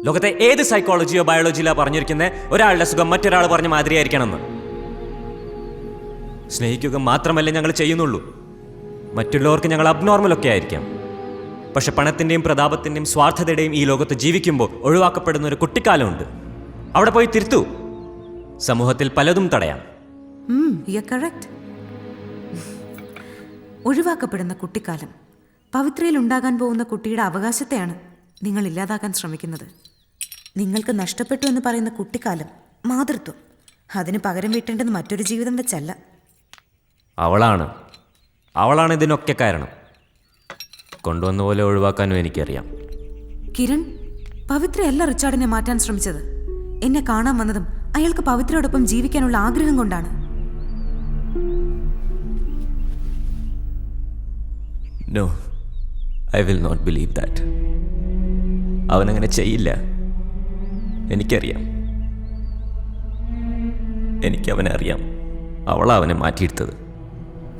ലോകത്തെ ഏത് സൈക്കോളജിയോ ബയോളജിയിലോ പറഞ്ഞിരിക്കുന്നത് ഒരാളുടെ സുഖം മറ്റൊരാൾ പറഞ്ഞ മാതിരിയായിരിക്കണമെന്ന്? സ്നേഹിക്കുക മാത്രമല്ലേ ഞങ്ങൾ ചെയ്യുന്നുള്ളൂ. മറ്റുള്ളവർക്ക് ഞങ്ങൾ അബ്നോർമലൊക്കെ ആയിരിക്കാം. പക്ഷെ പണത്തിൻ്റെയും പ്രതാപത്തിൻ്റെയും സ്വാർത്ഥതയുടെയും ഈ ലോകത്ത് ജീവിക്കുമ്പോൾ ഒഴിവാക്കപ്പെടുന്ന ഒരു കുട്ടിക്കാലമുണ്ട്. അവിടെ പോയി തിരുത്തൂ. സമൂഹത്തിൽ പലതും തടയാം. ഒഴിവാക്കപ്പെടുന്ന കുട്ടിക്കാലം, പവിത്രയിൽ ഉണ്ടാകാൻ പോകുന്ന കുട്ടിയുടെ അവകാശത്തെയാണ് നിങ്ങൾ ഇല്ലാതാക്കാൻ ശ്രമിക്കുന്നത്. നിങ്ങൾക്ക് നഷ്ടപ്പെട്ടു എന്ന് പറയുന്ന കുട്ടിക്കാലം, മാതൃത്വം, അതിന് പകരം വീട്ടേണ്ടത് മറ്റൊരു ജീവിതം വെച്ചല്ല. അവളാണ് ഇതിനൊക്കെ കാരണം. കൊണ്ടുവന്ന പോലെ ഒഴിവാക്കാനും എനിക്കറിയാം. കിരൺ, പവിത്രയല്ല റിച്ചാർഡിനെ മാറ്റാൻ ശ്രമിച്ചത്. എന്നെ കാണാൻ വന്നതും അയാൾക്ക് പവിത്രയോടൊപ്പം ജീവിക്കാനുള്ള ആഗ്രഹം കൊണ്ടാണ്. No, I will not believe that. അവനങ്ങനെ ചെയ്യില്ല. എനിക്കറിയാം. എനിക്കവനെ അറിയാം. അവളാ അവനെ മാറ്റിയെടുത്തത്.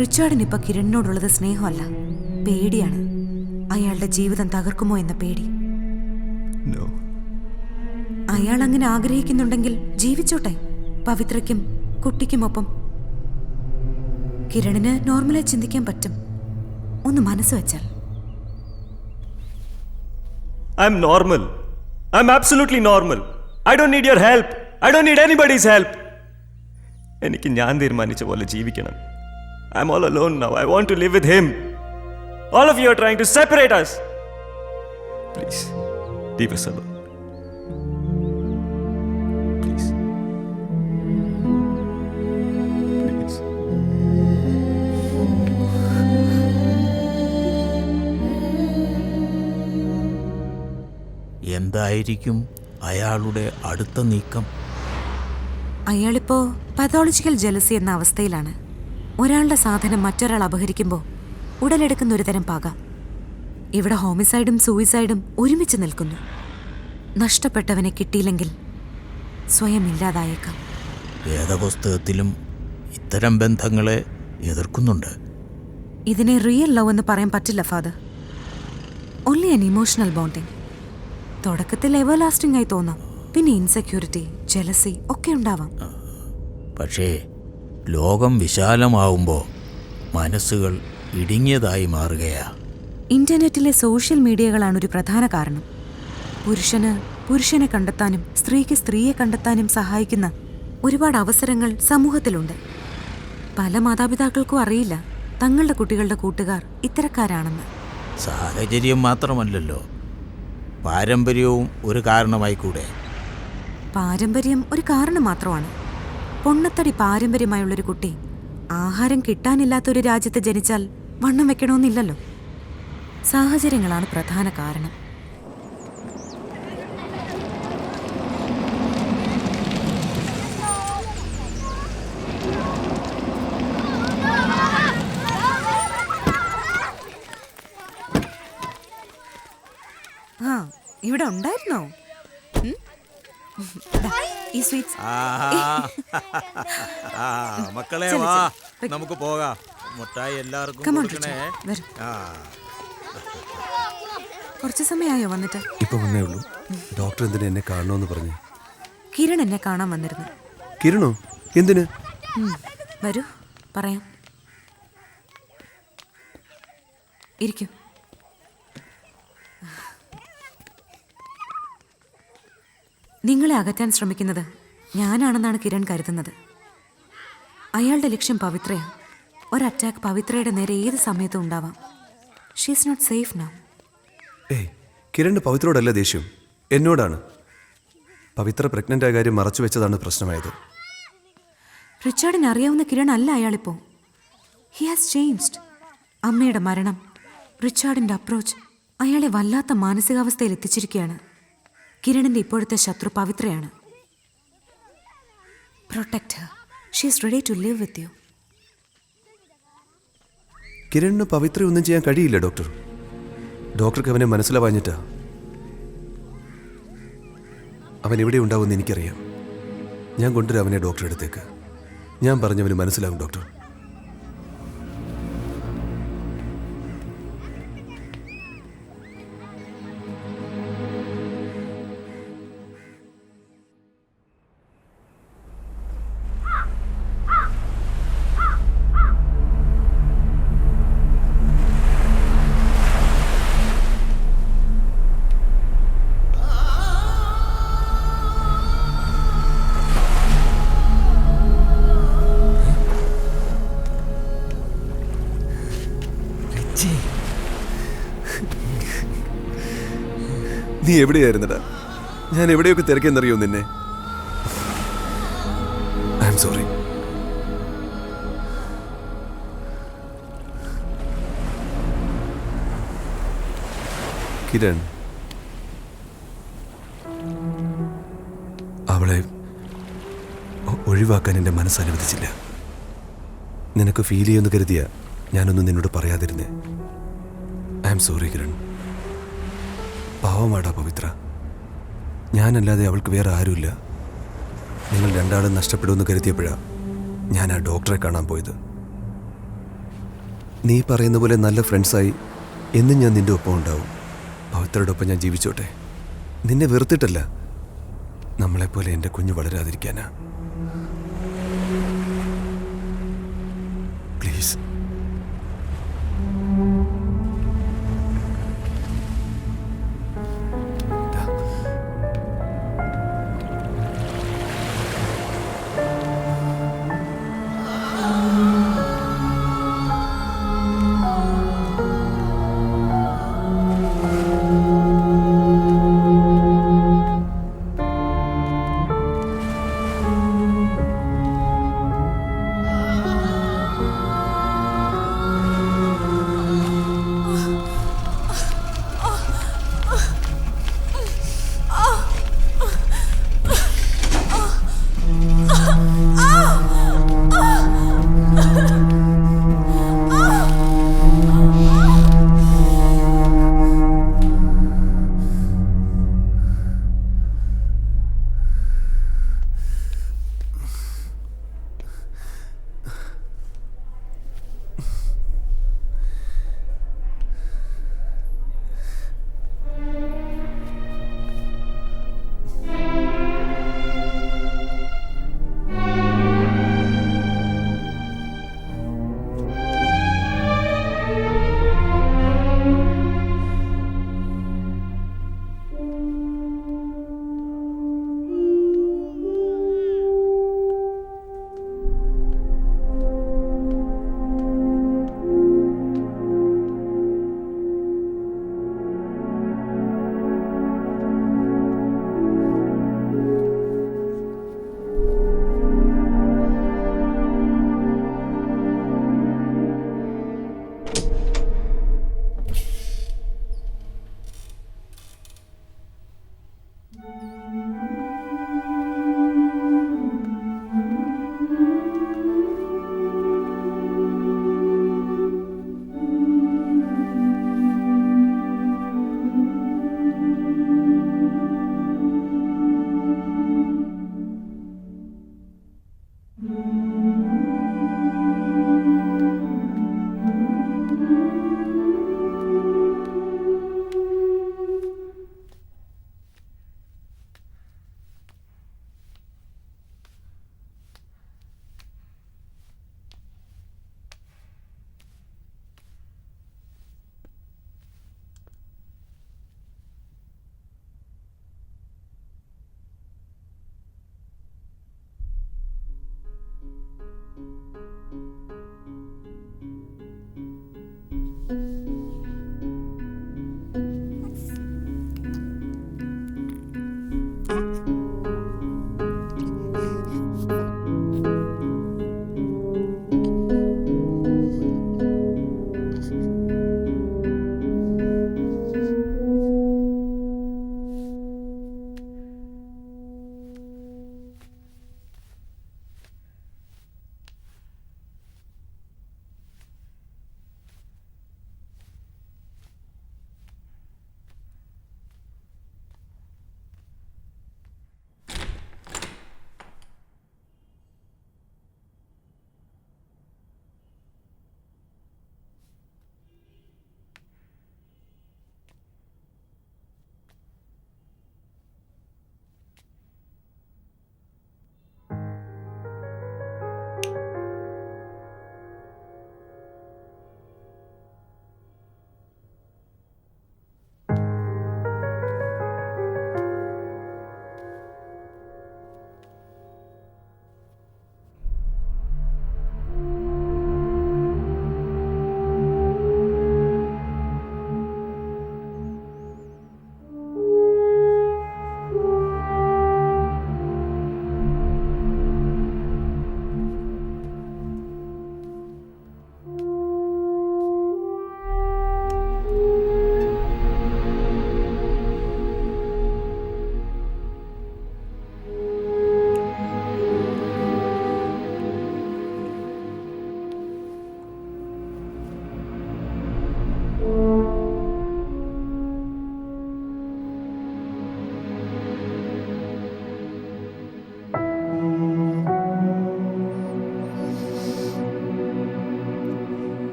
റിച്ചാർഡിനിപ്പോൾ കിരണിനോടുള്ളത് സ്നേഹമല്ല, പേടിയാണ്. അയാളുടെ ജീവിതം തകർക്കുമോ എന്ന പേടി. അയാൾ അങ്ങനെ ആഗ്രഹിക്കുന്നുണ്ടെങ്കിൽ ജീവിച്ചോട്ടെ, പവിത്രയ്ക്കും കുട്ടിക്കുമൊപ്പം. കിരണിന് നോർമലായി ചിന്തിക്കാൻ പറ്റും, ഒന്ന് മനസ്സ് വെച്ചാൽ. I'm normal. I'm absolutely normal. I don't need your help. I don't need anybody's help. എനിക്ക് ഞാൻ തീരുമാനിച്ച പോലെ ജീവിക്കണം. I'm all alone now. I want to live with him. All of you are trying to separate us. Please, leave us alone. Please. Please. എന്തായിരിക്കും അയാളുടെ അടുത്ത നീക്കം? അയാളിപ്പോ പതോളജിക്കൽ ജലസി എന്ന അവസ്ഥയിലാണ്. ഒരാളുടെ സാധനം മറ്റൊരാൾ അപഹരിക്കുമ്പോൾ ഉടലെടുക്കുന്ന ഒരു തരം പക. ഇവിടെ ഹോമിസൈഡും സൂയിസൈഡും ഒരുമിച്ച് നിൽക്കുന്നു. നഷ്ടപ്പെട്ടവനെ കിട്ടിയില്ലെങ്കിൽ സ്വയം ഇല്ലാതായേക്കാം. വേദപുസ്തകത്തിലും ഇത്തരം ബന്ധങ്ങളെ എതിർക്കുന്നുണ്ട്. ഇതിനെ റിയൽ ലവ് എന്ന് പറയാൻ പറ്റില്ല father. Only an emotional bonding. തുടക്കത്തിൽ എവർലാസ്റ്റിംഗ് ആയി തോന്നാം, പിന്നെ ഇൻസെക്യൂരിറ്റി, ജലസി ഒക്കെ ഉണ്ടാവാം. പക്ഷേ ലോകം വിശാലമാവുമ്പോൾ മനസ്സുകൾ ഇടുങ്ങിയതായി മാറുകയാ. ഇന്റർനെറ്റിലെ സോഷ്യൽ മീഡിയകളാണ് ഒരു പ്രധാന കാരണം. പുരുഷന് പുരുഷനെ കണ്ടെത്താനും സ്ത്രീക്ക് സ്ത്രീയെ കണ്ടെത്താനും സഹായിക്കുന്ന ഒരുപാട് അവസരങ്ങൾ സമൂഹത്തിലുണ്ട്. പല മാതാപിതാക്കൾക്കും അറിയില്ല തങ്ങളുടെ കുട്ടികളുടെ കൂട്ടുകാർ ഇത്തരക്കാരാണെന്ന്. സാഹചര്യം മാത്രമല്ലല്ലോ, പാരമ്പര്യവും ഒരു കാരണമായി കൂടെ. പാരമ്പര്യം ഒരു കാരണം മാത്രമാണ്. പൊണ്ണത്തടി പാരമ്പര്യമായുള്ളൊരു കുട്ടി ആഹാരം കിട്ടാനില്ലാത്തൊരു രാജ്യത്ത് ജനിച്ചാൽ വണ്ണം വെക്കണമെന്നില്ലല്ലോ. സാഹചര്യങ്ങളാണ് പ്രധാന കാരണം. ആ, ഇവിടെ ഉണ്ടായിരുന്നോ ഈ സ്വീറ്റ്സ്? മക്കളെ വാ, നമുക്ക് പോകാം. മുട്ടായി എല്ലാവർക്കും കൊടുക്കണേ. കുറച്ച് സമയമായോ വന്നിട്ട്? ഇപ്പൊ വന്നേ ഉള്ളൂ. ഡോക്ടർ എന്തിനാ എന്നെ കാണണമെന്ന് പറഞ്ഞു? കിരൺ എന്നെ കാണാൻ വന്നിരുന്നു. കിരണോ? എന്തിന്? വരൂ, പറയാം. ഇരിക്കൂ. നിങ്ങളെ അകറ്റാൻ ശ്രമിക്കുന്നത് ഞാനാണെന്നാണ് കിരൺ കരുതുന്നത്. അയാളുടെ ലക്ഷ്യം പവിത്രയാണ്. ഒരു അറ്റാക്ക് പവിത്രയുടെ നേരെ ഏത് സമയത്തും ഉണ്ടാവാം. She is not safe now. ഏയ്, കിരണിന് പവിത്രോടല്ല ദേഷ്യം, എന്നോടാണ്. പവിത്ര പ്രഗ്നൻ്റ് ആയ കാര്യം മറച്ചു വെച്ചതാണ് പ്രശ്നമായത്. റിച്ചാർഡിന് അറിയാവുന്ന കിരൺ അല്ല അയാളിപ്പോ. He has changed. അമ്മയുടെ മരണം, റിച്ചാർഡിന്റെ അപ്രോച്ച് അയാളെ വല്ലാത്ത മാനസികാവസ്ഥയിൽ എത്തിച്ചിരിക്കുകയാണ്. കിരണിന്റെ ഇപ്പോഴത്തെ ശത്രു പവിത്രയാണ്. Protect her. She is ready to live with you. കിരണിന് പവിത്ര ഒന്നും ചെയ്യാൻ കഴിയില്ല ഡോക്ടർ. ഡോക്ടർക്ക് അവനെ മനസ്സിലാവാഞ്ഞിട്ടാ. അവൻ ഇവിടെ ഉണ്ടാവുമെന്ന് എനിക്കറിയാം. ഞാൻ കൊണ്ടുവരാം അവനെ ഡോക്ടറെ അടുത്തേക്ക്. ഞാൻ പറഞ്ഞവന് മനസ്സിലാവും ഡോക്ടർ. നീ എവിടെയായിരുന്നടാ? ഞാൻ എവിടെയൊക്കെ തിരക്കെന്നറിയോ നിന്നെ? I M sorry. കിരൺ, അവളെ ഒഴിവാക്കാൻ എൻ്റെ മനസ്സ് അനുവദിച്ചില്ല. നിനക്ക് ഫീൽ ചെയ്യുമെന്ന് കരുതിയ ഞാനൊന്നും നിന്നോട് പറയാതിരുന്നേ. I'm sorry Kiran. പാവമാടാ പവിത്ര. ഞാനല്ലാതെ അവൾക്ക് വേറെ ആരുമില്ല. നിങ്ങൾ രണ്ടാളും നഷ്ടപ്പെടുമെന്ന് കരുതിയപ്പോഴാണ് ഞാൻ ആ ഡോക്ടറെ കാണാൻ പോയത്. നീ പറയുന്ന പോലെ നല്ല ഫ്രണ്ട്സായി എന്നും ഞാൻ നിൻ്റെ ഒപ്പം ഉണ്ടാവും. പവിത്രയുടെ ഒപ്പം ഞാൻ ജീവിച്ചോട്ടെ. നിന്നെ വെറുത്തിട്ടല്ല, നമ്മളെപ്പോലെ എൻ്റെ കുഞ്ഞ് വളരാതിരിക്കാനാ. പ്ലീസ്.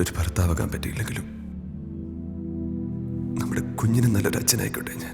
നല്ലൊരു ഭർത്താവാകാൻ പറ്റിയില്ലെങ്കിലും നമ്മുടെ കുഞ്ഞിന് നല്ലൊരു അച്ഛനായിക്കോട്ടെ ഞാൻ.